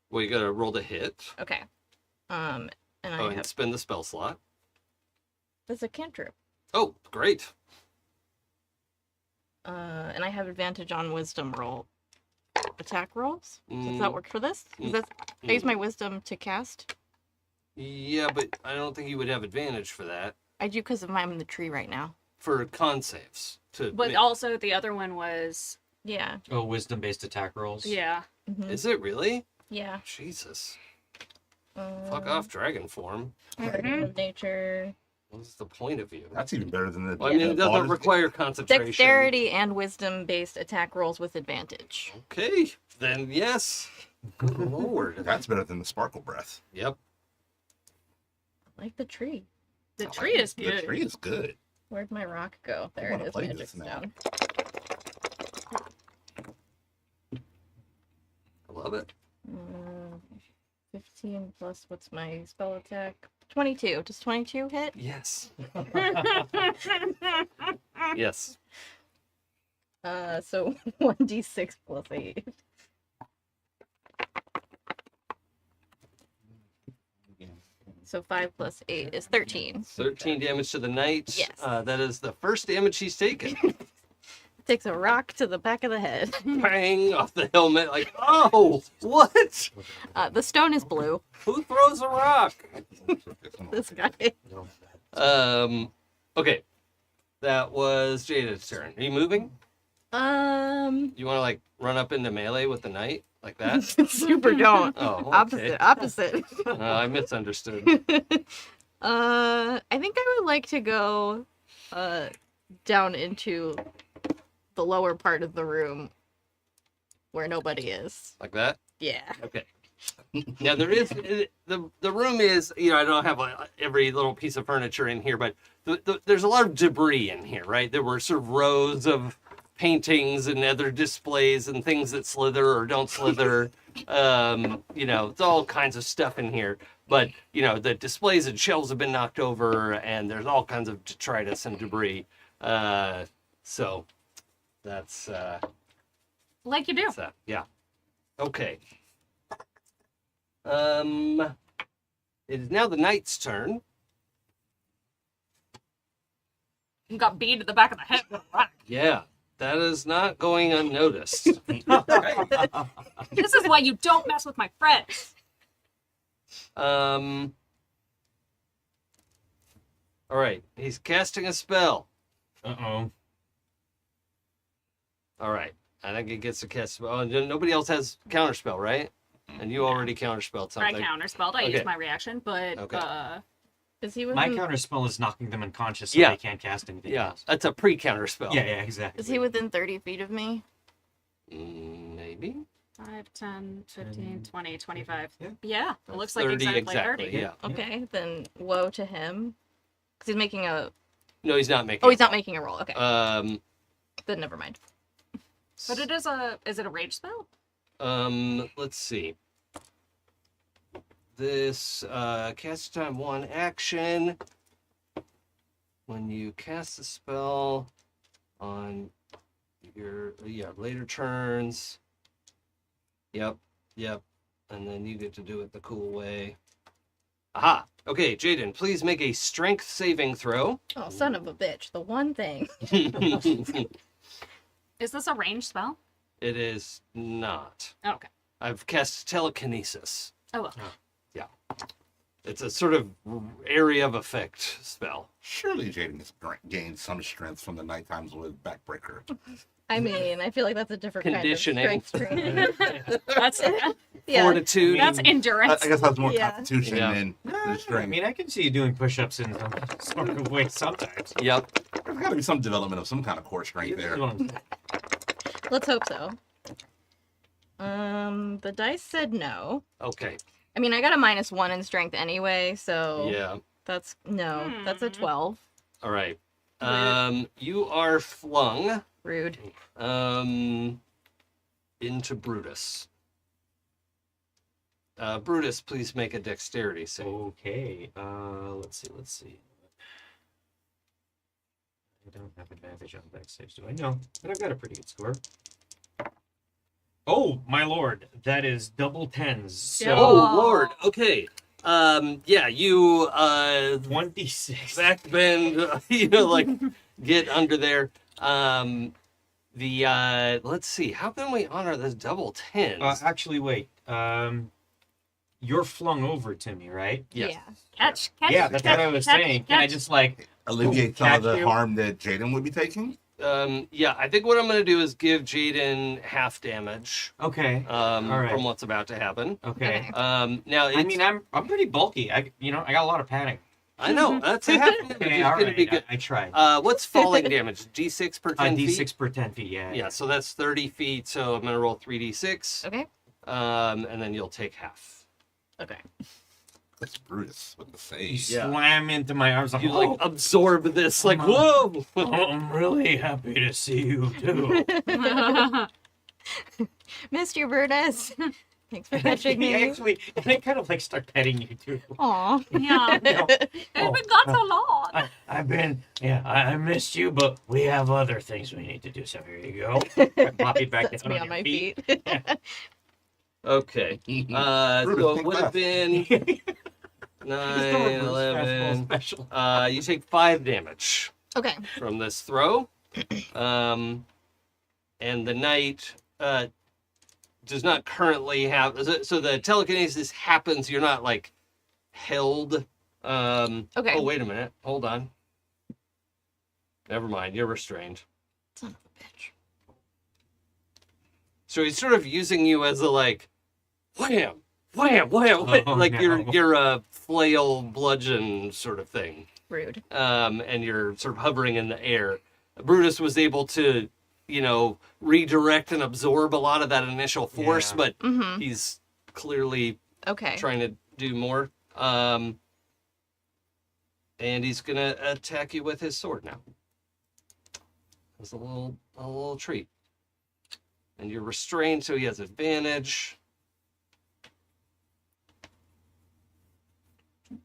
Well, you gotta roll the hit.
Okay. And I
Oh, and
have
spend the spell slot.
that's a cantrip.
Oh, great.
And I have advantage on wisdom roll attack rolls. Does that
Mm,
work for this?
mm,
I use my wisdom to cast.
Yeah, but I don't think you would have advantage for that.
I do because I'm in the tree right now.
For con saves.
But also the other one was,
Yeah.
Oh, wisdom-based attack rolls.
yeah.
Mhm.
Is it really?
Yeah.
Jesus. Fuck off, dragon form.
Guardian of nature.
What's the point of you?
That's even better than the.
Well, I mean, it doesn't
bonus-
require concentration.
Dexterity and wisdom based attack rolls with advantage.
Okay, then yes. Good lord.
That's better than the sparkle breath.
Yep.
I like the tree.
The
I
tree
like
is
it.
good.
The tree is good.
Where'd my rock go? There it
wanna
is,
play
magic
this now.
stone.
I love it.
15 plus what's my spell attack? 22. Does 22 hit?
Yes. Yes.
So 1d6 plus 8. So 5 plus 8 is 13.
13 damage to the knight.
Yes.
That is the first damage he's taken.
Takes a rock to the back of the head.
Bang off the helmet. Like, oh, what?
The stone is blue.
Who throws a rock?
This guy.
Okay. That was Jada's turn. Are you moving? You want to like run up into melee with the knight like that?
Super don't.
Oh, okay.
Opposite.
I misunderstood.
I think I would like to go down into the lower part of the room where nobody is.
Like that?
Yeah.
Okay. Now there is the room is, you know, I don't have every little piece of furniture in here, but there's a lot of debris in here, right? There were sort of rows of paintings and other displays and things that slither or don't slither. It's all kinds of stuff in here. But, the displays and shelves have been knocked over, and there's all kinds of detritus and debris. So that's...
Like you do.
Yeah. Okay. It is now the knight's turn.
You got beat at the back of the head with a rock.
Yeah, that is not going unnoticed.
This is why you don't mess with my friends.
All right, he's casting a spell.
Uh-oh.
All right, I think he gets to cast a spell. Oh, nobody else has counterspell, right? And you already counterspelled
I
something.
counterspelled. I
Okay.
used my reaction, but
Okay.
Is he within?
My counter spell is knocking them unconscious so
Yeah.
they can't cast anything
Yeah,
else.
that's a pre-counter spell.
Yeah, exactly.
Is he within 30 feet of me?
Maybe.
5, 10, 15, 20, 25.
Yeah.
Yeah, it looks like
30
exactly 30.
Yeah.
Okay, then woe to him. Because he's making a...
No, he's not making.
Oh, he's not making a roll. Okay,
Then
never mind.
But it is it a rage spell?
Let's see. This cast time 1 action. When you cast a spell on your later turns. Yep. And then you get to do it the cool way. Aha. Okay, Jaden, please make a strength saving throw.
Oh, son of a bitch. The one thing.
Is this a range spell?
It is not.
Oh, okay.
I've cast telekinesis.
Oh, well.
It's a sort of area of effect spell.
Surely Jaden has gained some strength from the night times with Backbreaker.
I mean, I feel like that's a different
Conditioning.
kind of strength training.
That's
Yeah.
Fortitude.
that's
I
endurance.
guess that's more
Yeah.
constitution
Yeah.
than
I
strength.
mean, I can see you doing push-ups in some sort of way sometimes.
Yep.
There's got to be some development of some kind of core strength there.
Let's hope so. The dice said no.
Okay.
I mean, I got a -1 in strength anyway, so
Yeah.
that's no. That's a 12.
All right. You are flung
Rude.
into Brutus. Brutus, please make a dexterity save.
Okay, let's see. I don't have advantage on dex saves, do I? No, but I've got a pretty good score. Oh, my lord, that is double tens. So
Oh, Lord. Okay. You
1d6.
back bend, get under there. Let's see. How can we honor this double tens?
Actually, wait. You're flung over to me, right?
Yes.
Yeah.
Catch.
Yeah, that's what I was saying. Can I just
Alleviate some of the
Catch you.
harm that Jaden would be taking?
I think what I'm going to do is give Jaden half damage
Okay. right.
from what's about to happen.
Okay.
Now,
I mean, I'm pretty bulky. I got a lot of padding.
I know that's a half damage.
Okay,
It's
all
going to
right.
be good.
I tried.
What's falling damage? D6 per 10 feet?
D6 per 10 feet, yeah.
Yeah, so that's 30 feet, so I'm going to roll 3d6.
Okay.
And then you'll take half.
Okay.
That's Brutus with the
You
face.
Yeah.
slam into my arms. I'm
You
like,
absorb this, like,
Oh.
whoa!
I'm really happy to see you too.
Missed you, Brutus. Thanks for catching me.
Actually, and I kind of start petting you too.
Aw.
Yeah.
You know,
We've got so long.
I missed you, but we have other things we need to do. So here you go. Pop you back
That's
down
me
on
on my
your
feet.
Okay.
Brutus,
So it
think
would have
fast.
been
Just
9,
a reverse
11.
fastball special.
You take 5 damage
Okay.
from this throw. And the knight does not currently have. So the telekinesis happens. You're not held.
Okay.
Oh, wait a minute. Hold on. Never mind. You're restrained.
Son of a bitch.
So he's sort of using you as a wham, wham, wham,
Oh,
like
no.
you're a flail bludgeon sort of thing.
Rude.
And you're sort of hovering in the air. Brutus was able to, redirect and absorb a lot of that initial force,
Yeah.
but
Mm-hmm.
he's clearly
Okay.
trying to do more. And he's gonna attack you with his sword now. as a little treat. And you're restrained, so he has advantage.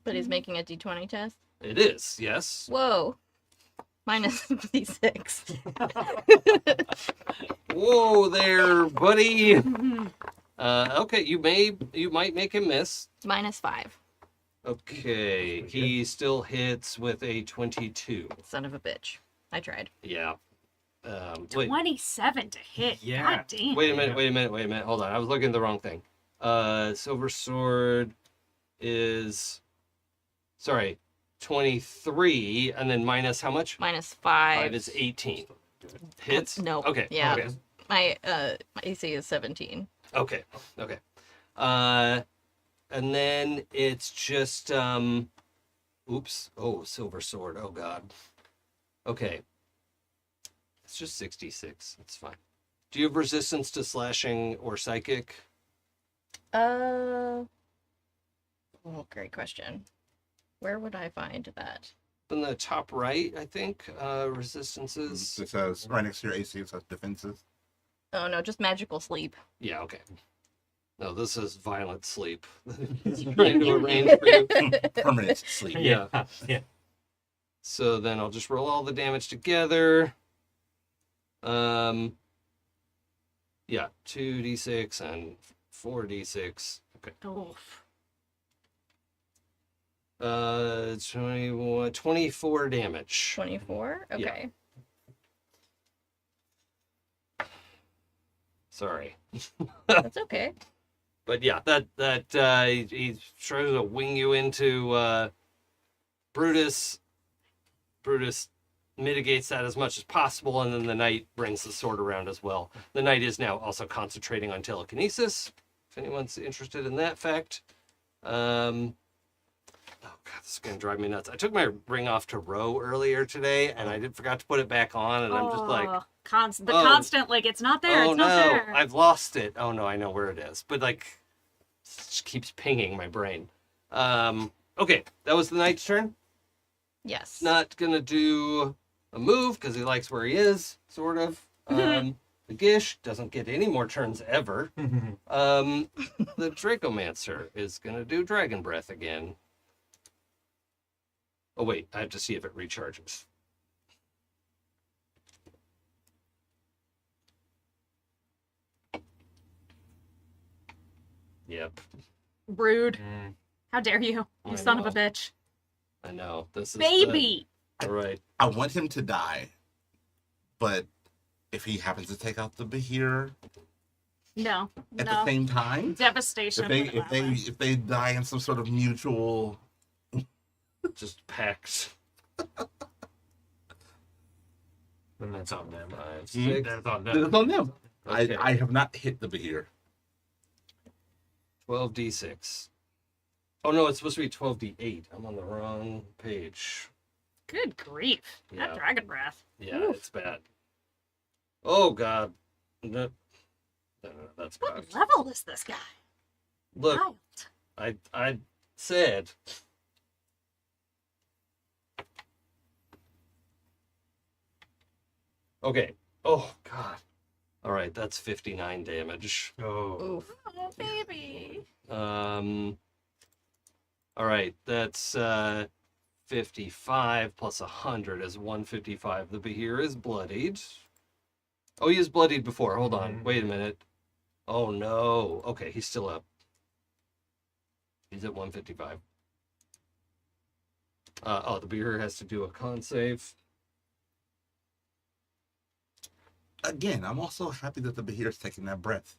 But he's making a d20 test.
It is, yes.
Whoa. Minus d6.
Whoa there, buddy. Okay, you might make him miss.
Minus 5.
Okay, he still hits with a 22.
Son of a bitch. I tried.
Yeah. Wait,
27 to hit.
Yeah.
God damn.
wait a minute. Hold on, I was looking at the wrong thing. Silver Sword is... Sorry, 23, and then minus how much?
Minus 5.
5 is 18. Hits?
No.
Okay.
Yeah.
Okay.
My AC is 17.
Okay. And then it's just oops. Oh, Silver Sword. Oh god. Okay. It's just 66. It's fine. Do you have resistance to slashing or psychic?
Oh, great question. Where would I find that?
In the top right, I think. Resistances.
It says right next to your AC, it says defenses.
Oh no, just magical sleep.
Yeah, okay. No, this is violent sleep. It's trying to arrange for you.
Permanent sleep.
Yeah.
Yeah.
So then I'll just roll all the damage together. Yeah, 2d6 and 4d6. Okay.
Oof.
24 damage.
24? Okay.
Sorry.
That's okay.
But yeah, that he tries to wing you into Brutus. Brutus mitigates that as much as possible, and then the knight brings the sword around as well. The knight is now also concentrating on telekinesis, if anyone's interested in that fact. Oh god, this is gonna drive me nuts. I took my ring off to row earlier today, and I forgot to put it back on, and I'm just like,
constant, like, it's not there,
oh
it's not
no,
there.
I've lost it. Oh no, I know where it is, but like, it just keeps pinging my brain. Okay, that was the knight's turn.
Yes.
Not gonna do a move because he likes where he is, sort of. The Gish doesn't get any more turns ever. The Dracomancer is gonna do Dragon Breath again. Oh wait, I have to see if it recharges. Yep,
Rude. How dare you,
I
you son of a
know.
bitch.
I know. This is
Baby!
All right.
I want him to die, but if he happens to take out the Behir
No.
at the same time,
Devastation.
if they die in some sort of mutual,
Just packs.
Then that's on them.
5, 6.
That's on
it's
them.
on them.
Okay.
I have not hit the Behir.
12d6. Oh no, it's supposed to be 12d8. I'm on the wrong page.
Good grief.
Yeah.
That dragon breath.
Yeah,
Oof.
it's bad. Oh god. No, that's bad.
What level is this guy?
Look,
Wild.
I said. Okay. Oh god. All right, that's 59 damage.
Oh.
Oof.
Oh, baby.
All right, that's 55 plus 100 is 155. The Behir is bloodied. Oh, he is bloodied before. Hold on. Wait a minute. Oh no. Okay, he's still up. He's at 155. Oh, the Behir has to do a con save.
Again, I'm also happy that the Behir's taking that breath.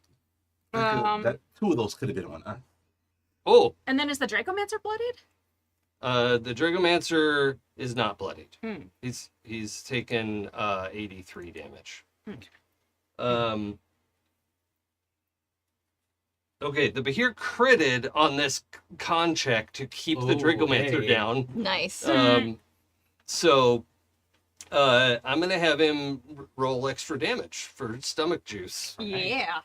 Um,
Two of those could have been on us.
Oh,
And then is the Dracomancer bloodied?
the Dragomancer is not bloodied.
Hmm.
He's taken 83 damage.
Hmm.
Okay, the Behir critted on this con check to keep the
Oh,
Dragomancer
hey.
down.
Nice.
So I'm gonna have him roll extra damage for stomach juice.
Yeah.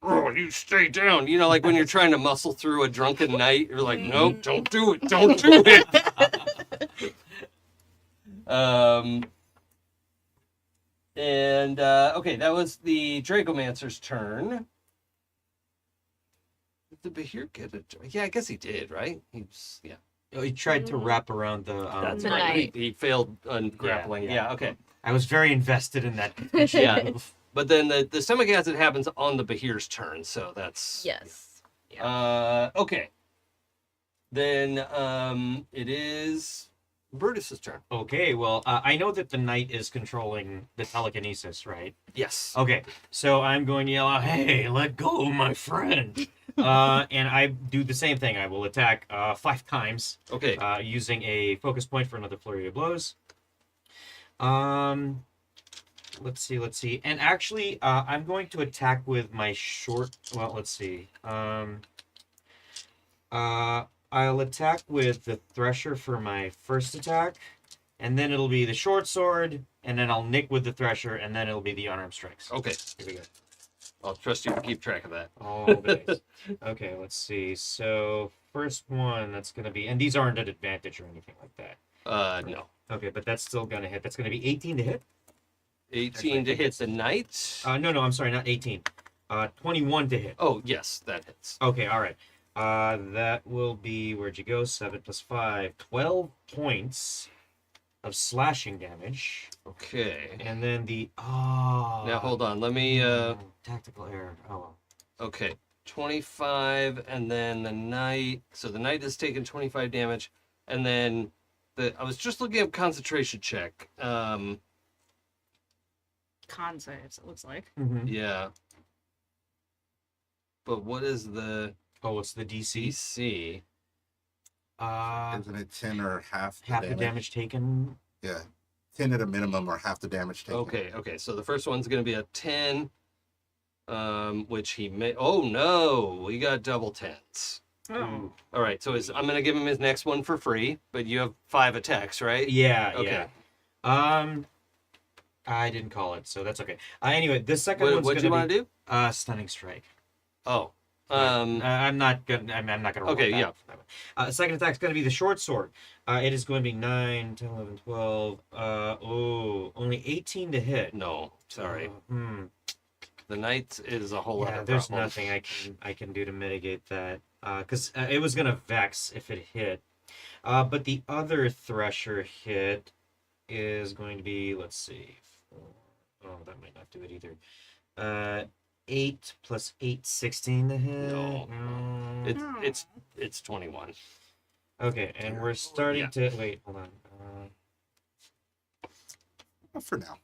Oh, you stay down. You know, like when you're trying to muscle through a drunken night, you're like, nope, don't do it, don't do it. And okay, that was the Dracomancer's turn. Did the Behir get it? Yeah, I guess he did, right? Yeah.
Oh, he tried to wrap around the.
That's
The
right.
knight.
He failed on grappling.
yeah.
Yeah, okay.
I was very invested in that.
Yeah. But then the stomach acid happens on the Behir's turn, so that's
Yes.
okay. Then it is Brutus's turn.
Okay, well, I know that the knight is controlling the telekinesis, right?
Yes.
Okay, so I'm going to yell out, "Hey, let go, my friend!" And I do the same thing. I will attack 5 times,
Okay.
using a focus point for another flurry of blows. Let's see. And actually, I'm going to attack with my short. Well, let's see. I'll attack with the Thresher for my first attack, and then it'll be the short sword, and then I'll nick with the Thresher, and then it'll be the unarmed strikes.
Okay.
Here we go.
I'll trust you to keep track of that.
Oh, nice. Okay, let's see. So first one, that's gonna be, and these aren't at advantage or anything like that.
No.
Okay, but that's still gonna hit. That's gonna be 18 to hit.
18 to hit the knight.
No, I'm sorry, not 18. 21 to hit.
Oh, yes, that hits.
Okay, all right. That will be, where'd you go? 7 plus 5, 12 points of slashing damage.
Okay.
And then the, oh.
Now, hold on. Let me,
tactical error. Oh, well.
okay. 25, and then the knight. So the knight has taken 25 damage. And then I was just looking at concentration check.
Con saves, it looks like.
Mm-hmm.
Yeah. But what is the
Oh, what's the DC?
DC?
Isn't it 10 or half the
Half the
damage?
damage taken.
Yeah. 10 at a minimum or half the damage taken.
Okay. So the first one's going to be a 10, which he may. Oh, no. We got double 10s.
Oh.
All right. So I'm going to give him his next one for free, but you have 5 attacks, right?
Yeah,
Okay.
yeah. I didn't call it, so that's okay. Anyway, this second
What
one's
do you
gonna
want
be
to do?
stunning strike.
Oh.
I'm not gonna roll
Okay,
that.
yeah.
Second attack's gonna be the short sword. It is going to be 9, 10, 11, 12. Only 18 to hit.
No. Sorry.
The
The knight is a whole other
there's
problem.
nothing I can do to mitigate that. Because it was gonna vex if it hit. But the other Thresher hit is going to be, let's see. Oh, that might not do it either. 8 plus 8, 16 to hit.
No. It's 21.
Okay, and we're starting to wait. Hold on.
For now.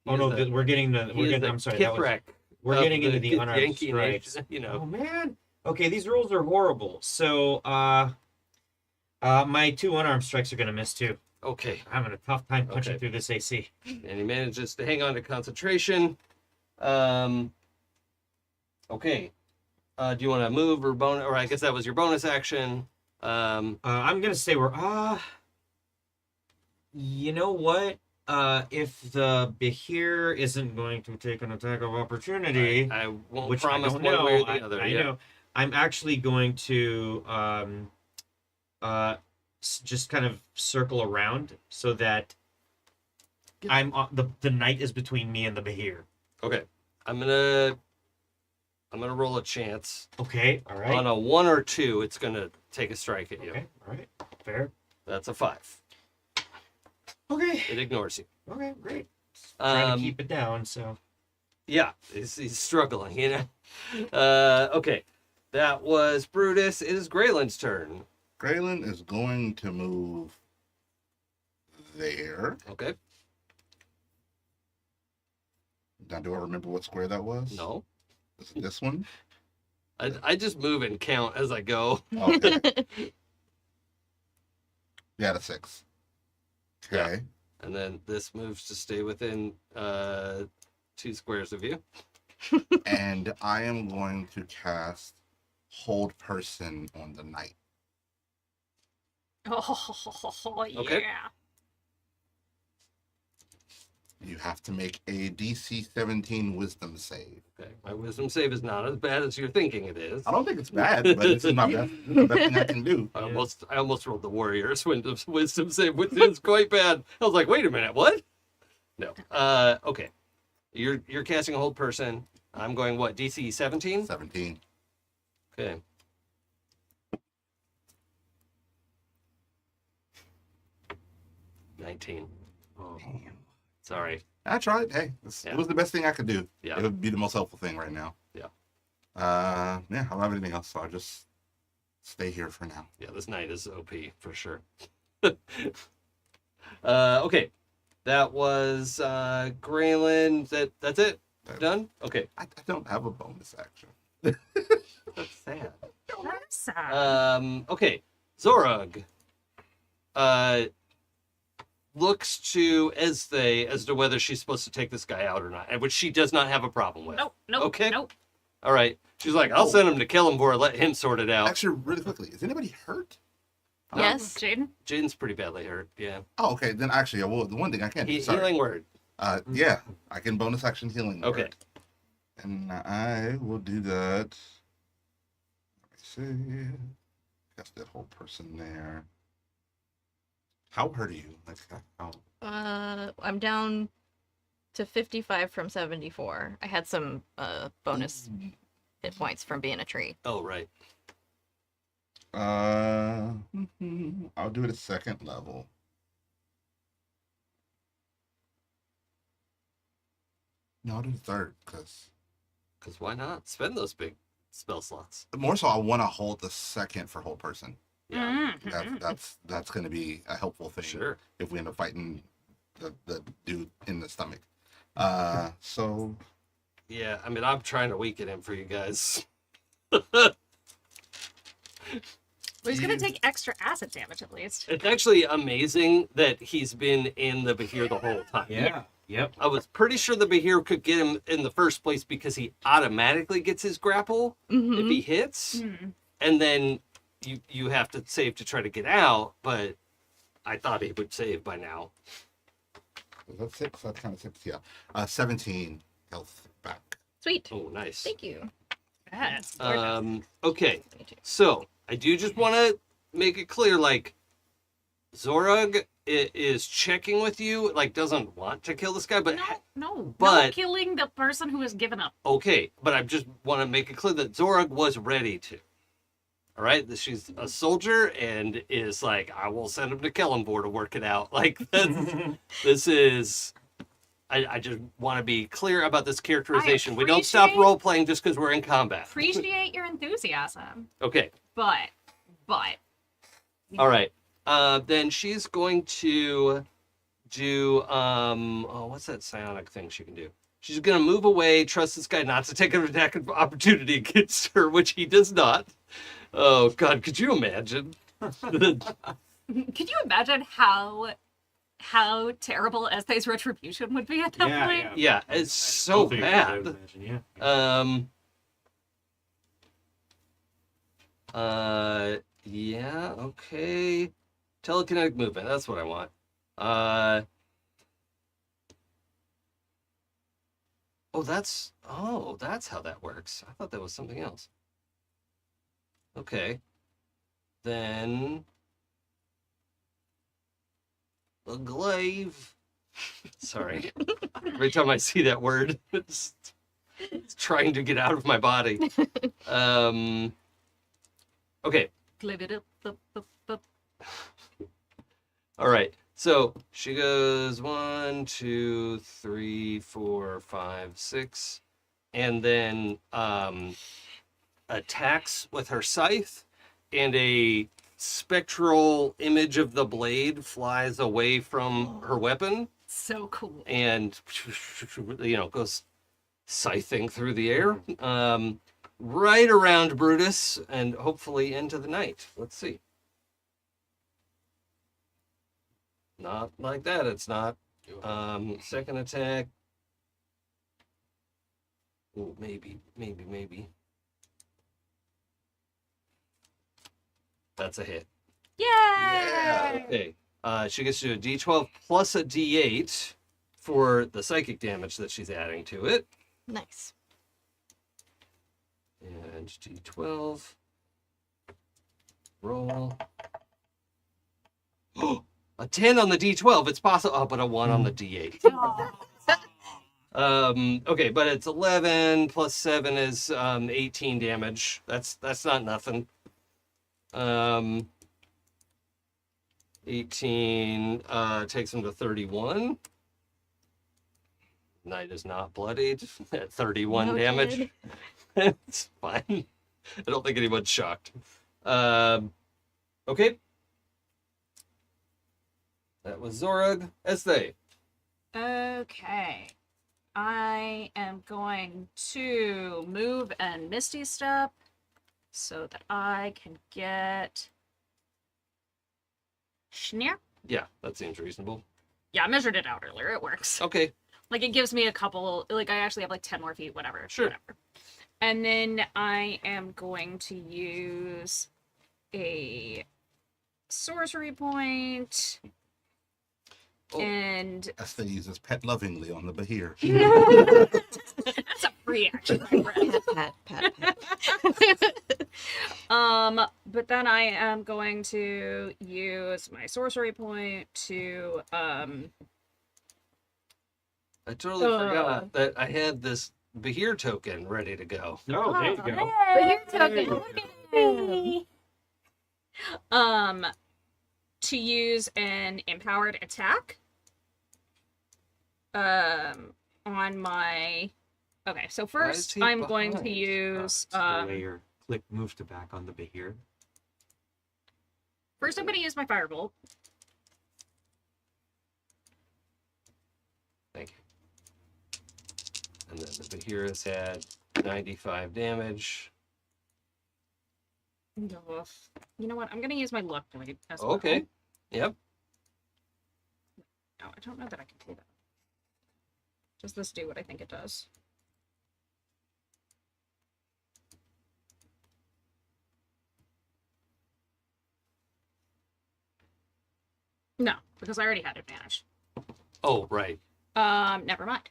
Oh no, we're getting the. We're getting. I'm sorry. That was,
Kithrak
we're
of
getting into the unarmed
Yankee
strikes.
Nation, you
Oh
know.
man. Okay, these rolls are horrible. So, my 2 unarmed strikes are gonna miss too.
Okay.
I'm having a tough time punching
Okay.
through this AC.
And he manages to hang on to concentration. Okay. Do you want to move or bonus? Or I guess that was your bonus action.
I'm gonna say we're. You know what? If the Behir isn't going to take an attack of opportunity,
I won't
which
promise
I don't
one
know,
way or the other.
I
yeah.
know. I'm actually going to just kind of circle around so that I'm the knight is between me and the Behir.
Okay. I'm gonna roll a chance.
Okay, all right.
On a 1 or 2, it's gonna take a strike at you.
Okay, all right. Fair.
That's a 5.
Okay.
It ignores you.
Okay, great. Trying to
Um,
keep it down, so.
Yeah, he's struggling, you know. Okay, that was Brutus. It is Gralen's turn.
Gralen is going to move there.
Okay.
Now, do I remember what square that was?
No,
Is it this one?
I just move and count as I go.
Okay. Yeah, the 6. Okay.
And then this moves to stay within 2 squares of you.
And I am going to cast Hold Person on the knight.
Oh, yeah.
Okay.
You have to make a DC 17 Wisdom save.
Okay, my wisdom save is not as bad as you're thinking it is.
I don't think it's bad, but it's my best. It's the best thing I can do.
I almost rolled the warrior's wisdom save, which is quite bad. I was like, wait a minute, what? No. Okay. You're casting a hold person. I'm going what? DC 17?
17.
Okay. $19.
Oh.
Sorry.
I tried. Hey,
Yeah.
it was the best thing I could do.
Yeah.
It would be the most helpful thing right now.
Yeah.
Yeah, I don't have anything else, so I'll just stay here for now.
Yeah, this knight is OP for sure. Okay. That was Gralen. That's it? Done? Okay.
I don't have a bonus action.
That's sad.
That's sad.
Okay. Zorug looks to Ezthe as to whether she's supposed to take this guy out or not, which she does not have a problem with.
Nope.
Okay.
Nope.
All right. She's like, I'll send him to Kellenborg, let him sort it out.
Actually, really quickly, is anybody hurt?
Yes.
Jaden?
Jaden's pretty badly hurt. Yeah.
Oh, okay. Then actually, well, the one thing I can do. Sorry.
Healing word.
Yeah, I can bonus action healing.
Okay.
Word. And I will do that. Let me see. Cast that whole person there. How hurt are you? Like, how?
I'm down to 55 from 74. I had some bonus hit points from being a tree.
Oh, right.
I'll do it at second level. No, I'll do the third, because
Why not? Spend those big spell slots.
more so I want to hold the second for whole person.
Yeah.
That's going to be a helpful thing.
Sure.
If we end up fighting the dude in the stomach. So
Yeah, I mean, I'm trying to weaken him for you guys.
Well, he's gonna take extra acid damage at least.
It's actually amazing that he's been in the Behir the whole time.
Yeah. Yep.
I was pretty sure the Behir could get him in the first place because he automatically gets his grapple if he hits. And then you have to save to try to get out, but I thought he would save by now.
is that 6? That's kind of 6, yeah. 17 health back.
Sweet.
Oh, nice.
Thank you.
Yes.
Okay, so I do just want to make it clear, like, Zorug is checking with you, like, doesn't want to kill this guy, but
No
but-
killing the person who has given up.
okay, but I just want to make it clear that Zorug was ready to. All right, that she's a soldier and is like, I will send him to Kellenborg to work it out. Like, this is. I just want to be clear about this characterization. We don't stop
appreciate-
role playing just because we're in combat.
Appreciate your enthusiasm,
Okay.
but
All right. Then she's going to do what's that psionic thing she can do? She's gonna move away, trust this guy not to take an attack of opportunity against her, which he does not. Oh God, could you imagine?
could you imagine how terrible Esthe's retribution would be at that point?
Yeah, it's so
Both of you, I would
bad.
imagine,
Yeah, okay. Telekinetic movement, that's what I want. That's how that works. I thought that was something else. Okay. Then a glaive. Sorry. Every time I see that word, it's trying to get out of my body. Okay.
Glib it up.
All right. So she goes 1, 2, 3, 4, 5, 6, and then attacks with her scythe, and a spectral image of the blade flies away from her weapon
So cool.
and goes scything through the air, right around Brutus and hopefully into the night. Let's see. Not like that, it's not. Second attack. Oh, maybe. That's a hit.
Yay!
Okay. She gets to do a D12 plus a D8 for the psychic damage that she's adding to it.
Nice.
And D12. Roll. A 10 on the D12. It's possible. Oh, but a 1 on the D8. Okay, but it's 11 plus 7 is 18 damage. That's not nothing. 18 takes him to 31. Knight is not bloodied at 31 damage.
Noted.
It's fine. I don't think anyone's shocked. Okay. That was Zorug. Ezthe.
Okay. I am going to move and Misty Step so that I can get Schneer.
Yeah, that seems reasonable.
Yeah, I measured it out earlier. It works.
Okay.
Like, it gives me a couple, like, I actually have like 10 more feet, whatever.
Sure.
Whatever. And then I am going to use a sorcery point.
Oh.
And
Esther uses pet lovingly on the Bahir.
that's a free action, my friend.
Pat.
But then I am going to use my sorcery point to
I totally forgot that I had this Bahir token ready to go.
Oh, there you go.
But you're talking. Look at him.
to use an empowered attack on my okay, so
Why is
first
he
I'm going to
behind?
use
Layer, click move to back on the Bahir.
first I'm going to use my firebolt.
Thank you. And then the Bahir has had 95 damage.
You know what? I'm going to use my luck point as well.
Okay. Yep.
No, I don't know that I can do that. Does this do what I think it does? No, because I already had advantage.
Oh, right.
Never mind.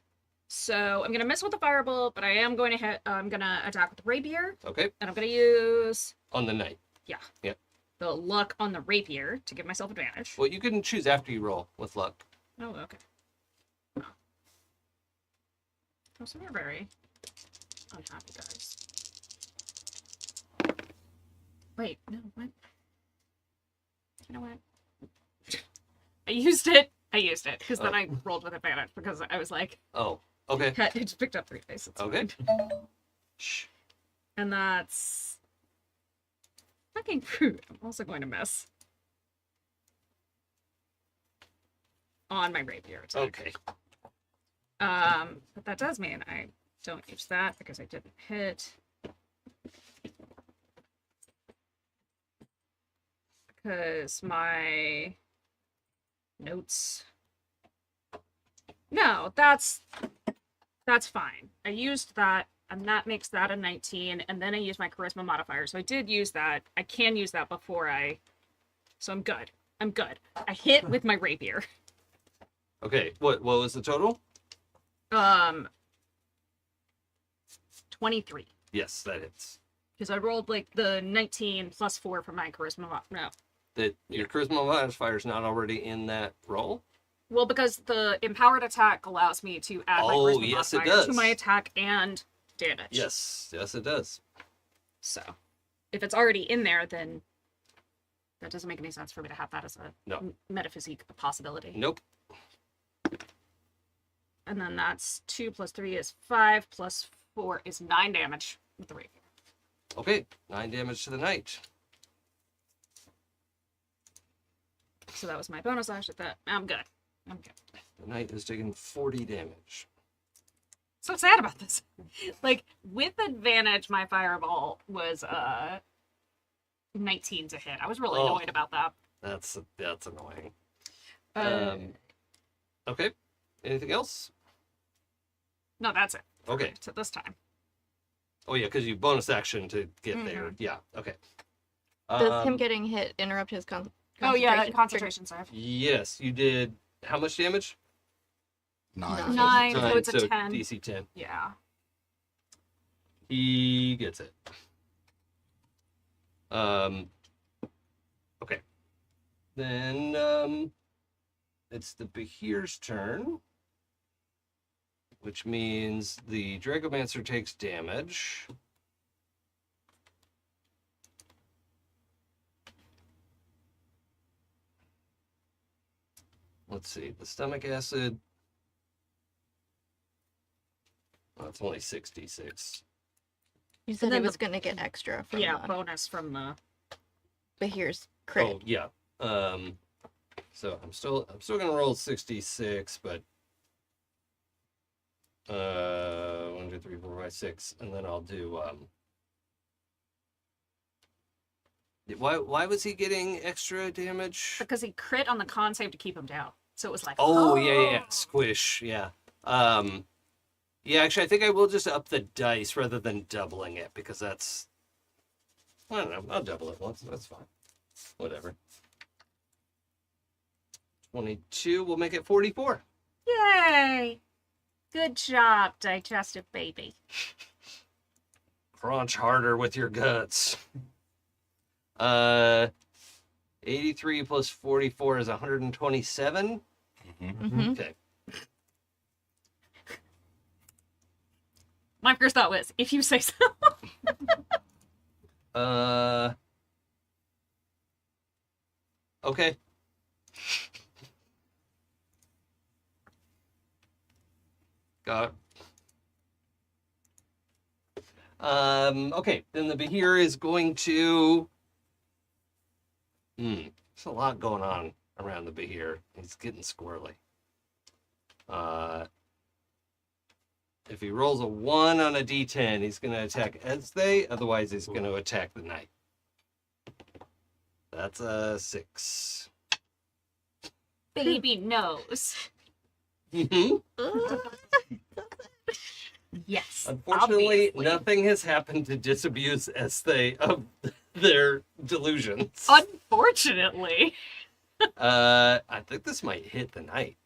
So I'm gonna miss with the firebolt, but I am going to hit. I'm gonna attack with the rapier,
Okay.
and I'm gonna use
On the knight.
the luck on the rapier to give myself advantage.
Well, you can choose after you roll with luck.
Oh, okay. Oh, so we're very unhappy, guys. Wait, no, what? You know what? I used it, because then I rolled with advantage, because I was like,
Oh, okay.
I just picked up 3 dice. It's
Okay.
fine.
Shh.
And that's fucking fruit. I'm also going to miss on my rapier attack.
Okay.
But that does mean I don't use that because I didn't hit. Because my notes. No, that's fine. I used that, and that makes that a 19, and then I used my charisma modifier. So I did use that. I can use that before I. So I'm good. I'm good. I hit with my rapier.
Okay. What was the total?
23.
Yes, that hits.
Because I rolled like the 19 plus 4 for my charisma. No.
That your charisma modifier is not already in that roll?
Well, because the empowered attack allows me to add my
Oh,
charisma
yes, it
modifier to
does.
my attack and damage.
Yes. Yes, it does.
So, if it's already in there, then that doesn't make any sense for me to have that as a
No.
metaphysique possibility.
Nope.
And then that's 2 plus 3 is 5 plus 4 is 9 damage with the rapier.
Okay. 9 damage to the knight.
So that was my bonus action. That I'm good. I'm good.
The knight has taken 40 damage.
So sad about this. Like, with advantage, my fireball was 19 to hit. I was really
Oh.
annoyed about that.
That's annoying.
Uh,
Okay. Anything else?
no, that's it.
Okay.
So this time.
Oh yeah, because you bonus action to get there. Yeah. Okay.
Does him getting hit interrupt his
Oh yeah,
concentration?
concentration save.
Yes, you did. How much damage?
9.
9, so
9,
it's a 10.
DC 10.
Yeah.
He gets it. Okay. Then it's the Behir's turn, which means the Dracomancer takes damage. Let's see, the stomach acid. Oh, it's only 66.
You said
then
it was gonna get extra from
Yeah, bonus from the.
but here's crit.
Oh yeah. So I'm still gonna roll 66, but 1, 2, 3, 4, 5, 6, and then I'll do Why was he getting extra damage?
Because he crit on the con save to keep him down. So it was like,
Oh yeah, squish, yeah. Yeah, actually, I think I will just up the dice rather than doubling it because that's. I don't know. I'll double it once. That's fine. Whatever. 22 will make it 44.
Yay! Good job, digestive baby.
Crunch harder with your guts. 83 plus 44 is 127.
Mm-hmm.
Okay.
My first thought was, if you say so.
Okay. Got it. Okay, then the Behir is going to. There's a lot going on around the Behir. He's getting squirrely. If he rolls a 1 on a d10, he's going to attack Ezthe, otherwise he's going to attack the knight. That's a 6.
Baby knows.
Mm-hmm.
Yes.
Unfortunately,
obviously.
nothing has happened to disabuse Ezthe of their delusions.
Unfortunately.
I think this might hit the knight.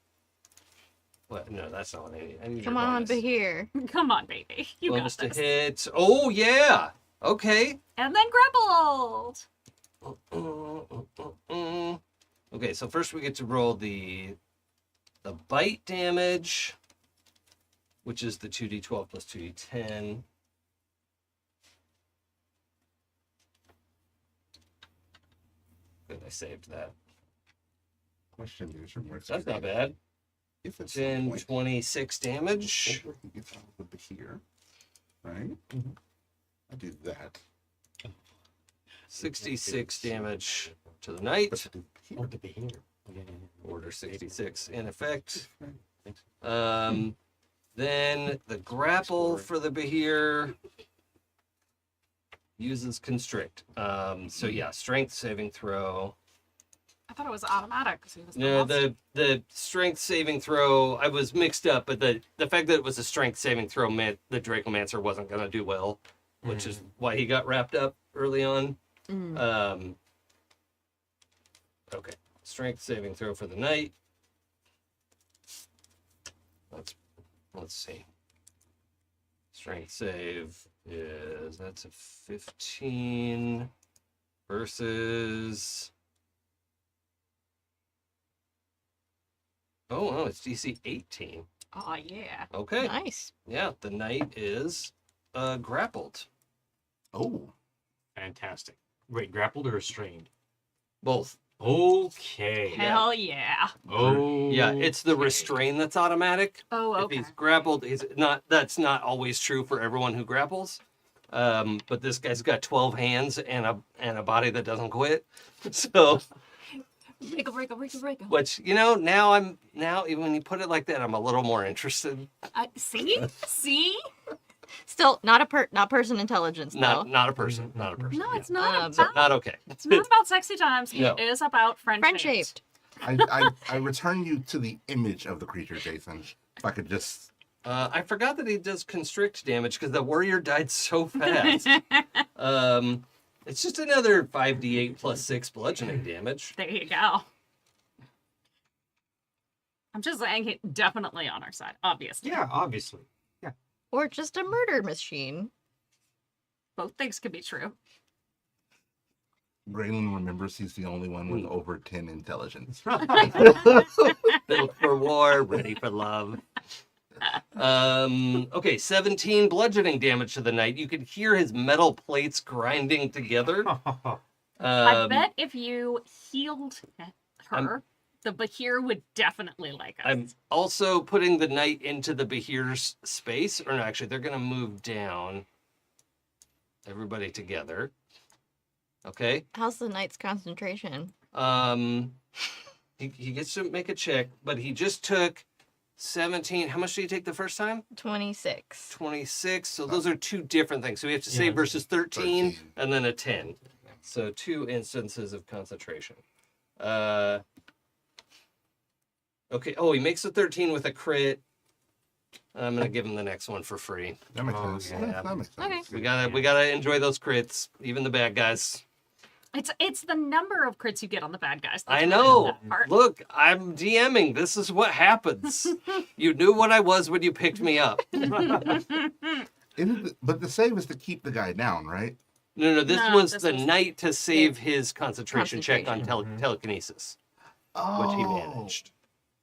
What? No, that's not what I need.
Come on, Behir.
Come on, baby. You
Bonus
got
to
this.
hit. Oh, yeah. Okay.
And then grappled.
Okay, so first we get to roll the bite damage, which is the 2d12 plus 2d10. Good, I saved that.
Question is,
That's not bad.
If it's
10, 26 damage.
before he gets out of the here, right? I do that.
66 damage to the knight.
But I do here.
Order 66 in effect. Then the grapple for the Behir uses constrict. So yeah, strength saving throw.
I thought it was automatic because he was the
No,
monster.
the strength saving throw, I was mixed up, but the fact that it was a strength saving throw meant the Dracomancer wasn't going to do well, which is why he got wrapped up early on. Okay, strength saving throw for the knight. Let's see. Strength save is, that's a 15 versus. Oh, it's DC 18.
Oh, yeah.
Okay.
Nice.
Yeah, the knight is grappled.
Oh,
Fantastic. Wait, grappled or restrained?
Both.
Okay.
Hell yeah.
Oh.
Yeah, it's the restrain that's automatic.
Oh,
If
okay.
he's grappled, he's not. That's not always true for everyone who grapples. But this guy's got 12 hands and a body that doesn't quit. So,
Wriggle.
which now even when you put it like that, I'm a little more interested.
See?
Still not person intelligence though.
Not a person. Not a person.
No,
yeah.
it's not
So
about.
not okay.
It's not about sexy times.
No.
It is about friendship.
Friend-shaped.
I return you to the image of the creature, Jason. If I could just.
I forgot that he does constrict damage because the warrior died so fast. It's just another 5d8 plus 6 bludgeoning damage.
There you go. I'm just saying, he's definitely on our side, obviously.
Yeah, obviously.
Or just a murder machine.
Both things could be true.
Gralen remembers he's the only one with over 10 intelligence.
Built for war, ready for love. Okay, 17 bludgeoning damage to the knight. You can hear his metal plates grinding together.
I bet if you healed her,
I'm-
the Bahir would definitely like us.
I'm also putting the knight into the Bahir's space. Or no, actually, they're going to move down. Everybody together. Okay.
How's the knight's concentration?
He gets to make a check, but he just took 17. How much did he take the first time?
26.
26. So those are two different things. So we have to say
Yeah.
versus 13,
13.
and then a 10. So 2 instances of concentration. Okay. Oh, he makes a 13 with a crit. I'm gonna give him the next one for free.
That makes
Oh,
sense.
yeah.
That makes sense.
We gotta enjoy those crits, even the bad guys.
It's the number of crits you get on the bad guys.
I
That's
know.
that part.
Look, I'm DMing. This is what happens. You knew what I was when you picked me up.
But the save is to keep the guy down, right?
No, this
No,
was
this
the
was-
knight to save his concentration check on
Concentration.
telekinesis,
Oh.
which he managed.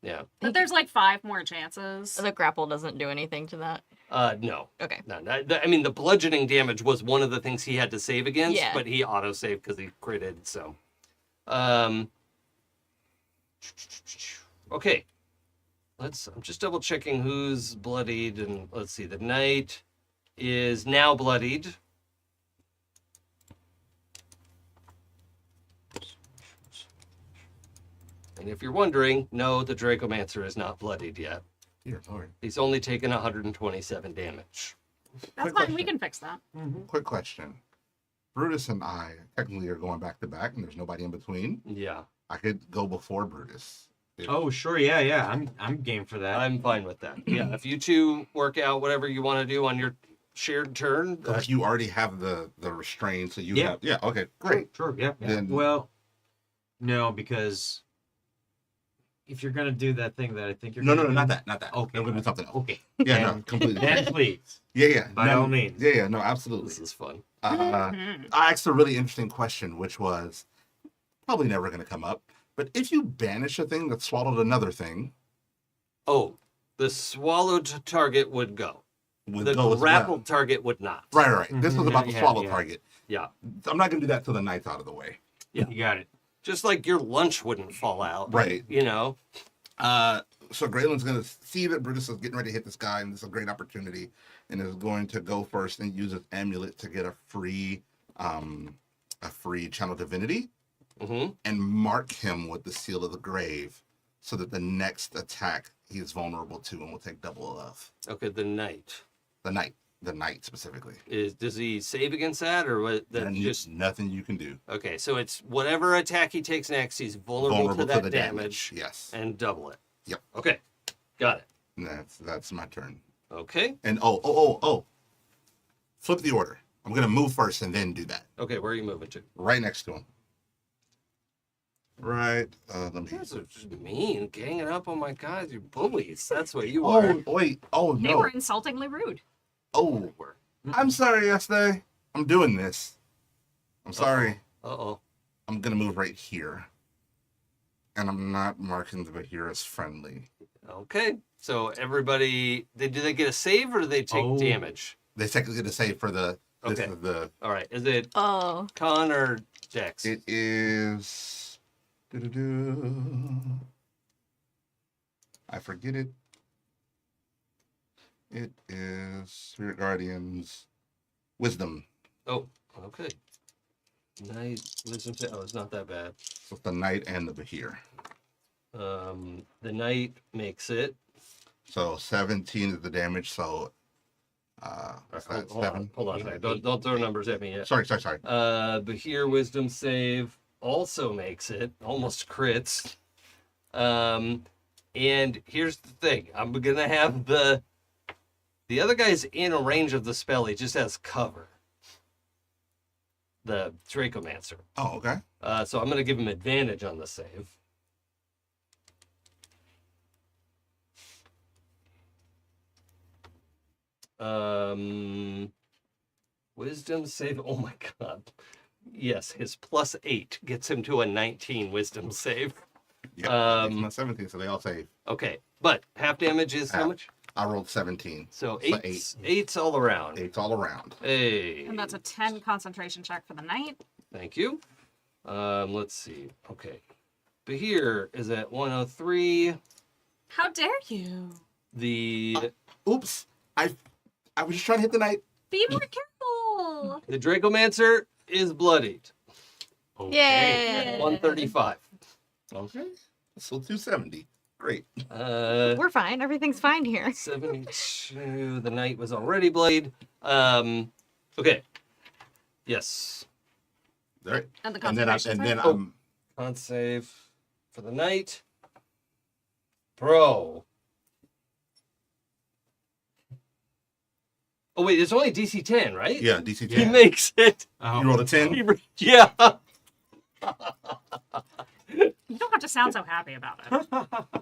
Yeah.
But there's like 5 more chances.
The grapple doesn't do anything to that.
No.
Okay.
No, I mean, the bludgeoning damage was one of the things he had to save against,
Yeah.
but he auto-saved because he critted, so. Okay. I'm just double checking who's bloodied, and let's see, the knight is now bloodied. And if you're wondering, no, the Dracomancer is not bloodied yet.
Dear Lord.
He's only taken 127 damage.
That's
Quick
fine. We
question.
can fix that.
Quick question. Brutus and I technically are going back to back, and there's nobody in between.
Yeah,
I could go before Brutus. If-
Oh, sure, yeah. I'm game for that.
I'm fine with that. Yeah, if you two work out whatever you want to do on your shared turn,
if you already have the restraint, so you
Yeah.
have. Yeah, okay, great.
Sure, yeah.
Then-
Well, no, because if you're gonna do that thing that I think you're
No,
gonna do,
not that.
Okay.
I'm going to do something else.
Okay.
Yeah, no,
Then-
completely.
Then please.
Yeah.
By
No,
all means.
Yeah, no, absolutely.
this is fun.
Mhm.
I asked a really interesting question, which was probably never going to come up. But if you banish a thing that swallowed another thing,
Oh, the swallowed target would go.
would
The
go as
grappled
well.
target would not.
Right. This was
Mhm.
about the
Yeah,
swallow
yeah.
target.
Yeah,
I'm not going to do that till the knight's out of the way.
Yeah.
You got it.
just like your lunch wouldn't fall out.
Right.
You know.
So Gralen's going to see that Brutus is getting ready to hit this guy, and this is a great opportunity, and is going to go first and use his amulet to get a free channel divinity,
Mm-hmm.
and mark him with the seal of the grave, so that the next attack he is vulnerable to and will take double of.
Okay, the knight.
The knight specifically.
Does he save against that, or what? That
And
just
nothing you can do.
okay. So it's whatever attack he takes next, he's vulnerable to that
the
damage,
Yes.
and double it.
Yep.
Okay, got it.
And that's my turn.
Okay.
And oh. Flip the order. I'm gonna move first and then do that.
Okay, where are you moving to?
Right next to him. Right. Let me.
You guys are just mean, ganging up on my guys. You bullies. That's what you are.
Oh wait. Oh
They
no.
were insultingly rude.
Oh. I'm sorry, Ezthe. I'm doing this. I'm sorry.
Uh-oh.
I'm gonna move right here. And I'm not marking the Bahir as friendly.
Okay. So everybody, do they get a save or do they take
Oh.
damage?
They technically get a save for the. This
Okay.
is the.
All right. Is it
Oh.
con or dex?
It is. I forget it. It is Spirit Guardians Wisdom.
Oh, okay. Knight, wisdom. Oh, it's not that bad.
With the Knight and the Bahir.
The knight makes it.
So 17 is the damage. So. What's that? 7?
Hold on a second. Don't throw numbers at me yet.
Sorry.
Bahir wisdom save also makes it. Almost crits. And here's the thing. I'm gonna have the other guy's in a range of the spell. He just has cover. The Dracomancer.
Oh, okay.
So I'm gonna give him advantage on the save. Wisdom save. Oh my god. Yes, his +8 gets him to a 19 wisdom save.
Yeah, my 17, so they all save.
Okay, but half damage is how
Half.
much?
I rolled 17.
So
So
eight's all around.
8's all around.
Hey.
And that's a 10 concentration check for the night.
Thank you. Let's see. Okay. Bahir is at 103.
How dare you?
The
Oops. I was just trying to hit the knight.
Be more careful.
the Dracomancer is bloodied.
Okay.
Yay!
135.
Okay. So 270. Great.
We're fine. Everything's fine here.
72. The knight was already bloodied. Okay. Yes.
All right.
And the
And then
concentration
I'm
Con save for the knight. Bro. Oh wait, it's only DC 10, right?
yeah, DC 10.
He makes it.
Oh,
You rolled a 10?
Yeah.
You don't have to sound so happy about it.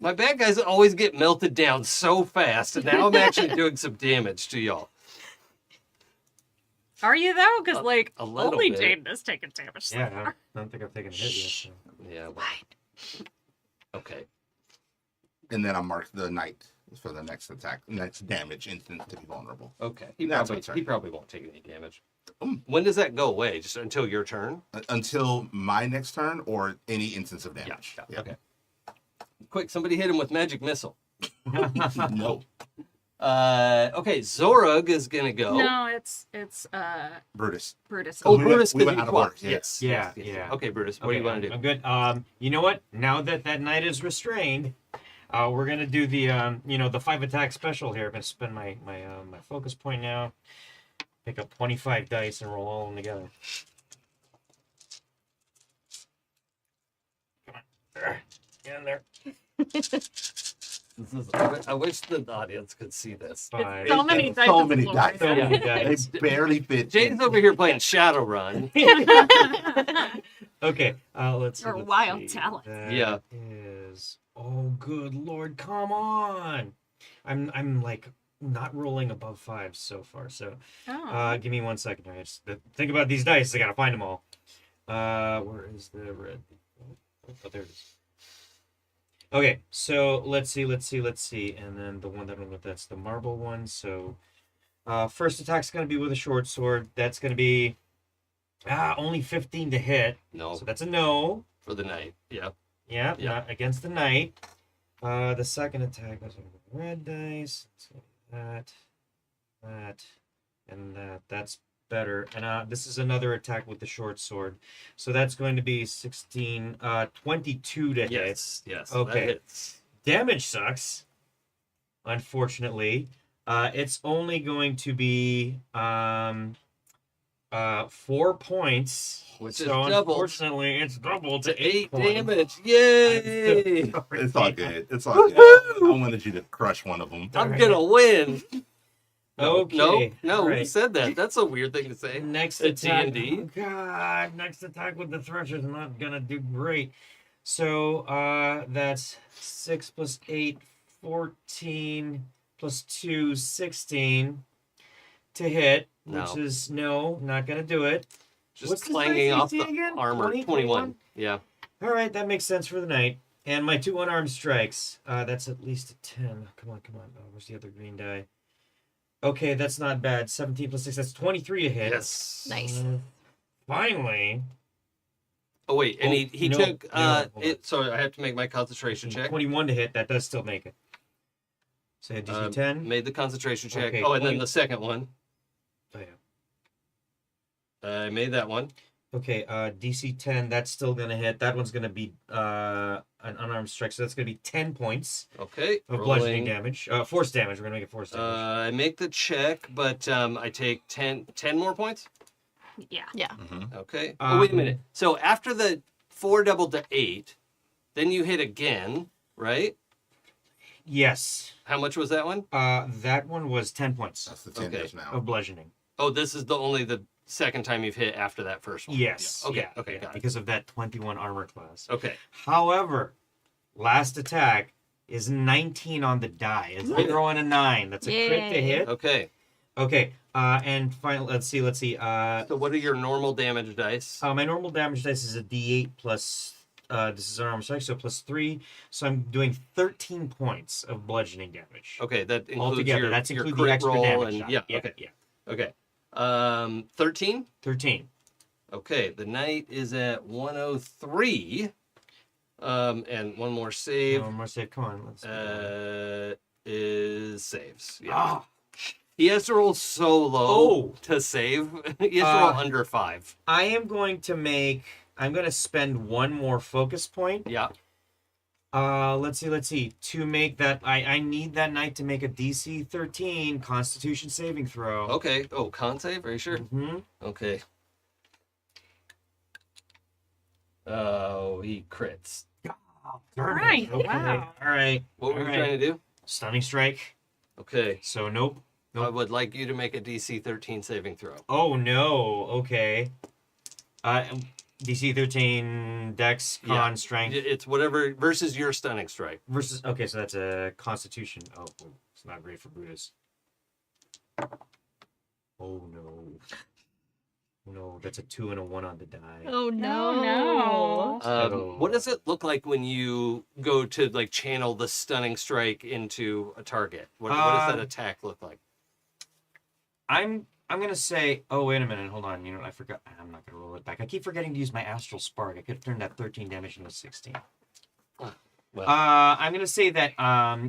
My bad guys always get melted down so fast, and now I'm actually doing some damage to y'all.
Are you though? Because like
a little
only
bit.
Jaden has taken damage so
Yeah,
far.
I don't think I've taken a hit yet. So.
Yeah. Well, okay.
And then I marked the knight for the next attack, next damage instance to be vulnerable.
Okay.
That's my turn.
He probably won't take any damage.
Mm.
When does that go away? Just until your turn?
Until my next turn or any instance of
Yeah.
damage.
Okay. Quick, somebody hit him with magic missile.
No.
Okay, Zorug is gonna go.
No, it's
Brutus.
Brutus.
Oh,
we
Brutus,
went
'cause he
out of
blocked.
order,
Yes.
Yeah,
yes.
yeah.
Okay, Brutus, what do you want to do?
I'm good. You know what? Now that that knight is restrained, we're gonna do the the 5 attack special here. I'm gonna spend my focus point now. Pick up 25 dice and roll all of them together. Come on, there, get in there.
I wish the audience could see this.
Five.
So many dice.
So
it's
many
glorious.
dice.
So many
They
dice.
barely fit.
Jaden's over here playing Shadowrun.
Okay, let's see.
Or
let's
wild
see.
talent.
That
Yeah.
is. Oh, good lord, come on! I'm like not rolling above 5 so far. So,
Oh.
give me 1 second. I just think about these dice. I gotta find them all. Where is the red? Oh, there it is. Okay, so let's see, and then the one that's the marble one. So, first attack's gonna be with a short sword. That's gonna be only 15 to hit.
No,
So that's a no.
for the night. Yeah.
Yeah,
Yeah.
not against the knight. The second attack goes over the red dice. So that, and that. That's better. And this is another attack with the short sword. So that's going to be 16, 22 to hit.
Yes. Yes.
Okay.
That hits.
Damage sucks, unfortunately. It's only going to be 4 points.
Which is
so
doubled.
Unfortunately, it's doubled to
To
8
8
points.
damage. Yay!
It's all good. It's all good. I wanted you to crush one of them.
I'm gonna win.
Okay,
No. Who
right.
said that? That's a weird thing to say.
Next
It's
attack.
D&D.
Oh, God, next attack with the Thresher's not gonna do great. So that's 6 plus 8, 14 plus 2, 16 to hit,
No.
which is not gonna do it.
Just
What's his
clanging
base
off
AC
the
again?
armor.
20,
21. Yeah.
All right, that makes sense for the night. And my 2 unarmed strikes. That's at least a 10. Come on. Oh, where's the other green die? Okay, that's not bad. 17 plus 6, that's 23 to hit.
Yes.
Nice.
Finally.
Oh wait, and he
no,
took
no, hold on.
it. So I have to make my concentration check.
21 to hit, that does still make it. So DC 10.
Made the concentration check.
Okay,
Oh, and then
20.
the second one.
Oh, yeah.
I made that one.
Okay, DC 10, that's still going to hit. That one's going to be an unarmed strike, so that's going to be 10 points
Okay.
of bludgeoning damage. Force damage, we're going to make it force damage.
I make the check, but I take 10 more points.
Yeah.
Yeah.
Okay. Oh, wait a
Um,
minute. So after the 4 doubled to 8, then you hit again, right?
Yes.
How much was that one?
That one was 10 points
That's the 10
Okay.
days now.
of bludgeoning.
Oh, this is only the second time you've hit after that first one.
Yes.
Yeah. Okay.
yeah,
Okay.
yeah,
Got it.
because of that 21 armor class.
Okay.
However, last attack is 19 on the die. It's 0 and a 9. That's a crit to
Yay.
hit.
Okay.
Okay. And finally, let's see.
So what are your normal damage dice?
My normal damage dice is a D8 plus. This is an armor strike, so +3. So I'm doing 13 points of bludgeoning damage.
Okay, that includes
Altogether,
your,
that's
your
include the
crit
extra
roll
damage
and
die.
yeah. Okay. 13.
13.
Okay, the knight is at 103. And one more save.
One more save. Come on, let's.
Is saves. Yeah.
Ah,
He has to roll so low to save. He has to roll under 5.
I am going to I'm going to spend one more focus point.
Yeah.
Let's see. To make that, I need that knight to make a DC 13 Constitution saving throw.
Okay. Oh, con save? Are you sure?
Mm-hmm.
Okay. Oh, he crits.
Right.
Okay.
Wow.
All right.
What were you
All
trying to do?
Stunning strike.
Okay.
So nope.
I would like you to make a DC 13 saving throw.
Oh no. Okay. DC 13 Dex Con
Yeah.
Strength
It's whatever versus your stunning strike.
versus. Okay, so that's a Constitution. Oh, it's not great for Brutus. Oh no. No, that's a 2 and a 1 on the die.
Oh no.
No.
What does it look like when you go to like channel the stunning strike into a target? What does that attack look like?
I'm gonna say. Oh wait a minute, hold on. You know what, I forgot. I'm not gonna roll it back. I keep forgetting to use my Astral Spark. I could have turned that 13 damage into 16.
Well.
I'm gonna say that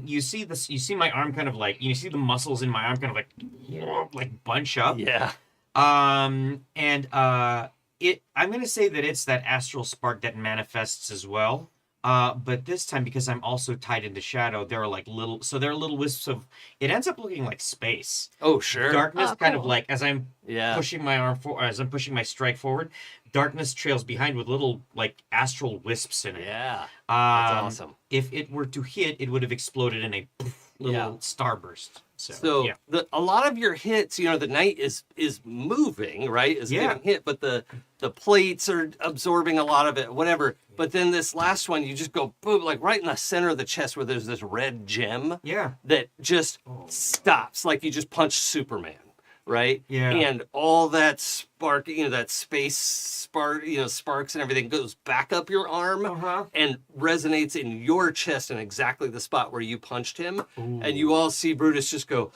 you see this. You see my arm kind of like you see the muscles in my arm kind of like bunch up.
Yeah.
I'm gonna say that it's that Astral Spark that manifests as well. But this time, because I'm also tied into shadow, there are little wisps of. It ends up looking like space.
Oh, sure.
Darkness,
Oh,
kind of
cool.
like as I'm
Yeah.
pushing my arm as I'm pushing my strike forward, darkness trails behind with little like astral wisps in it.
Yeah. That's awesome.
If it were to hit, it would have exploded in a little
Yeah.
starburst. So,
So
yeah.
a lot of your hits, the knight is moving, right? Is
Yeah.
getting hit, but the plates are absorbing a lot of it, whatever. But then this last one, you just go boom, like right in the center of the chest where there's this red gem
Yeah.
that just stops, like you just punched Superman, right?
Yeah.
And all that spark, that space spark, sparks and everything goes back up your arm
Uh-huh.
and resonates in your chest in exactly the spot where you punched him. And you all see Brutus just go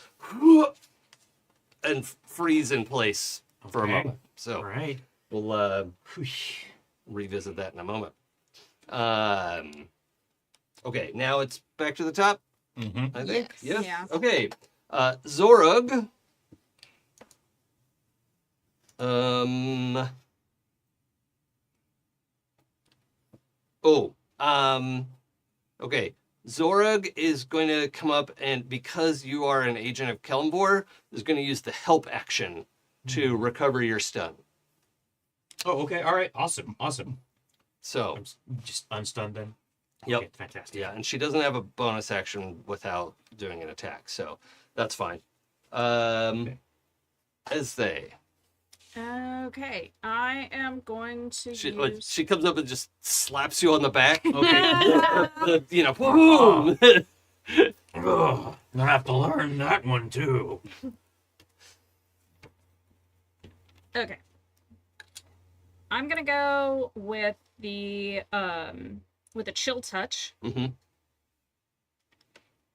and freeze in place for a
Okay.
moment. So
All right.
we'll revisit that in a moment. Okay, now it's back to the top,
Mm-hmm.
I think.
Yes.
Yeah.
Okay. Zorug. Okay. Zorug is going to come up, and because you are an agent of Kelmvor, is going to use the help action to recover your stun.
Oh, okay. All right. Awesome.
So,
Just unstunned then.
Yep.
Okay, fantastic.
yeah, and she doesn't have a bonus action without doing an attack, so that's fine. Ezthe.
Okay, I am going to
She
use.
comes up and just slaps you on the back.
Okay.
Boom!
Ugh, I have to learn that one too.
Okay. I'm gonna go with the chill touch,
hmm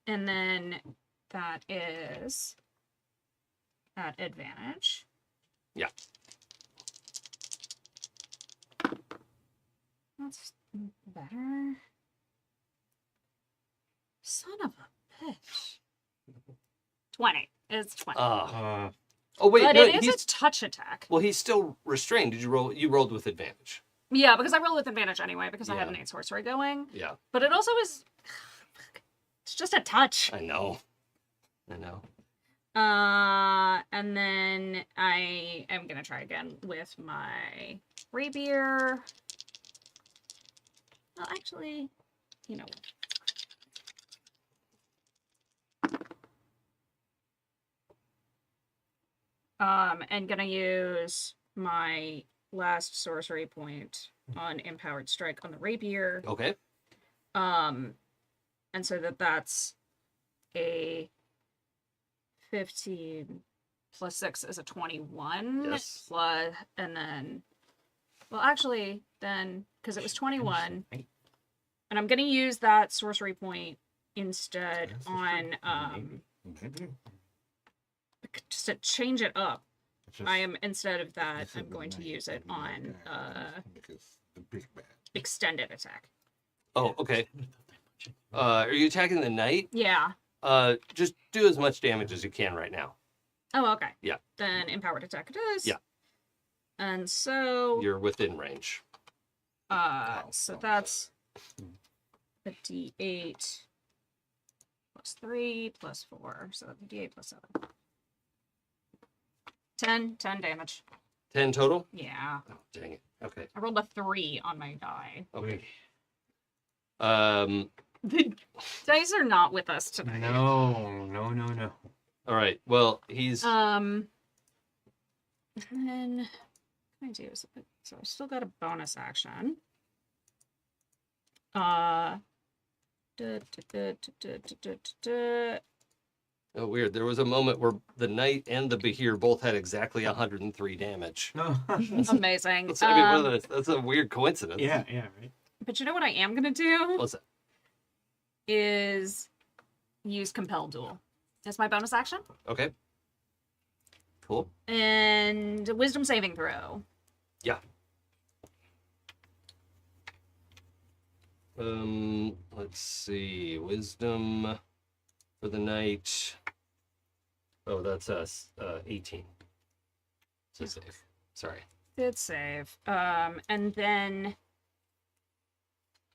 and then that is at advantage.
Yeah.
That's better. Son of a bitch. 20. It's 20.
Uh,
Oh wait,
but
no,
it is
he's
a touch attack.
well, he's still restrained. Did you roll? You rolled with advantage.
Yeah, because I rolled with advantage anyway, because I had
Yeah.
an 8 sorcery going.
Yeah,
But it also is. It's just a touch.
I know.
And then I am gonna try again with my rapier. Well, actually, you know what? And gonna use my last sorcery point on empowered strike on the rapier.
Okay.
And so that's a 15, plus 6 is a 21.
Yes.
Plus, and then, well, actually, then, because it was 21, and I'm going to use that sorcery point instead on, just to change it up. I am, instead of that, I'm going to use it on extended attack.
Oh, okay. Are you attacking the knight?
Yeah.
Just do as much damage as you can right now.
Oh, okay.
Yeah.
Then empowered attack it is.
Yeah.
And so
You're within range.
so that's a d8 plus 3 plus 4. So that's a d8 plus 7. 10 damage.
10 total?
Yeah.
Oh, dang it. Okay.
I rolled a 3 on my die.
Okay.
The dice are not with us tonight.
No.
All right. Well, he's
And then what can I do? So I still got a bonus action. Da, da, da, da, da, da, da.
oh weird. There was a moment where the knight and the Behir both had exactly 103 damage.
No.
Amazing.
That's, I mean, that's a weird coincidence.
yeah, right.
But you know what I am gonna do
What's that?
is use Compel Duel. That's my bonus action.
Okay. Cool.
And Wisdom saving throw.
Yeah. Let's see. Wisdom for the knight. Oh, that's us. 18. So save. Sorry.
Good save. And then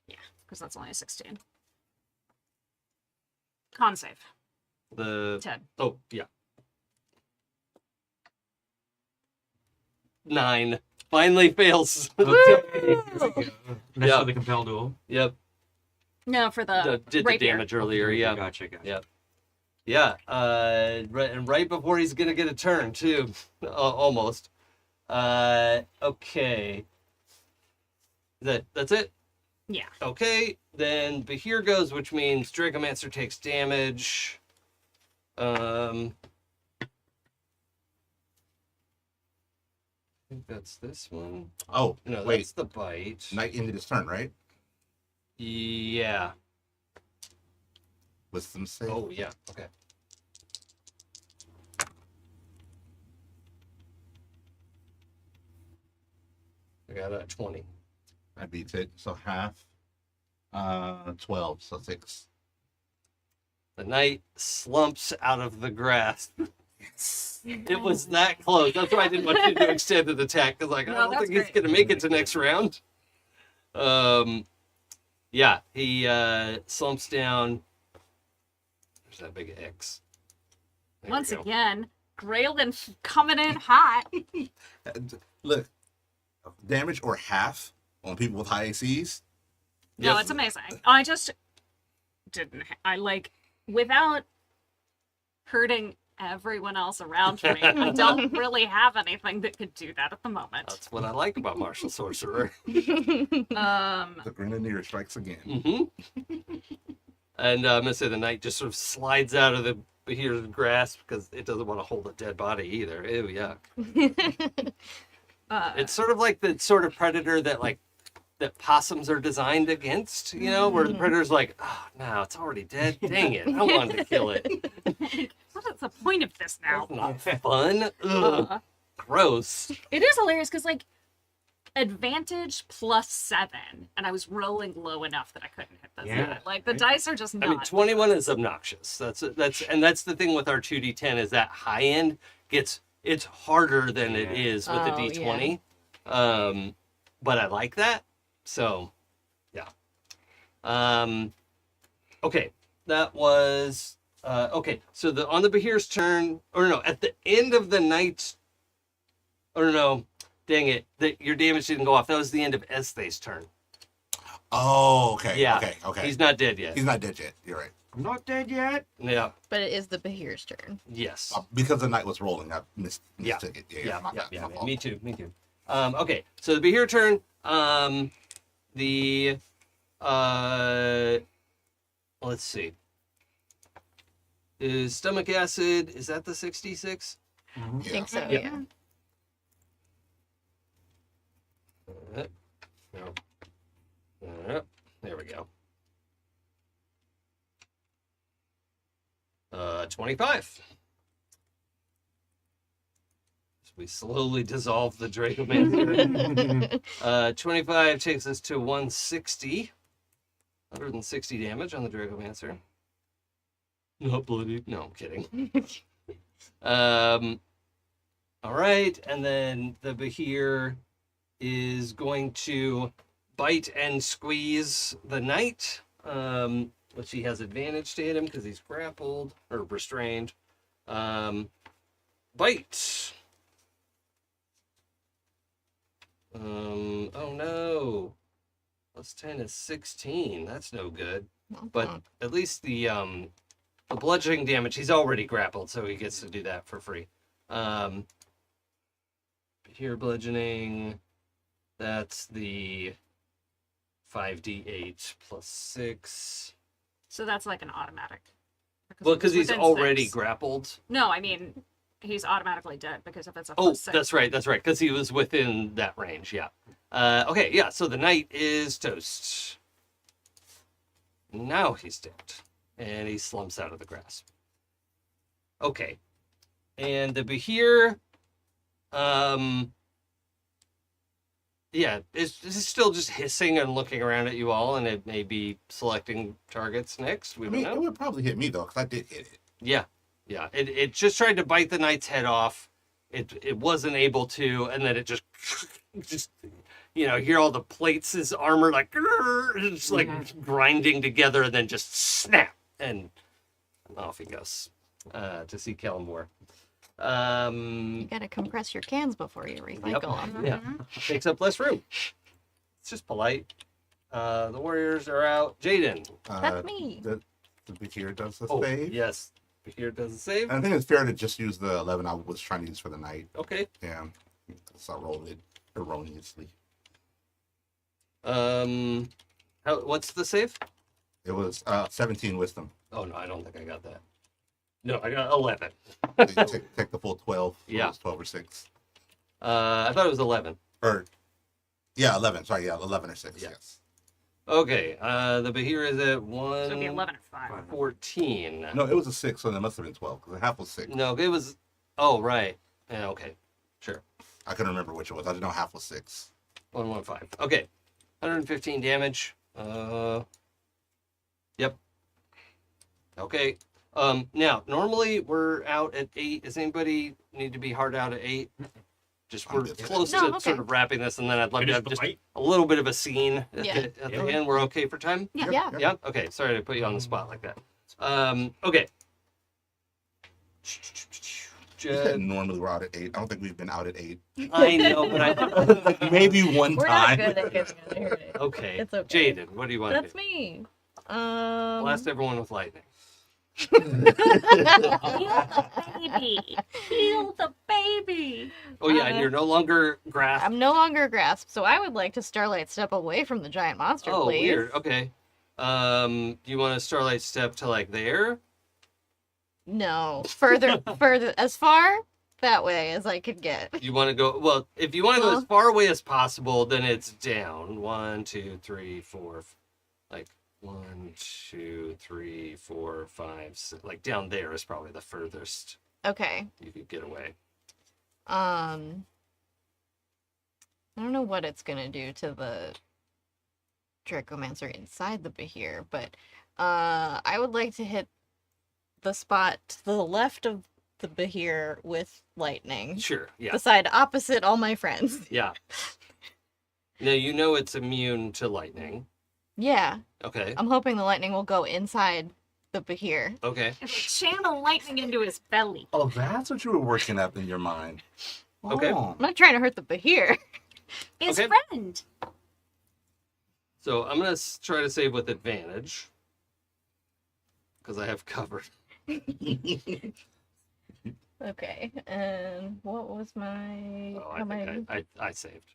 yeah, because that's only a 16. Con save.
The
10.
oh yeah. 9 finally fails.
Okay. That's
Yeah.
for the compel duel.
Yep.
No, for the
Did the
rapier.
damage earlier. Yeah.
Gotcha.
Yep. Yeah. And right before he's gonna get a turn too, almost. Okay. That's it.
Yeah.
Okay. Then Behir goes, which means Dragomancer takes damage. I think that's this one.
Oh,
No,
wait.
that's the bite.
Knight ended his turn, right?
Yeah.
Wisdom save.
Oh, yeah. Okay. I got a 20.
That beats it. So half. 12. So 6.
The knight slumps out of the grass. It was that close. That's why I didn't want you to extend the attack, because like, I
No,
don't
that's
think he's
great.
going to make it to next round. Yeah, he slumps down. There's that big X. There we
Once
go.
again, Gralen coming in hot.
Look, damage or half on people with high ACs.
No,
Yep.
it's amazing. I just didn't. I like without hurting everyone else around me. I don't really have anything that could do that at the moment.
That's what I like about Martial Sorcerer.
The Grenadier strikes again.
Mm-hmm. And I'm gonna say the knight just sort of slides out of the Behir's grasp because it doesn't want to hold a dead body either. Ew, yuck. It's sort of like the sort of predator that possums are designed against, you know, where the predator's like, oh no, it's already dead. Dang it, I wanted to kill it.
What is the point of this now?
That's not fun. Ugh, gross.
It is hilarious because like advantage +7, and I was rolling low enough that I couldn't hit this.
Yeah.
Like the dice are just not.
I mean, 21 is obnoxious. That's the thing with our 2d10 is that high end it's harder than it is with the
Oh,
d20. But I like that. So, yeah. Okay, that was okay. So on the Behir's turn, or no, at the end of the knight's, or no, dang it, your damage didn't go off. That was the end of Ezthe's turn.
Oh, okay.
Yeah.
Okay.
He's not dead yet.
He's not dead yet. You're right.
I'm not dead yet.
Yeah.
But it is the Behir's turn.
Yes.
Because the knight was rolling, I
Yeah.
mistook it.
Yeah.
my fault.
Me too. Okay, so the Behir turn. Let's see. Is stomach acid? Is that the 66?
Mhm.
I think so,
Yeah.
yeah.
There we go. 25. So we slowly dissolve the Dracomancer. 25 takes us to 160. 160 damage on the Dracomancer. Not bloody. No, I'm kidding. All right, and then the Behir is going to bite and squeeze the knight. But she has advantage to hit him because he's grappled or restrained. Bite. Oh no. Plus 10 is 16. That's no good. But at least the bludgeoning damage, he's already grappled, so he gets to do that for free. Here, bludgeoning, that's the 5d8 plus 6.
So that's like an automatic.
Well, because he's
within
already
6.
grappled.
No, I mean, he's automatically dead because if it's a
Oh,
plus 6.
that's right, because he was within that range, yeah. Okay, yeah, so the knight is toast. Now he's dead. And he slumps out of the grasp. Okay. And the Behir, yeah, it's still just hissing and looking around at you all, and it may be selecting targets next. We
I
don't
mean,
know.
it would probably hit me though, because I did hit it.
Yeah. It just tried to bite the knight's head off. It wasn't able to, and then it just you hear all the plates, his armor like it's like grinding together, and then just snap, and off he goes to see Kellenmore.
You gotta compress your cans before you recycle them.
Yeah, takes up less room. It's just polite. The warriors are out. Jaden.
That's me.
The Behir does the
Oh,
save.
yes. Behir does the save.
And I think it's fair to just use the 11 I was trying to use for the night.
Okay.
Yeah. So I rolled it erroneously.
What's the save?
It was 17 wisdom.
Oh no, I don't think I got that. No, I got 11.
So you take the full 12. So
Yeah.
it was 12 or 6.
I thought it was 11.
Or, yeah, 11. Sorry, yeah, 11 or 6.
Yeah.
Yes.
Okay. The Behir is at
So it'd be 11 or 5.
114.
No, it was a 6, so it must have been 12, because the half was 6.
No, it was. Oh right. Yeah. Okay. Sure.
I couldn't remember which it was. I just know half was 6.
115. Okay. 115 damage. Yep. Okay. Now, normally we're out at 8. Does anybody need to be hard out at 8? Just
I'm
we're
good.
close
No,
to
okay.
sort of wrapping this, and then I'd love to
Finish
have
the
just
fight?
a little bit of a scene at
Yeah.
the end. We're okay for time?
Yeah.
Yeah? Okay. Sorry to put you on the spot like that. Okay.
You said normally we're out at 8. I don't think we've been out at 8.
I know, but I.
Maybe one
We're not
time.
good at getting out of here.
Okay.
It's okay.
Jaden, what do you want to
That's
do?
me.
Blast everyone with lightning.
Baby! Heal the baby!
Oh, yeah, and you're no longer grasped.
I'm no longer grasped, so I would like to Starlight step away from the giant monster,
Oh,
please.
weird. Okay. Do you want to Starlight step to like there?
No, further, as far that way as I could get.
You want to go? Well, if you want to go as
Well-
far away as possible, then it's down. 1, 2, 3, 4, like 1, 2, 3, 4, 5, 6. Like down there is probably the furthest
Okay.
you could get away.
I don't know what it's gonna do to the Dracomancer inside the Behir, but I would like to hit the spot to the left of the Behir with lightning.
Sure. Yeah.
The side opposite all my friends.
Yeah. Now you know it's immune to lightning.
Yeah,
Okay.
I'm hoping the lightning will go inside the Behir.
Okay.
It'll channel lightning into his belly.
Oh, that's what you were working up in your mind.
Okay.
Oh.
I'm not trying to hurt the Behir.
His
Okay.
friend!
So I'm gonna try to save with advantage because I have cover.
Okay, and what was my?
Oh,
how
I think
my
I saved.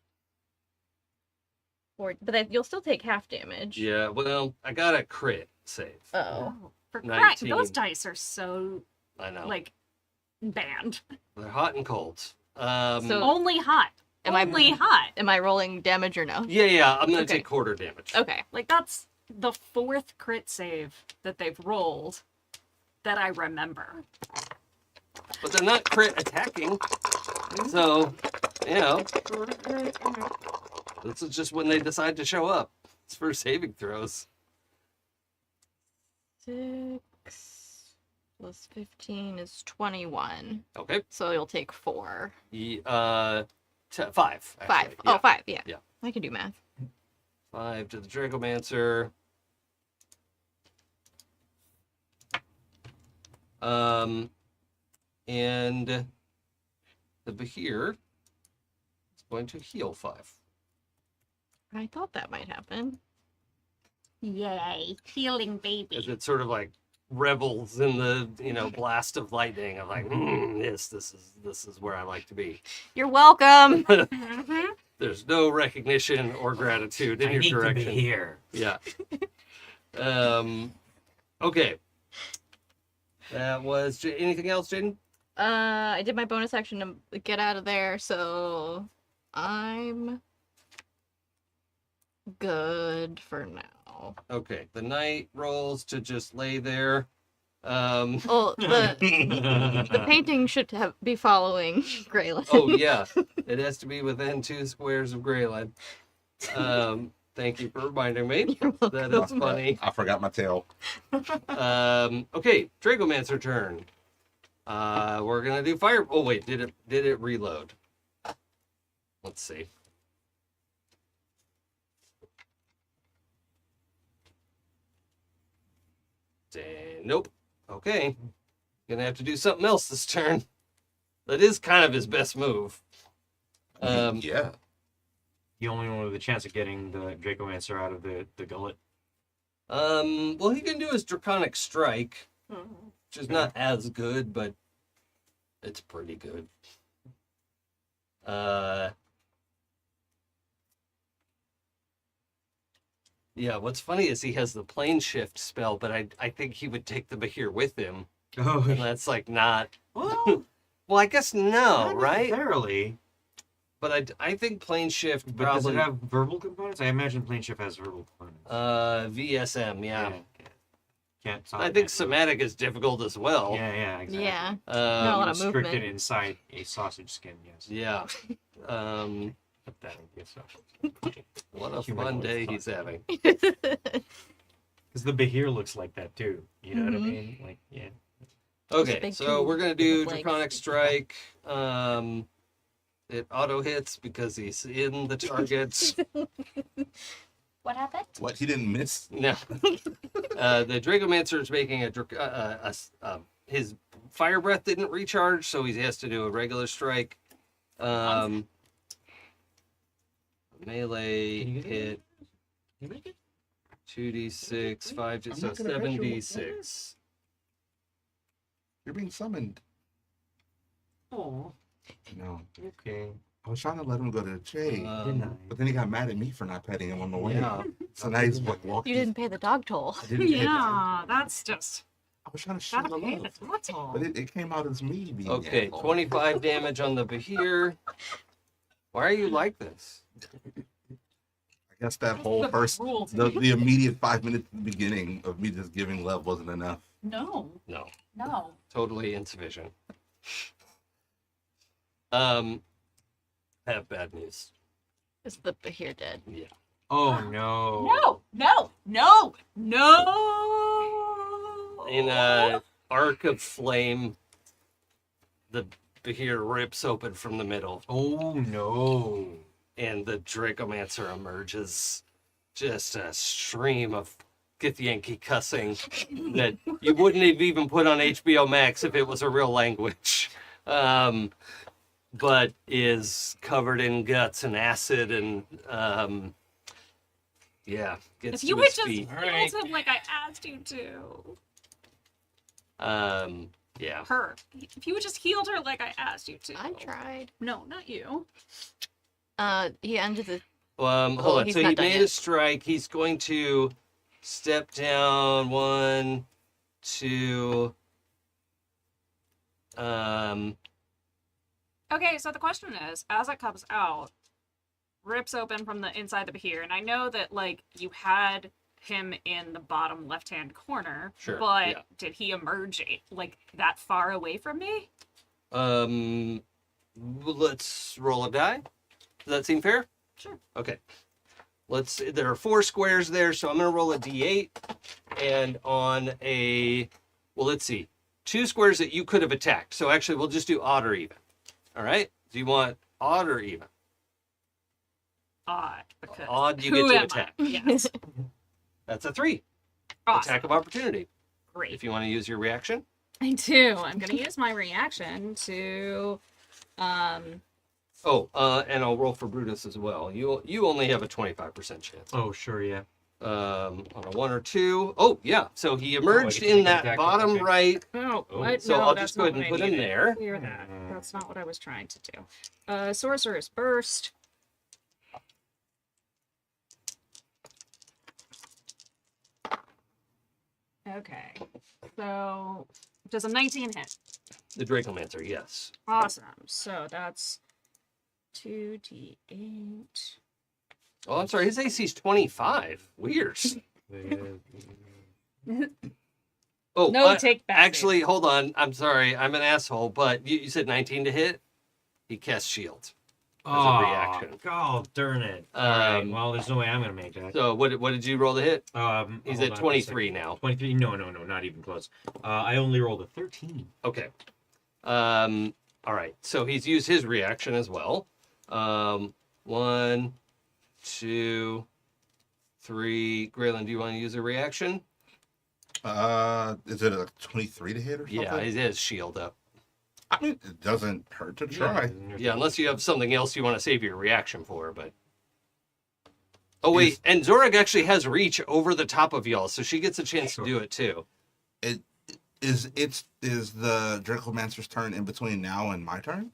but you'll still take half damage.
Yeah. Well, I got a crit save.
Oh.
For
19.
those dice are so,
I know.
like, banned.
They're hot and cold.
So-
Only hot.
Am I-
Only hot.
Am I rolling damage or no?
yeah, I'm gonna
Okay.
take quarter damage.
Okay.
Like, that's the 4th crit save that they've rolled that I remember.
But they're not crit attacking. So, you know, this is just when they decide to show up. It's for saving throws.
6 plus 15 is 21.
Okay.
So you'll take 4.
5.
5.
Actually.
Oh, 5. Yeah.
Yeah.
I can do math.
5 to the Dracomancer. And the Behir is going to heal 5.
I thought that might happen.
Yay. Healing
As
baby.
it sort of like revels in the, blast of lightning of like, this is where I like to be.
You're welcome.
Mm-hmm.
There's no recognition or gratitude in
I
your
need
direction.
to be here.
Yeah. Okay. That was anything else, Jaden?
I did my bonus action to get out of there, so I'm good for now.
Okay. The knight rolls to just lay there.
Well, the painting should be following Gralen.
Oh yeah, it has to be within 2 squares of Gralen. Thank you for reminding me.
You're welcome.
That is funny.
I forgot my tail.
Okay, Dracomancer turn. We're gonna do fire. Oh wait, did it reload? Let's see. Nope. Okay, gonna have to do something else this turn. That is kind of his best move.
Yeah.
The only one with a chance of getting the Dracomancer out of the gullet.
Well, he can do his Draconic Strike, which is not as good, but it's pretty good. Yeah, what's funny is he has the plane shift spell, but I think he would take the Behir with him.
Oh,
And that's like not.
well,
Well, I guess no,
not
right?
necessarily.
But I think plane shift
But does
probably.
it have verbal components? I imagine Plane Shift has verbal components.
VSM, yeah.
Can't talk
I think
that
somatic is difficult as well.
Yeah, exactly.
Yeah. Not a lot of
Restricted
movement.
inside a sausage skin, yes.
Yeah.
Put that in the sausage.
What a
Humanoid
fun day
fuck.
he's having.
Because the Behir looks like that too. You know what I
Mhm.
mean? Like, yeah.
Okay,
big
so
tube
we're gonna do
with legs.
Draconic Strike. It auto hits because he's in the target.
What happened?
What? He didn't miss?
No. The Dracomancer is making his fire breath didn't recharge, so he has to do a regular strike. Melee
Can you get it?
hit
You make it?
2d6, 5 to
I'm
so
not gonna bet you
7d6.
You're being summoned.
Oh,
No.
okay.
I was trying to let him go to the shade.
Didn't I?
But then he got mad at me for not petting him on the way.
Yeah.
So now he's like walking.
You didn't pay the dog toll.
I didn't pay attention.
Yeah, that's just
I was trying to show
gotta
the
pay
love.
the total.
But it came out as me being
Okay,
asshole.
25 damage on the Behir. Why are you like this?
I guess that whole
The
first,
rules.
the immediate 5 minutes beginning of me just giving love wasn't enough.
No,
No,
no.
totally insufficient. I have bad news.
Is the Behir dead?
Yeah.
Oh no.
No, no, no, no.
In a arc of flame, the Behir rips open from the middle,
Oh no.
and the Dracomancer emerges. Just a stream of Githyanki cussing that you wouldn't have even put on HBO Max if it was a real language. But is covered in guts and acid and yeah, gets
If you
to
would
his
just
feet.
heal him like I asked you to.
Yeah.
Her. If you would just healed her like I asked you to.
I tried.
No, not you.
He ended the.
Hold
Oh,
on.
he's
So he
not done
made
yet.
a strike. He's going to step down 1, 2,
Okay, so the question is, as it comes out, rips open from the inside of here, and I know that, like, you had him in the bottom left-hand corner,
Sure,
but
yeah.
did he emerge, like, that far away from me?
Let's roll a die. Does that seem fair?
Sure.
Okay. There are 4 squares there, so I'm going to roll a d8. And on let's see. 2 squares that you could have attacked. So actually, we'll just do odd or even. All right? Do you want odd or even?
Odd, because
Odd, you
who
get to
am
attack.
I? Yes.
That's a 3.
Awesome.
Attack of opportunity.
Great.
If you want to use your reaction.
I do. I'm going to use my reaction to...
And I'll roll for Brutus as well. You only have a 25% chance.
Oh, sure, yeah.
On a 1 or 2. Oh, yeah. So he emerged
get to
in
make an
that
attack.
bottom
Okay.
right.
Oh,
Oh.
what?
So
No,
I'll
that's
just go ahead
not
and
what
put
I
him
needed.
there.
Clear that. That's not what I was trying to do. Sorcerer's Burst. Okay. So, does a 19 hit?
The Dracomancer, yes.
Awesome. So that's 2d8.
Oh, I'm sorry. His AC is 25. Weird. Oh,
No take back.
actually, hold on. I'm sorry. I'm an asshole. But you said 19 to hit. He casts shield as a reaction.
Oh, darn it. All right,
Um,
well, there's no way I'm going to make that.
So what did you roll to hit? He's
hold
at
on for a second.
23 now.
23? No, not even close. I only rolled a 13.
Okay. All right. So he's used his reaction as well. 1, 2, 3. Gralen, do you want to use a reaction?
Is it a 23 to hit or something?
Yeah, he has shield up.
I mean, it doesn't hurt to try.
Yeah, unless you have something else you want to save your reaction for, but... Oh, wait, and Zorag actually has reach over the top of y'all, so she gets a chance to do it, too.
Is the Dracomancer's turn in between now and my turn?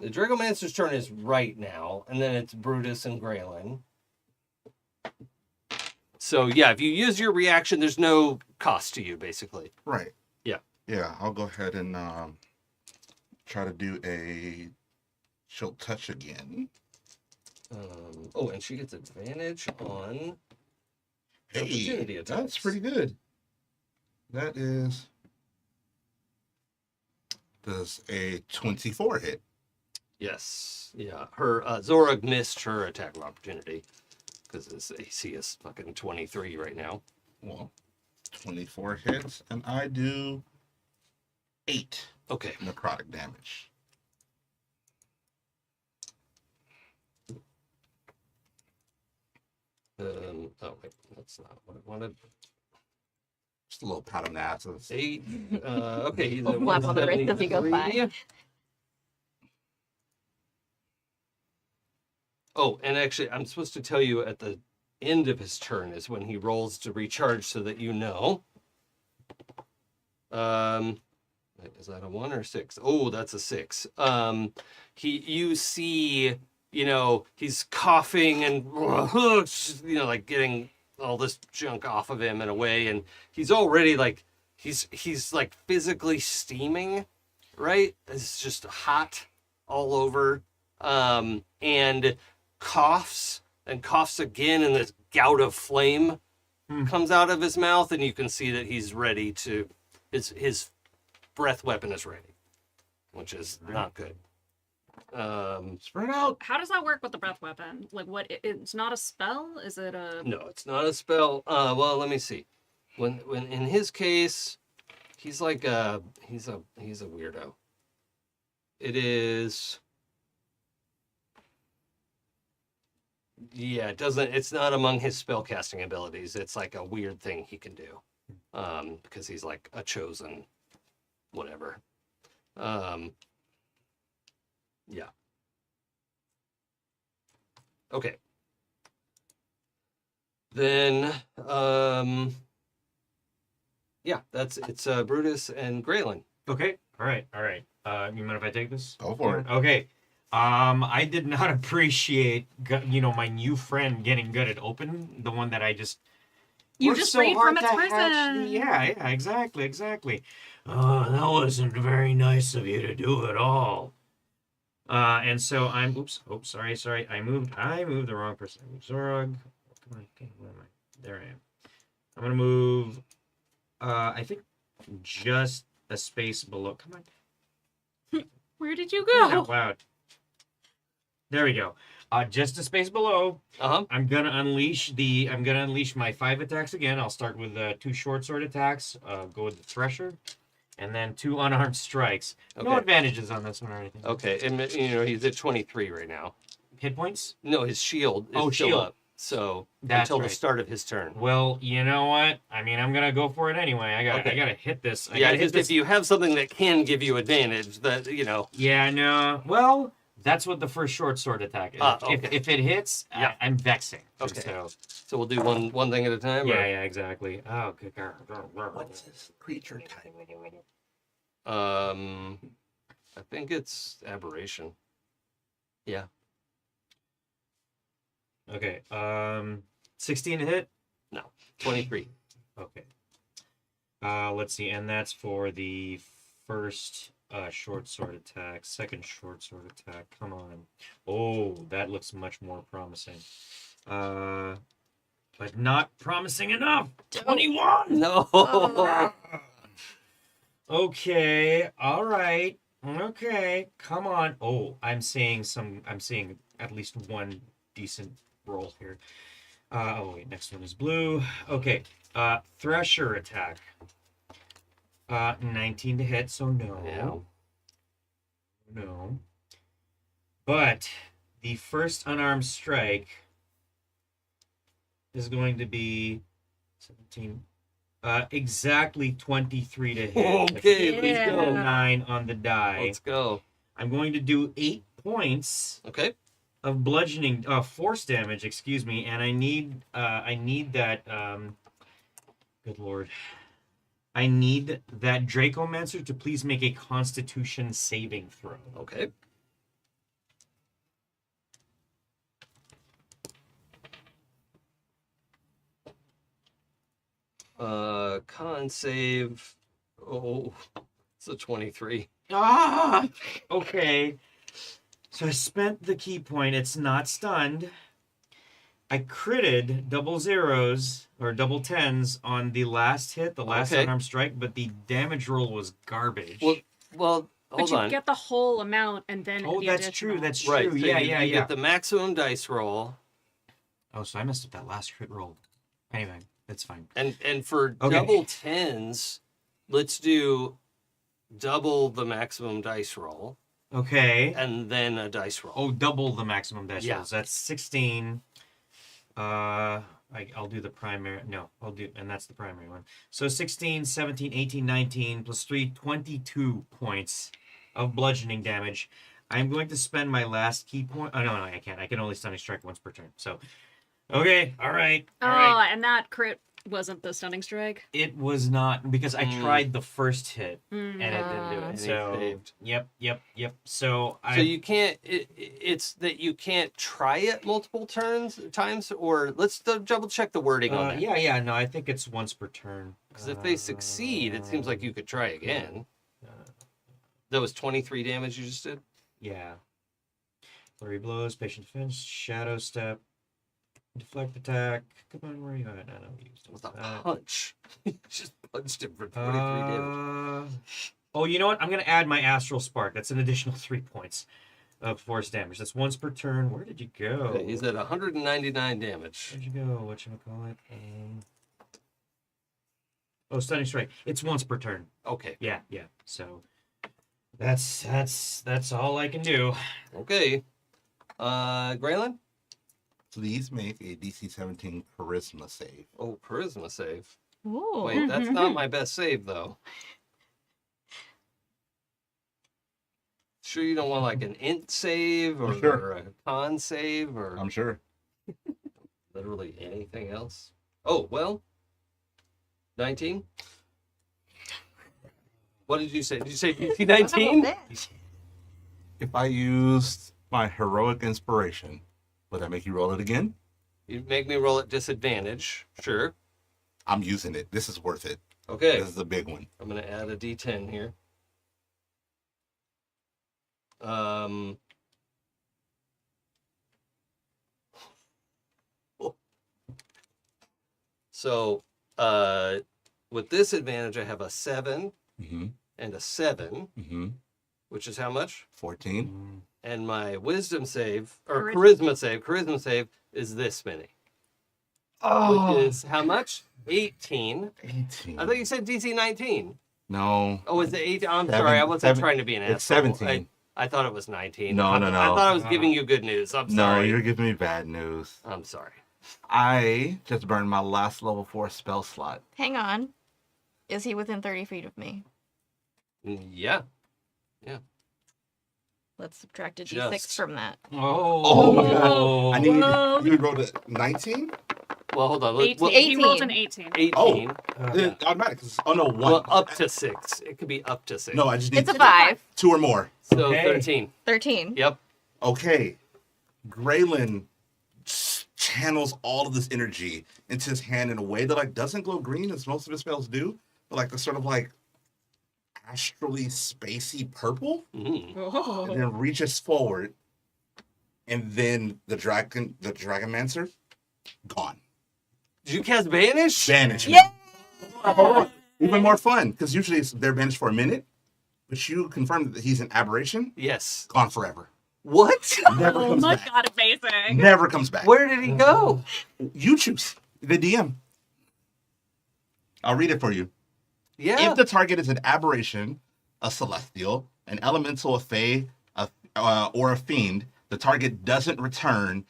The Dracomancer's turn is right now, and then it's Brutus and Gralen. So, yeah, if you use your reaction, there's no cost to you, basically.
Right.
Yeah.
Yeah, I'll go ahead and try to do a She'll Touch again.
And she gets advantage on
Hey,
opportunity attacks.
that's pretty good. That is... Does a 24 hit?
Yes. Yeah. Her Zorag missed her attack of opportunity because his AC is fucking 23 right now.
Well, 24 hits, and I do 8
Okay.
necrotic damage.
Wait, that's not what I wanted.
Just a little pat on the asses.
8. Okay, he's at
Slap on the wrist as he goes by.
173. Oh, and actually, I'm supposed to tell you at the end of his turn is when he rolls to recharge, so that you know. Is that a 1 or 6? Oh, that's a 6. You see, he's coughing and like getting all this junk off of him in a way, and he's already like he's like physically steaming, right? It's just hot all over, and coughs again, and this gout of flame comes out of his mouth, and you can see that he's ready to his breath weapon is ready, which is not good.
Spread out.
How does that work with the breath weapon? Like, what? It's not a spell? Is it a...
No, it's not a spell. Well, let me see. When in his case, he's like he's a weirdo. It is. Yeah, it's not among his spellcasting abilities. It's like a weird thing he can do. Because he's like a chosen whatever. Yeah. Okay. Then yeah, it's Brutus and Gralen.
Okay. All right. You mind if I take this?
Go for it.
Okay. I did not appreciate, my new friend getting gutted open. The one that I just
You
worked
just
so
freed
hard
from its
to hatch
prison.
Yeah, exactly. Oh, that wasn't very nice of you to do at all. And so I'm, oops, sorry. I moved the wrong person. I moved Zorog. Come on, okay, where am I? There I am. I'm gonna move, I think just a space below. Come on.
Where did you
Out
go?
loud. There we go. Just a space below. I'm gonna unleash my 5 attacks again. I'll start with 2 short sword attacks. Go with the Thresher, and then 2 unarmed strikes. No
Okay.
advantages on this one or anything.
Okay, and he's at 23 right now.
Hit points?
No, his shield is still
shield.
up. So
That's
until the
right.
start of his turn.
Well, you know what? I mean, I'm gonna go for it anyway. I gotta hit this. I
Yeah,
gotta hit
because
this.
if you have something that can give you advantage, that
Yeah, no. Well, that's what the first short sword attack is.
Okay.
If it hits,
Yeah.
I'm vexing.
Okay.
So,
So we'll do one thing at a time.
yeah, exactly. Oh, good girl.
What's his creature type?
I think it's aberration. Yeah.
Okay. 16 to hit.
23.
Okay. Let's see, and that's for the first short sword attack. Second short sword attack. Come on. Oh, that looks much more promising. But not promising enough. 21.
No.
Okay. All right. Okay. Come on. Oh, I'm seeing at least one decent roll here. Oh wait, next one is blue. Okay. Thresher attack. 19 to hit, so no.
Yeah.
No. But the first unarmed strike is going to be 17. Exactly 23 to hit.
Okay, let's
Yeah.
go.
9 on the die.
Let's go.
I'm going to do 8 points
Okay.
of bludgeoning, force damage, excuse me, and I need that, good lord. I need that Dracomancer to please make a Constitution saving throw.
Okay. Con save. Oh, it's a 23.
Ah! Okay. So I spent the key point. It's not stunned. I critted double zeros or double tens on the last hit, the last
Okay.
unarmed strike, but the damage roll was garbage.
Well,
But
hold
you
on.
get the whole amount and then
oh,
the
that's
additional.
true. That's
Right.
true.
So
Yeah,
you
yeah.
get the maximum dice roll,
Oh, so I messed up that last crit roll. Anyway, that's fine.
and for
Okay.
double tens, let's do double the maximum dice roll,
Okay.
and then a dice roll.
Oh, double the maximum dash
Yeah.
rolls. That's 16. I'll do the primary. No, and that's the primary one. So 16, 17, 18, 19, plus 3, 22 points of bludgeoning damage. I'm going to spend my last key point. Oh, no, I can't. I can only stunning strike once per turn. So, okay, all right.
Oh, and that crit wasn't the stunning strike.
It was not, because I tried the first hit,
Mm.
and it didn't do
And
it.
he
So,
saved.
yep. So,
So you can't. It's that you can't try it multiple times, or let's double check the wording on that.
yeah. No, I think it's once per turn.
Because if they succeed, it seems like you could try again. That was 23 damage you just did.
Yeah. Flurry blows, patient defense, shadow step, deflect attack. Come on, where are you at? I know you used
With a
that.
punch. You just punched him for 23 damage.
Oh, you know what? I'm gonna add my astral spark. That's an additional 3 points of force damage. That's once per turn. Where did you go?
Okay, he's at 199 damage.
Where'd you go? Whatchamacallit? Oh, stunning strike. It's once per turn.
Okay.
Yeah. So that's all I can do.
Okay. Gralen?
Please make a DC 17 Charisma save.
Oh, charisma save.
Ooh.
Wait, that's not my best save, though. Sure you don't want like an int save or,
Sure.
or a con save or
I'm sure.
literally anything else? Oh, well, 19? What did you say? Did you say DC 19?
If I used my heroic inspiration, would I make you roll it again?
You make me roll at disadvantage. Sure.
I'm using it. This is worth it.
Okay.
This is the big one.
I'm gonna add a D10 here. So, with this advantage, I have a 7
Mm-hmm.
and a 7,
Mm-hmm.
which is how much?
14.
And my wisdom save, or
Charisma.
charisma save is this many.
Oh.
Which is how much? 18.
18.
I thought you said DC 19.
No.
Oh, is it 18? I'm
Seven-
sorry, I wasn't
seven-
trying to be an
it's
asshole.
17.
I thought it was 19.
No,
I
no.
thought I was giving you good news. I'm
No,
sorry.
you're giving me bad news.
I'm sorry.
I just burned my last level 4 spell slot.
Hang on. Is he within 30 feet of me?
Yeah.
Let's subtract a d6
Just.
from that.
Oh my God.
Whoa.
I need
Whoa.
you rolled a 19?
Well, hold on.
18.
Well,
He rolled
18.
an 18.
18.
Oh. Automatic. Oh no, 1.
Well, up to 6. It could be up to 6.
No, I just need
It's a 5.
2 or more.
So
Okay.
13.
13.
Yep.
Okay. Gralen channels all of this energy into his hand in a way that like doesn't glow green as most of his spells do, but like the sort of like astrally spacey purple,
Mm.
Oh.
and then reaches forward, and then the Dragonmancer gone.
Did you cast Banish?
Vanish.
Yeah!
Even more fun, because usually they're banished for a minute, but you confirmed that he's an aberration,
Yes.
gone forever.
What?
Never
Oh
comes
my
back.
god, amazing.
Never comes back.
Where did he go?
You choose the DM. I'll read it for you.
Yeah.
If the target is an aberration, a celestial, an elemental, a fae, or a fiend, the target doesn't return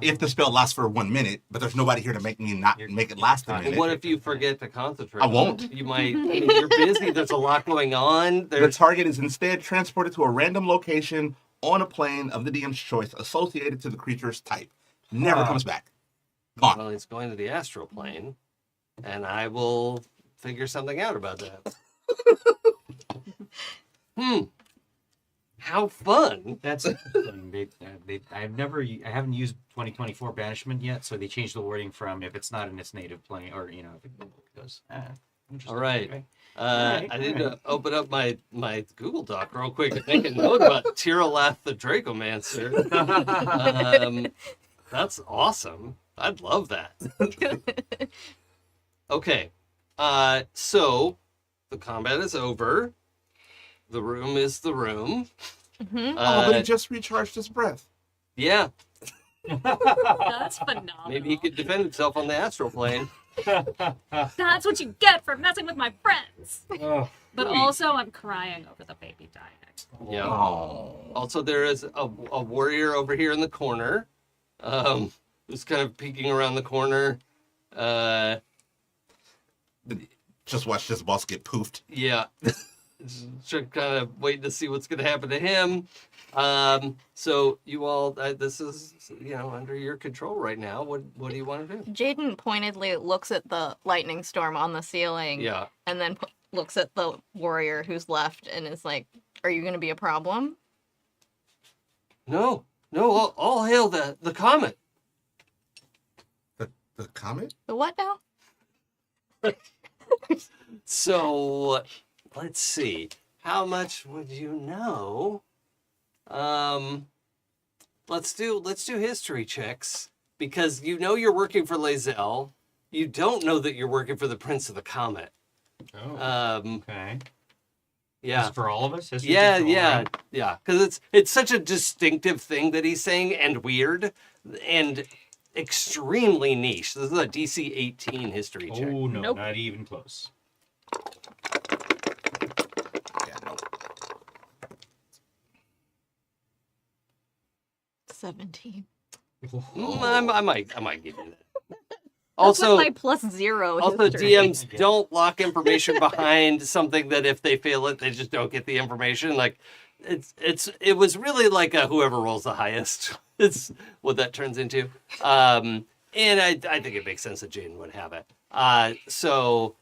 if the spell lasts for 1 minute, but there's nobody here to make it last a
But
minute.
what if you forget to concentrate?
I won't.
You might. I mean, you're busy. There's a lot going on.
The
There's.
target is instead transported to a random location on a plane of the DM's choice associated to the creature's type. Never comes back. Gone.
Well, he's going to the astral plane, and I will figure something out about that. How fun!
That's interesting. I haven't used 2024 banishment yet, so they changed the wording from if it's not in its native plane, or if it goes. Interesting.
All right.
Okay.
I need to open up my Google Doc real quick and make a note about Tiralath the Dracomancer. That's awesome. I'd love that. Okay. So the combat is over. The room is the room.
Mm-hmm.
But he just recharged his breath.
Yeah.
That's phenomenal.
Maybe he could defend himself on the astral plane.
That's what you get for messing with my friends.
Oh,
But also, I'm crying over the baby dying.
Yeah.
Oh.
Also, there is a warrior over here in the corner, who's kind of peeking around the corner.
Just watch this boss get poofed.
Yeah. Just kind of waiting to see what's going to happen to him. So you all, this is, under your control right now. What do you want to do?
Jaden pointedly looks at the lightning storm on the ceiling.
Yeah.
And then looks at the warrior who's left and is like, "Are you going to be a problem?"
No, all hail the comet.
The comet?
The what now?
So let's see. How much would you know? Let's do history checks, because you're working for Lae'zel. You don't know that you're working for the Prince of the Comet.
Oh, okay.
Yeah.
Is it for all of us? History
Yeah,
checks for all,
yeah,
right?
yeah. Because it's such a distinctive thing that he's saying, and weird, and extremely niche. This is a DC 18 history check.
Oh no,
Nope.
not even close.
Yeah, no.
17.
I might give you that.
That's
Also,
with my +0
also
history.
DMs don't lock information behind something that if they fail it, they just don't get the information. Like it was really like a whoever rolls the highest. It's what that turns into. And I think it makes sense that Jaden would have it. So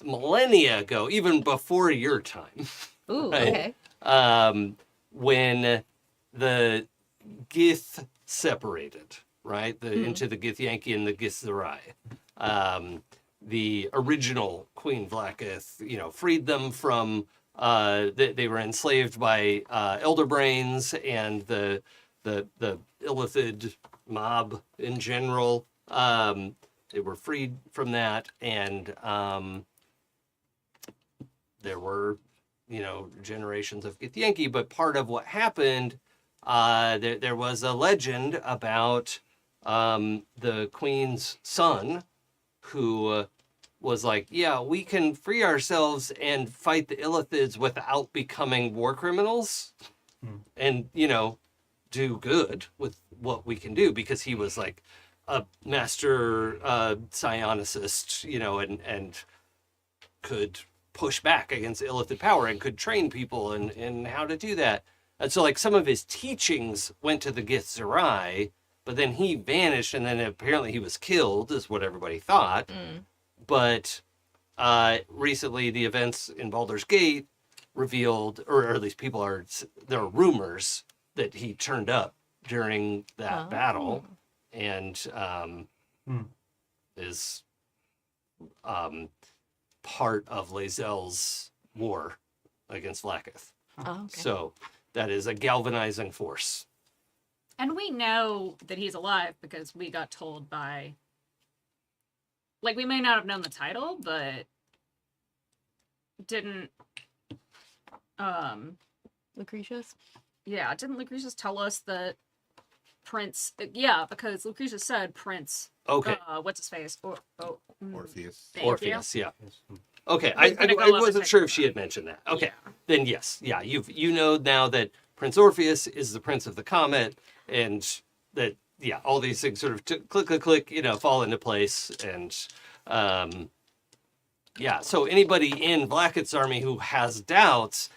millennia ago, even before your time,
Ooh,
Right.
okay.
when the Giff separated, right, into the Githyanki and the Githzerai, the original Queen Vlaakith, you know, freed them from they were enslaved by elder brains and the illithid mob in general. They were freed from that, and there were, you know, generations of Githyanki. But part of what happened, there was a legend about the queen's son, who was like, yeah, we can free ourselves and fight the illithids without becoming war criminals, and, you know, do good with what we can do, because he was like a master psionicist, you know, and could push back against illithid power and could train people in how to do that. And so, like, some of his teachings went to the Githzerai, but then he vanished, and then apparently he was killed, is what everybody thought. But recently, the events in Baldur's Gate revealed, or at least there are rumors that he turned up during that battle, and is part of Lae'zel's war against Vlaakith.
Oh, okay.
So that is a galvanizing force.
And we know that he's alive because we got told by... Like, we may not have known the title, but didn't...
Lucretius?
Yeah, didn't Lucretius tell us that Prince... Yeah, because Lucretius said Prince...
Okay.
What's his face?
Orpheus.
Thank you.
Orpheus, yeah. Okay,
I was
I
gonna go up
wasn't
and
sure
check
if she
that.
had mentioned that. Okay,
Yeah.
then yes, yeah, you know now that Prince Orpheus is the Prince of the Comet, and that, yeah, all these things sort of click, you know, fall into place, and yeah. So anybody in Vlaakith's army who has doubts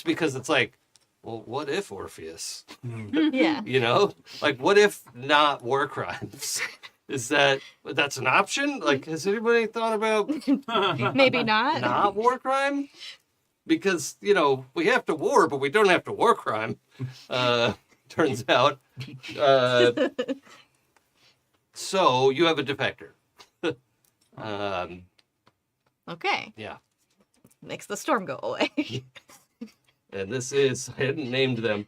because it's like, well, what if Orpheus?
Yeah.
You know, like, what if not war crimes? That's an option? Like, has anybody thought about
Maybe not.
not war crime? Because, you know, we have to war, but we don't have to war crime, turns out. So you have a defector.
Okay.
Yeah.
Makes the storm go away.
And this is, I hadn't named them.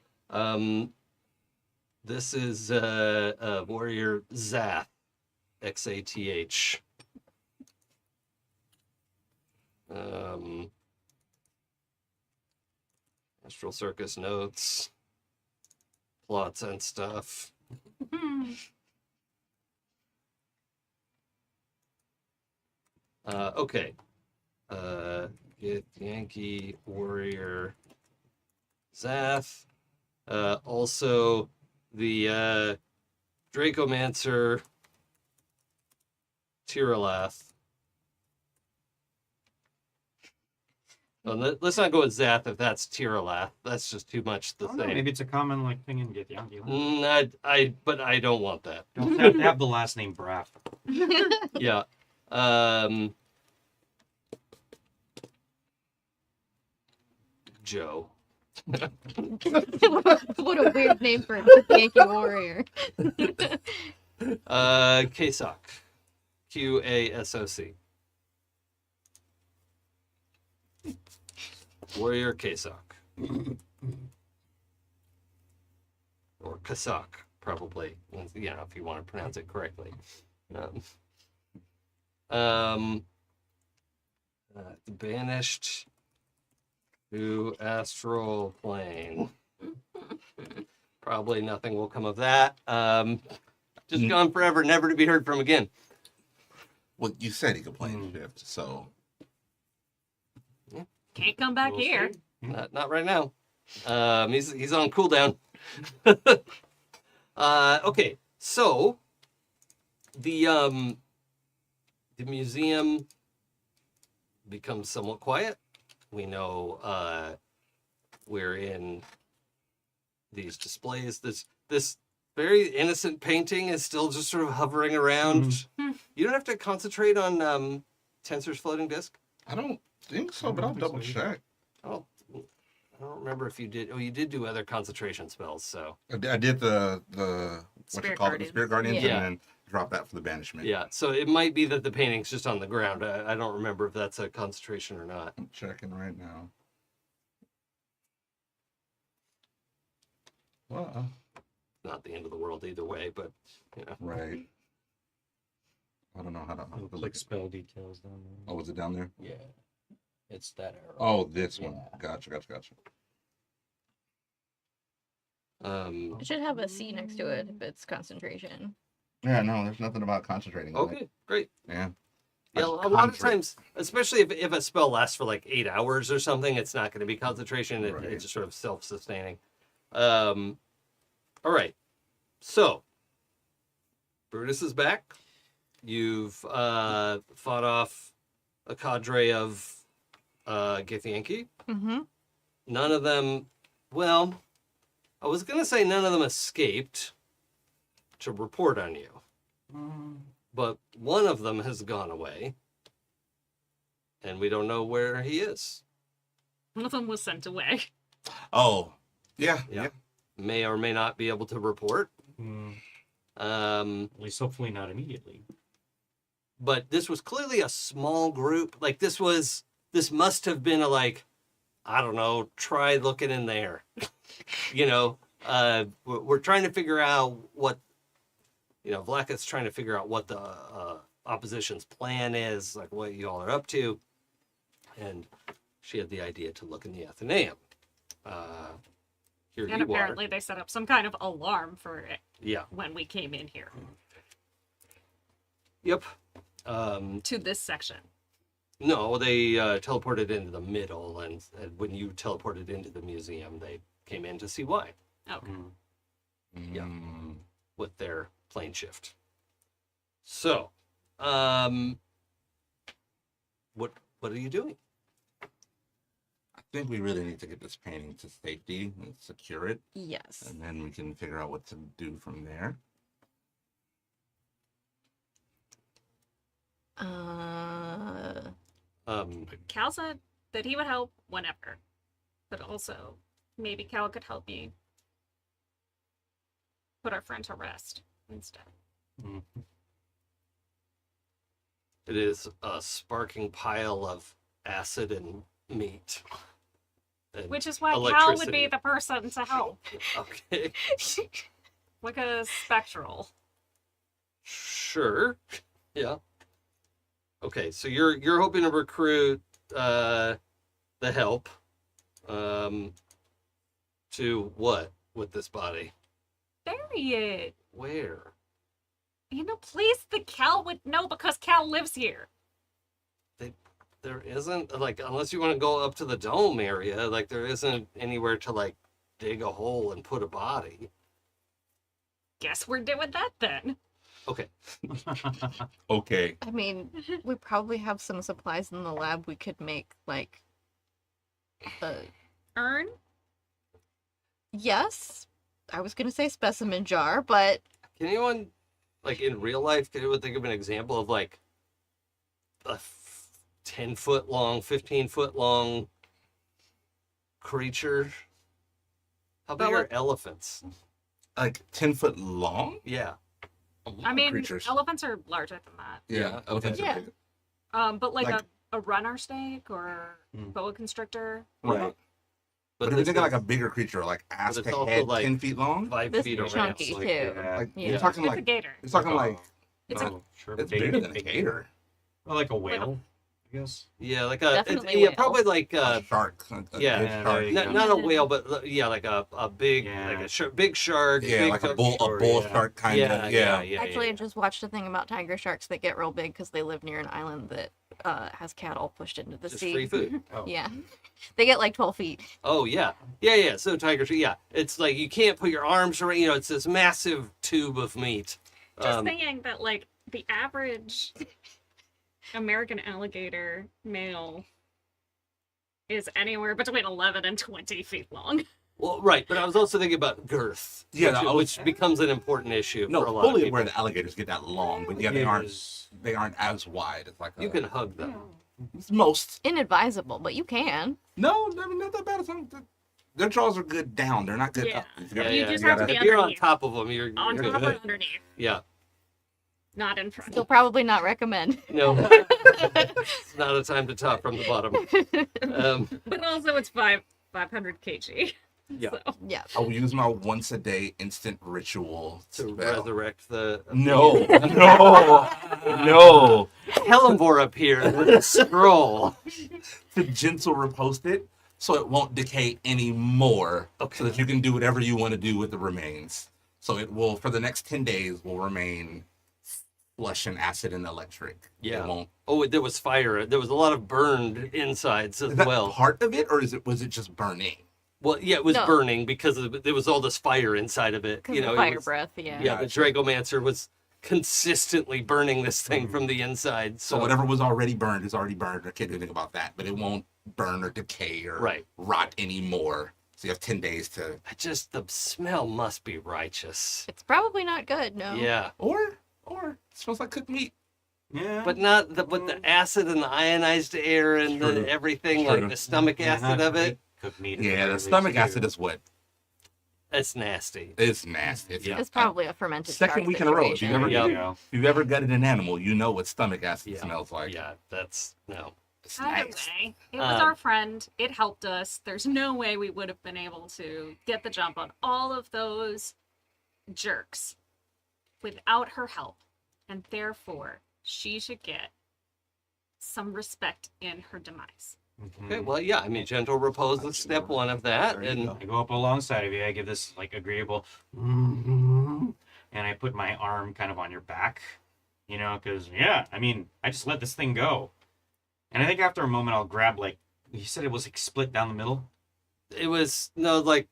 This is warrior Xath, Xath. Astral Circus notes, plots and stuff. Okay. Get Yankee Warrior Xath. Also the Dracomancer Tiralath. Well, let's not go with Xath if that's Tiralath. That's just too much the
I don't know,
same.
maybe it's a common like thing in Githyanki.
But I don't want that.
Don't have to have the last name Braff.
Yeah. Joe.
What a weird name for a Yankee warrior.
Kasoc. Qasoc. Warrior Kasoc. Or Kasoc, probably. You know, if you want to pronounce it correctly. Banished to Astral Plane. Probably nothing will come of that. Just gone forever, never to be heard from again.
Well, you said he could play in shift, so
Can't come back
We'll
here.
see. Not right now. He's on cooldown. Okay, so the museum becomes somewhat quiet. We know we're in these displays. This very innocent painting is still just sort of hovering around. You don't have to concentrate on Tensor's floating disk.
I don't think so, but I'll double check.
I don't remember if you did. Oh, you did do other concentration spells. So
I did the what you
Spirit
call it, the
Guardians.
Spirit Guardians,
Yeah.
and then drop that for the banishment.
Yeah, so it might be that the painting's just on the ground. I don't remember if that's a concentration or not.
I'm checking right now. Well,
Not the end of the world either way, but you know.
right. I don't know how to
Look
look
like
at.
spell details down there.
Oh, is it down there?
Yeah. It's that arrow.
Oh, this one.
Yeah.
Gotcha.
It should have a C next to it if it's concentration.
Yeah, no, there's nothing about concentrating. on it.
Okay, great.
Yeah.
Yeah, a lot of times, especially if a spell lasts for like 8 hours or something, it's not going to be concentration.
Right.
It's just sort of self-sustaining. All right. So, Brutus is back. You've fought off a cadre of Githyanki.
Mm-hmm.
None of them, well, I was going to say none of them escaped to report on you. But one of them has gone away. And we don't know where he is.
One of them was sent away.
Oh, yeah.
May or may not be able to report.
At least hopefully not immediately.
But this was clearly a small group. Like this must have been a like, I don't know, try looking in there. You know, we're trying to figure out what, you know, Vlaakith's trying to figure out what the opposition's plan is, like what you all are up to. And she had the idea to look in the Athenaeum. Here
And
you
apparently
are.
they set up some kind of alarm for it
Yeah.
when we came in here
Yep.
to this section.
No, they teleported into the middle, and when you teleported into the museum, they came in to see why
Okay.
Yeah.
Mm.
with their plane shift. So, what are you doing?
I think we really need to get this painting to safety and secure it,
Yes.
and then we can figure out what to do from there.
Cal said that he would help whenever, but also maybe Cal could help me put our friend to rest instead.
It is a sparking pile of acid and meat. And
Which is why Cal would be
electricity.
the person to help.
Okay.
Like a spectral.
Sure. Yeah. Okay, so you're hoping to recruit the help to what with this body?
Bury it.
Where?
In a place that Cal would know because Cal lives here.
There isn't, like, unless you want to go up to the dome area, like there isn't anywhere to like dig a hole and put a body.
Guess we're doing that then.
Okay.
Okay.
I mean, we probably have some supplies in the lab we could make, like,
Earn?
yes. I was gonna say specimen jar, but
Can anyone, like in real life, can anyone think of an example of like a 10-foot long, 15-foot long creature? How big
But
are
what-
elephants?
Like 10-foot long?
Yeah.
I mean,
creatures.
elephants are larger than that.
Yeah,
elephants
okay.
are big.
But like,
Like-
a runner snake or boa constrictor.
Right. But if you
this
think of
is
like a bigger creature, like ass
it's
to
also,
head,
like,
10 feet long,
5
this
feet
is
around.
chunky
Like,
too.
like
Yeah.
you're talking
It's a
like
gator.
you're talking like
It's
oh, sure.
it's bigger than a gator.
Or like a whale, I guess.
Yeah, like a
Definitely
yeah,
whale.
probably like
A shark. A
yeah.
good
Yeah,
shark.
there you go.
not a whale, but yeah, like a big
Yeah.
like a big shark.
Yeah,
big
like a bull
yeah.
shark kind
Yeah,
of.
yeah,
Yeah.
Actually,
yeah.
I just watched a thing about tiger sharks that get real big because they live near an island that has cattle pushed into the
Just
sea.
free food.
Yeah, they get like 12 feet.
Oh yeah, yeah. So tigers, yeah, it's like you can't put your arms around. You know, it's this massive tube of meat.
Just thinking that, like, the average American alligator male is anywhere between 11 and 20 feet long.
Well, right, but I was also thinking about girth.
Yeah,
which becomes an important issue
No,
for a lot of
fully
people.
aware that alligators get that long, but yeah, they aren't as wide. It's like
You can hug them.
most.
Inadvisable, but you can.
No, I mean not that bad. It's not, their jaws are good down. They're not good
Yeah.
up.
Yeah,
You
yeah,
just
you
have to
gotta-
be
if you're on
underneath.
top of them, you're
On
good.
top or underneath.
Yeah.
Not in front.
Still probably not recommend.
No, it's not a time to top from the bottom.
But also it's 500 kg.
Yeah.
So.
Yeah.
I will use my once a day instant ritual
To
spell.
resurrect the
No, no.
Hellenvor up here with a scroll.
To gentle repost it so it won't decay anymore.
Okay.
So that you can do whatever you want to do with the remains. So it will, for the next 10 days, will remain flush and acid and electric.
Yeah.
It won't.
Oh, there was fire. There was a lot of burned insides as
Is that
well.
part of it, or was it just burning?
Well, yeah, it was
No.
burning because there was all this fire inside of it.
Because
You know,
of
it
fire
was-
breath, yeah.
Yeah, the
Gotcha.
Dragomancer was consistently burning this thing from the inside.
So whatever was already burned is already burned. I can't do anything about that. But it won't burn or decay or
Right.
rot anymore. So you have 10 days to...
The smell must be righteous.
It's probably not good, no.
Yeah,
Or it smells like cooked meat.
Yeah.
but not the acid and the ionized air and
True.
the everything,
True.
like the stomach acid of it.
Cooked meat.
Yeah, the stomach acid is what?
It's nasty.
It's nasty. It's,
Yeah.
It's probably a fermented
Second
shark
week in a row. If you've
situation.
ever,
Yeah.
if you've ever gutted an animal, you know what stomach acid
Yeah.
smells like.
Yeah, that's no.
It's
Either
nice.
way, it was
Um,
our friend. It helped us. There's no way we would have been able to get the jump on all of those jerks without her help. And therefore, she should get some respect in her demise.
Okay, well, yeah, I mean, gentle repose is step one of that,
There you
and
go.
I go up alongside of you. I give this like agreeable, and I put my arm kind of on your back, you know, because yeah, I mean, I just let this thing go, and I think after a moment I'll grab like you said it was like split down the middle.
it was no like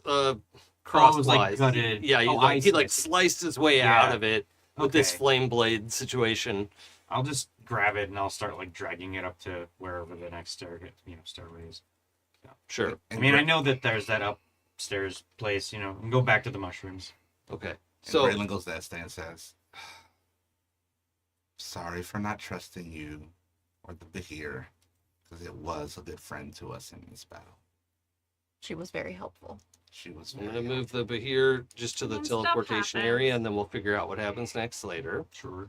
Oh, it
crosswise.
was, like, gutted.
Yeah,
Oh, I
he
see, I
like
see.
sliced his way
Yeah.
out of it with this
Okay.
flame blade situation.
I'll just grab it and I'll start like dragging it up to wherever the next stairway is.
Sure.
I mean, I know that there's that upstairs place, you know, and go back to the mushrooms.
Okay.
So
So
Gralen goes to Ezthe and says, "Sorry for not trusting you or the Behir, because it was a good friend to us in this battle.
She was very helpful.
She was
I'm
very
gonna move the Bahir just to the
And stuff
teleportation
happens.
area, and then we'll figure out what happens next later.
Sure.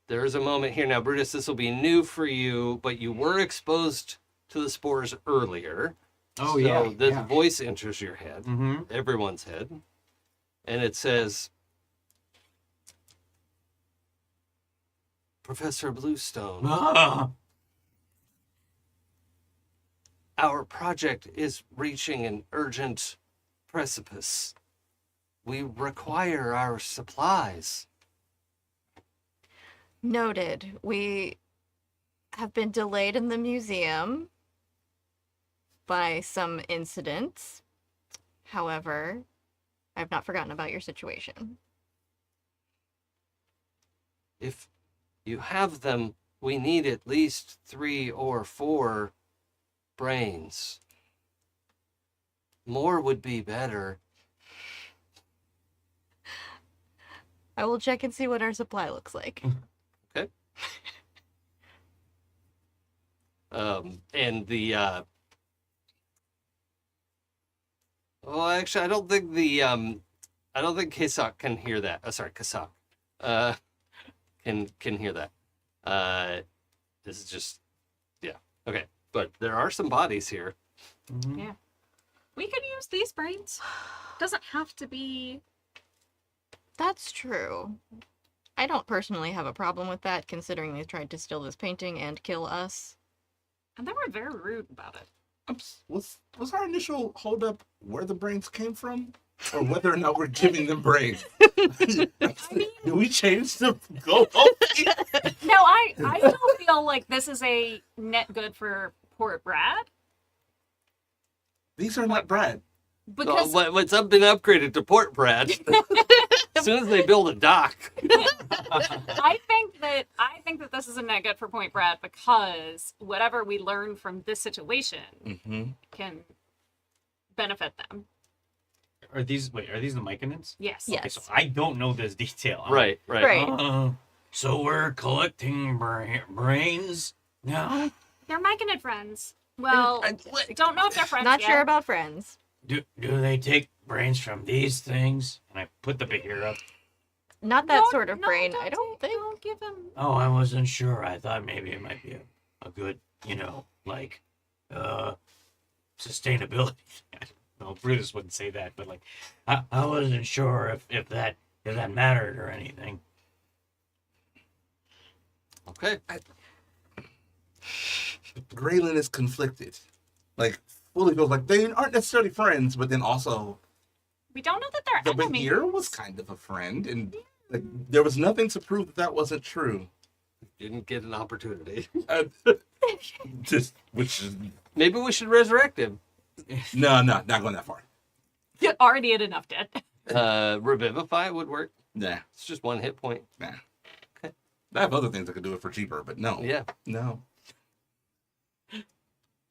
There is a moment here now, Brutus. This will be new for you, but you were exposed to the spores earlier.
Oh
so
yeah.
this
yeah.
voice enters your head,
Mm-hmm.
everyone's head, and it says, "Professor Bluestone,
Ah!
our project is reaching an urgent precipice. We require our supplies."
Noted. We have been delayed in the museum by some incidents. However, I've not forgotten about your situation.
If you have them, we need at least 3 or 4 brains. More would be better.
I will check and see what our supply looks like.
And the well, actually, I don't think Kasak can hear that. Oh, sorry, Kasak can hear that. This is just okay. But there are some bodies here.
Mm-hmm.
We could use these brains. Doesn't have to be.
That's true. I don't personally have a problem with that, considering they tried to steal this painting and kill us.
And they were very rude about it.
Was our initial holdup where the brains came from, or whether or not we're giving them brains? Did we change the goal?
No, I still feel like this is a net good for Port Brad.
These are not bread.
Because
What's been upgraded to Port Brad? As soon as they build a dock.
I think that this is a net good for Point Brad because whatever we learn from this situation
Mm-hmm.
can benefit them.
Are these the Myconans?
Yes.
Yes.
Okay, so I don't know this detail. I'm
Right.
Right.
So we're collecting brains now.
They're Myconid friends. Well, don't know if they're friends
Not
yet.
sure about friends.
Do they take brains from these things? And I put the beer up.
Not that sort of brain, I don't think.
Don't give him.
Oh, I wasn't sure. I thought maybe it might be a good, like, sustainability. Well, Brutus wouldn't say that, but like, I wasn't sure if that mattered or anything.
Okay.
Gralen is conflicted. Like, fully feels like they aren't necessarily friends, but then also
We don't know that they're
the
enemies.
Behir was kind of a friend, and like there was nothing to prove that wasn't true.
Didn't get an opportunity.
Which is
Maybe we should resurrect him.
no, not going that far.
You already had enough dead.
Revivify would work.
Nah,
It's just 1 hit point.
nah.
Okay.
I have other things that could do it for cheaper, but no.
Yeah.
No.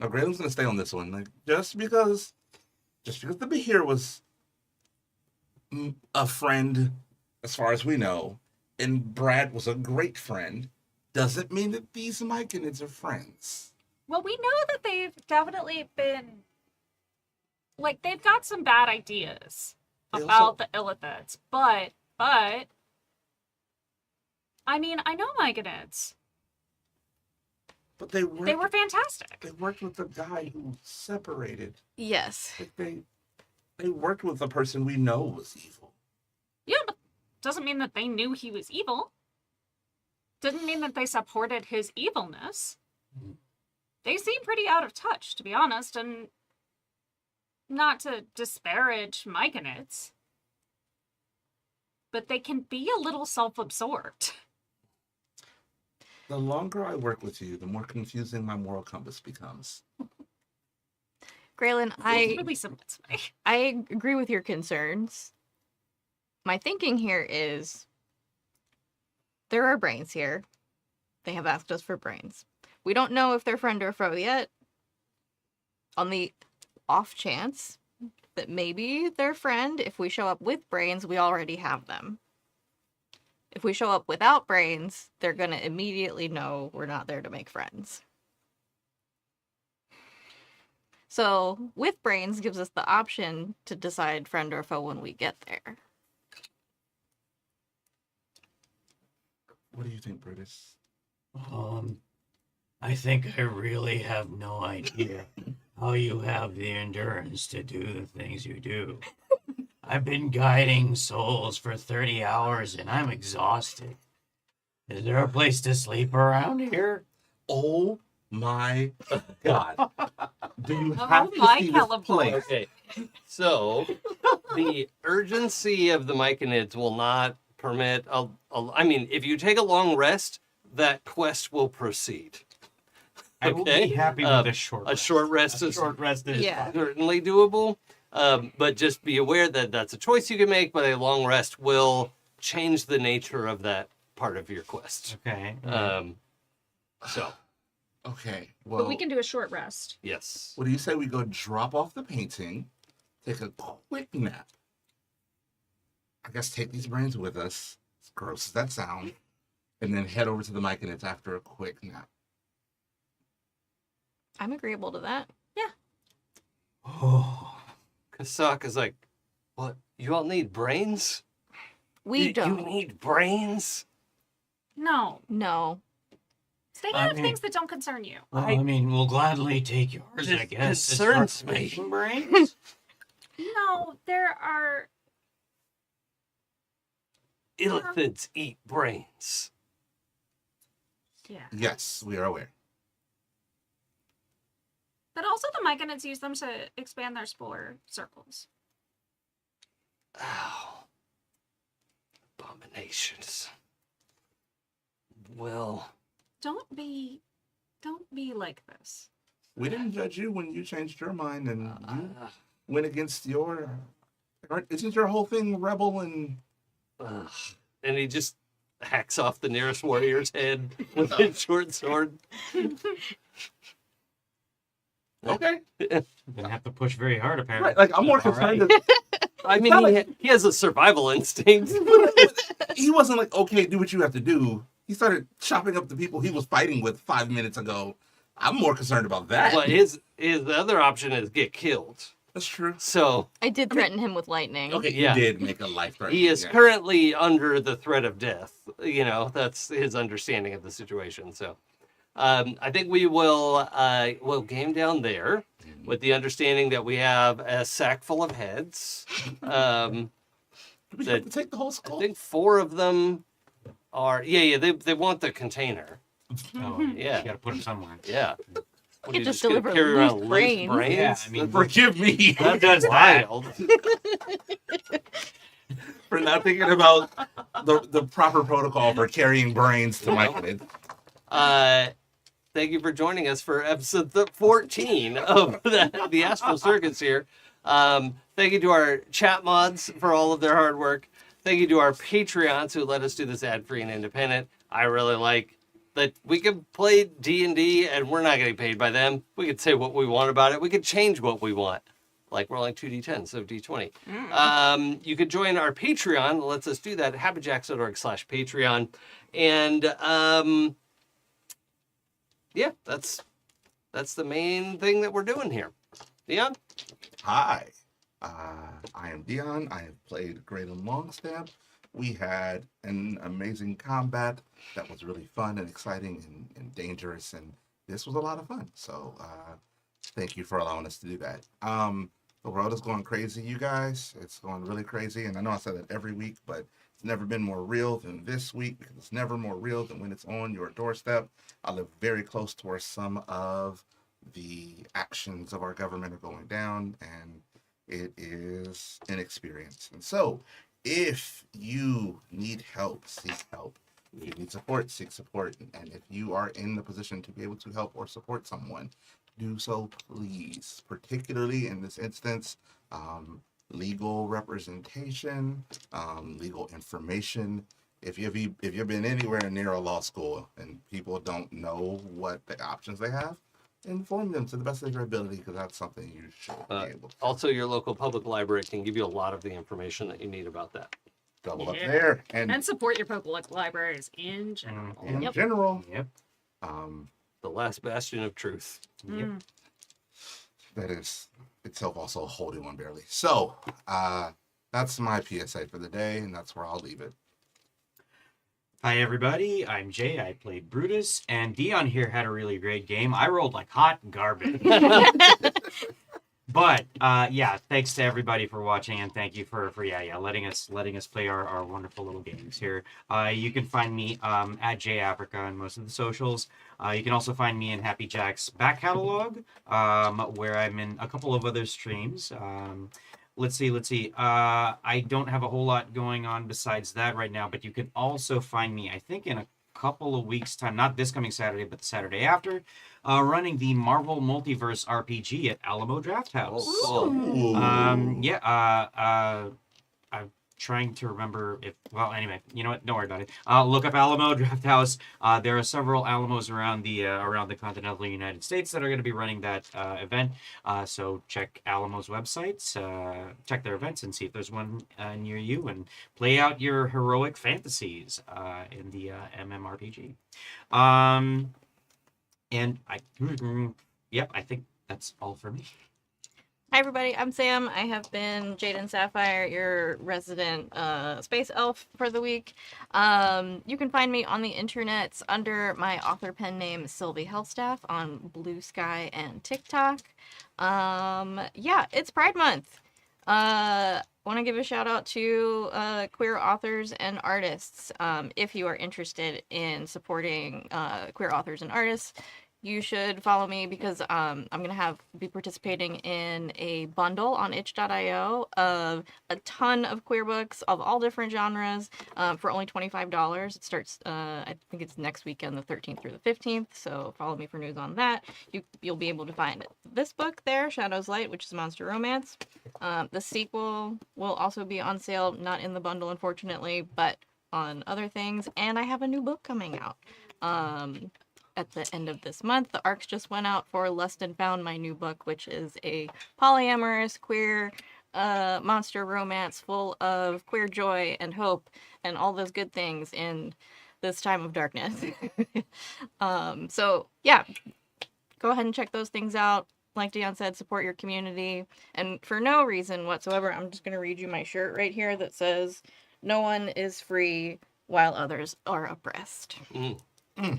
Now Gralen's gonna stay on this one. Like just because the Behir was a friend, as far as we know, and Brad was a great friend, doesn't mean that these Myconids are friends.
Well, we know that they've definitely been, like, they've got some bad ideas
They
about the Illithids, but, I mean, I know Myconids.
But they
They were fantastic.
They worked with the guy who separated.
Yes.
Like they worked with the person we know was evil.
Yeah, but doesn't mean that they knew he was evil. Didn't mean that they supported his evilness. They seem pretty out of touch, to be honest, and not to disparage Myconids, but they can be a little self-absorbed.
The longer I work with you, the more confusing my moral compass becomes.
Gralen,
It's really simple to me.
I agree with your concerns. My thinking here is there are brains here. They have asked us for brains. We don't know if they're friend or foe yet. On the off chance that maybe they're friend, if we show up with brains, we already have them. If we show up without brains, they're going to immediately know we're not there to make friends. So, with brains gives us the option to decide friend or foe when we get there.
What do you think, Brutus?
I think I really have no idea how you have the endurance to do the things you do. I've been guiding souls for 30 hours and I'm exhausted. Is there a place to sleep around here?
Oh my god. Do you
Oh
have to
my
see this
Caliborn.
place?
Okay. So, the urgency of the Myconids will not permit... I mean, if you take a long rest, that quest will proceed.
I will be happy with a short rest.
A short rest
A
is
short rest is
Yeah.
fine.
certainly doable. But just be aware that that's a choice you can make, but a long rest will change the nature of that part of your quest.
Okay.
So,
Okay, well,
But we can do a short rest.
yes.
what do you say we go drop off the painting, take a quick nap? I guess take these brains with us, as gross as that sounds, and then head over to the Myconids after a quick nap.
I'm agreeable to that.
Oh,
Kasaka's like, what? You all need brains?
We
You
don't.
need brains?
No.
No.
Stay
I
out of
mean-
things that don't concern you.
well, I mean, we'll gladly take yours, I
It
guess. to
concerns
start
me.
making brains.
No, there are...
Illithids eat brains.
Yeah.
Yes, we are aware.
But also the Myconids use them to expand their spore circles.
Ow. Abominations. Well,
Don't be like this.
We didn't judge you when you changed your mind and you
uh,
went against your... Isn't your whole thing rebel and...
ugh. And he just hacks off the nearest warrior's head with his short sword.
Okay.
Gonna have to push very hard, apparently.
Right, like, I'm more
All right.
concerned that
I mean,
not
he has a survival instinct.
he wasn't like, okay, do what you have to do. He started chopping up the people he was fighting with 5 minutes ago. I'm more concerned about that.
But his other option is get killed.
That's true.
So
I did threaten him with lightning.
Okay,
Yeah.
you did make a life threat.
he is currently under the threat of death. You know, that's his understanding of the situation. So I think we'll game down there with the understanding that we have a sack full of heads.
Do we have
that-
to take the whole
I
skull?
think 4 of them are. Yeah. They want the container.
Oh,
Yeah.
You gotta put them somewhere.
Yeah. What,
could
you
just
gonna
deliver
carry
loose
around
brains.
brains?
Yeah, I mean,
Forgive me
Who does that?
Wild.
for not thinking about the proper protocol for carrying brains to my kid.
Thank you for joining us for episode 14 of the Astral Circus here. Thank you to our chat mods for all of their hard work. Thank you to our Patreons who let us do this ad-free and independent. I really like that we can play D&D and we're not getting paid by them. We could say what we want about it. We could change what we want. Like rolling 2d10, so d20. You could join our Patreon. It lets us do that at happyjacks.org/Patreon. And yeah, that's the main thing that we're doing here. Dion?
Hi, I am Dion. I have played Gralen Longstamp. We had an amazing combat that was really fun and exciting and dangerous, and this was a lot of fun. So thank you for allowing us to do that. The world is going crazy, you guys. It's going really crazy, and I know I say that every week, but it's never been more real than this week, because it's never more real than when it's on your doorstep. I live very close to where some of the actions of our government are going down, and it is an experience. And so, if you need help, seek help. If you need support, seek support. And if you are in the position to be able to help or support someone, do so, please. Particularly in this instance, legal representation, legal information. If you've been anywhere near a law school and people don't know what the options they have, inform them to the best of your ability, because that's something you should be able to.
Also, your local public library can give you a lot of the information that you need about that.
Double up
Yeah.
there.
And support your public libraries in general.
in
Yep.
general,
Yep.
The last bastion of truth.
Mm.
that is itself also a holy one, barely. So, that's my PSA for the day, and that's where I'll leave it.
Hi everybody, I'm Jay. I played Brutus, and Dion here had a really great game. I rolled like hot garbage. But yeah, thanks to everybody for watching, and thank you for letting us play our wonderful little games here. You can find me at JAfrica on most of the socials. You can also find me in Happy Jack's back catalog, where I'm in a couple of other streams. Let's see. I don't have a whole lot going on besides that right now, but you can also find me, I think, in a couple of weeks' time, not this coming Saturday, but the Saturday after, running the Marvel Multiverse RPG at Alamo Draft House.
Oh, cool.
I'm trying to remember if, well, anyway, you know what? Don't worry about it. Look up Alamo Draft House. There are several Alamos around the continental United States that are going to be running that event. So check Alamo's websites, check their events, and see if there's one near you, and play out your heroic fantasies in the MMORPG. And I think that's all for me.
Hi everybody, I'm Sam. I have been Jaden Sapphire, your resident space elf for the week. You can find me on the internets under my author pen name Sylvie Hellstaff on Blue Sky and TikTok. Yeah, it's Pride Month. Want to give a shout out to queer authors and artists. If you are interested in supporting queer authors and artists, you should follow me, because I'm gonna be participating in a bundle on itch.io of a ton of queer books of all different genres for only $25. It starts I think it's next weekend, the 13th through the 15th. So follow me for news on that. You'll be able to find this book there, Shadows Light, which is monster romance. The sequel will also be on sale, not in the bundle unfortunately, but on other things. And I have a new book coming out at the end of this month. The ARCs just went out for Lust and Found, my new book, which is a polyamorous queer monster romance full of queer joy and hope and all those good things in this time of darkness. So yeah, go ahead and check those things out. like Dion said, support your community. And for no reason whatsoever, I'm just going to read you my shirt right here that says, "No one is free while others are oppressed."
What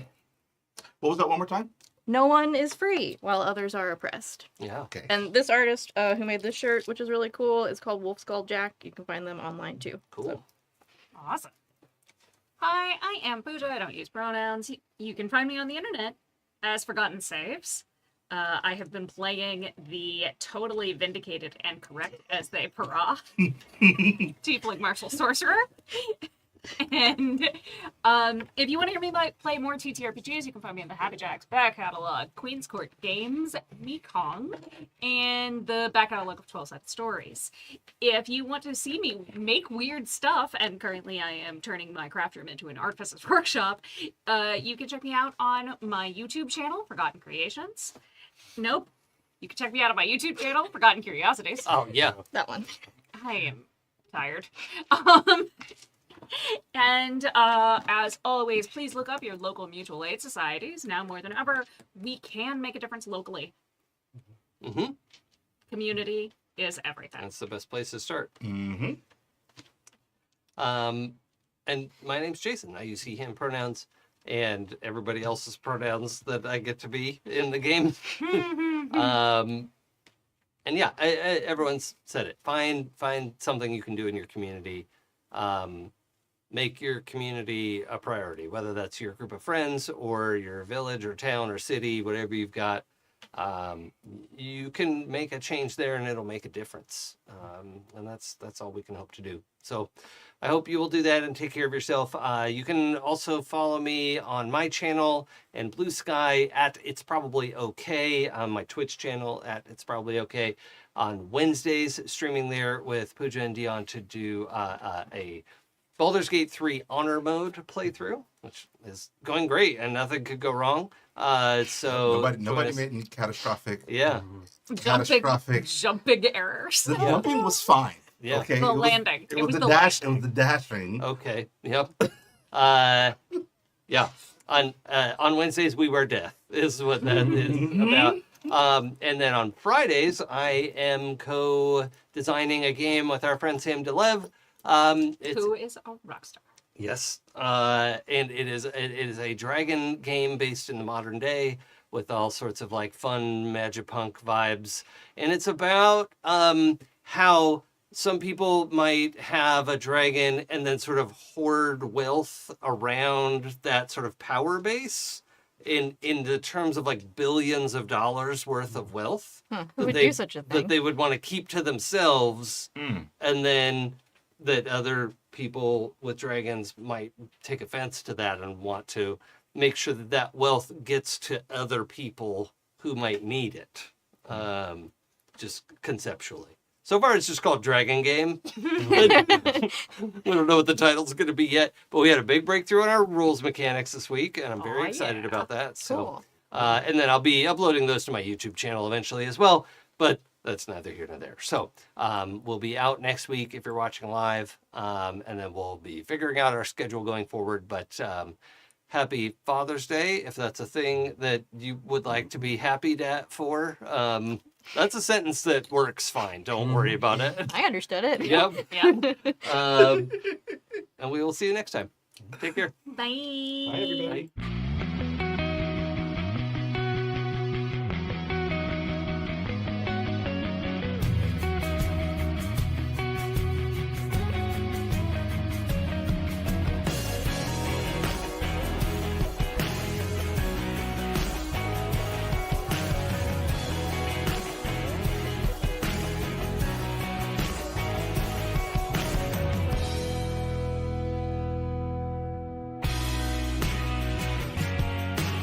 was that one more time?
No one is free while others are oppressed.
Yeah.
Okay.
And this artist who made this shirt, which is really cool, is called Wolf Skull Jack. You can find them online too.
Cool.
Awesome. Hi, I am Pooja. I don't use pronouns. You can find me on the internet as Forgotten Saves. I have been playing the totally vindicated and correct Ezthe Perah, Tiefling Martial Sorcerer. And if you want to hear me play more TTRPGs, you can find me in the happyjacks back catalog, Queen's Court Games, Mekong, and the back catalog of 12-set stories. If you want to see me make weird stuff, and currently I am turning my craft room into an artificer's workshop, you can check me out on my YouTube channel, Forgotten Creations. Nope. You can check me out on my YouTube channel, Forgotten Curiosities.
Oh, yeah.
That one.
I am tired. And as always, please look up your local mutual aid societies. Now more than ever, we can make a difference locally.
Mm-hmm.
Community is everything.
That's the best place to start.
Mm-hmm.
And my name's Jason. I use he, him pronouns, and everybody else's pronouns that I get to be in the game. And yeah, everyone's said it. Find something you can do in your community. Make your community a priority, whether that's your group of friends or your village or town or city, whatever you've got. You can make a change there and it'll make a difference. And that's all we can hope to do. So I hope you will do that and take care of yourself. You can also follow me on my channel and Blue Sky at It's Probably Okay, on my Twitch channel at It's Probably Okay, on Wednesdays, streaming there with Pooja and Dion to do a Baldur's Gate 3 Honor Mode playthrough, which is going great and nothing could go wrong. So
Nobody made any catastrophic.
Yeah.
Jumping errors.
The jumping was fine.
Yeah.
Okay.
The landing.
It was the
the
dash.
landing.
It was the dashing.
Okay. Yep. Yeah. On Wednesdays we wear death is what that is about. And then on Fridays I am co-designing a game with our friend Sam DeLev.
Who is a rock star.
Yes, and it is a dragon game based in the modern day with all sorts of like fun magipunk vibes, and it's about how some people might have a dragon and then sort of hoard wealth around that sort of power base in the terms of like billions of dollars worth of wealth.
Who would do such a thing?
That they would want to keep to themselves, and then that other people with dragons might take offense to that and want to make sure that that wealth gets to other people who might need it, just conceptually. So far, it's just called Dragon Game. We don't know what the title's going to be yet, but we had a big breakthrough in our rules mechanics this week, and I'm very excited about that. So,
Cool.
And then I'll be uploading those to my YouTube channel eventually as well, but that's neither here nor there. So we'll be out next week if you're watching live, and then we'll be figuring out our schedule going forward. But happy Father's Day, if that's a thing that you would like to be happy for. That's a sentence that works fine. Don't worry about it.
I understood it.
Yep.
Yeah.
And we will see you next time. Take care.
Bye.
Bye, everybody.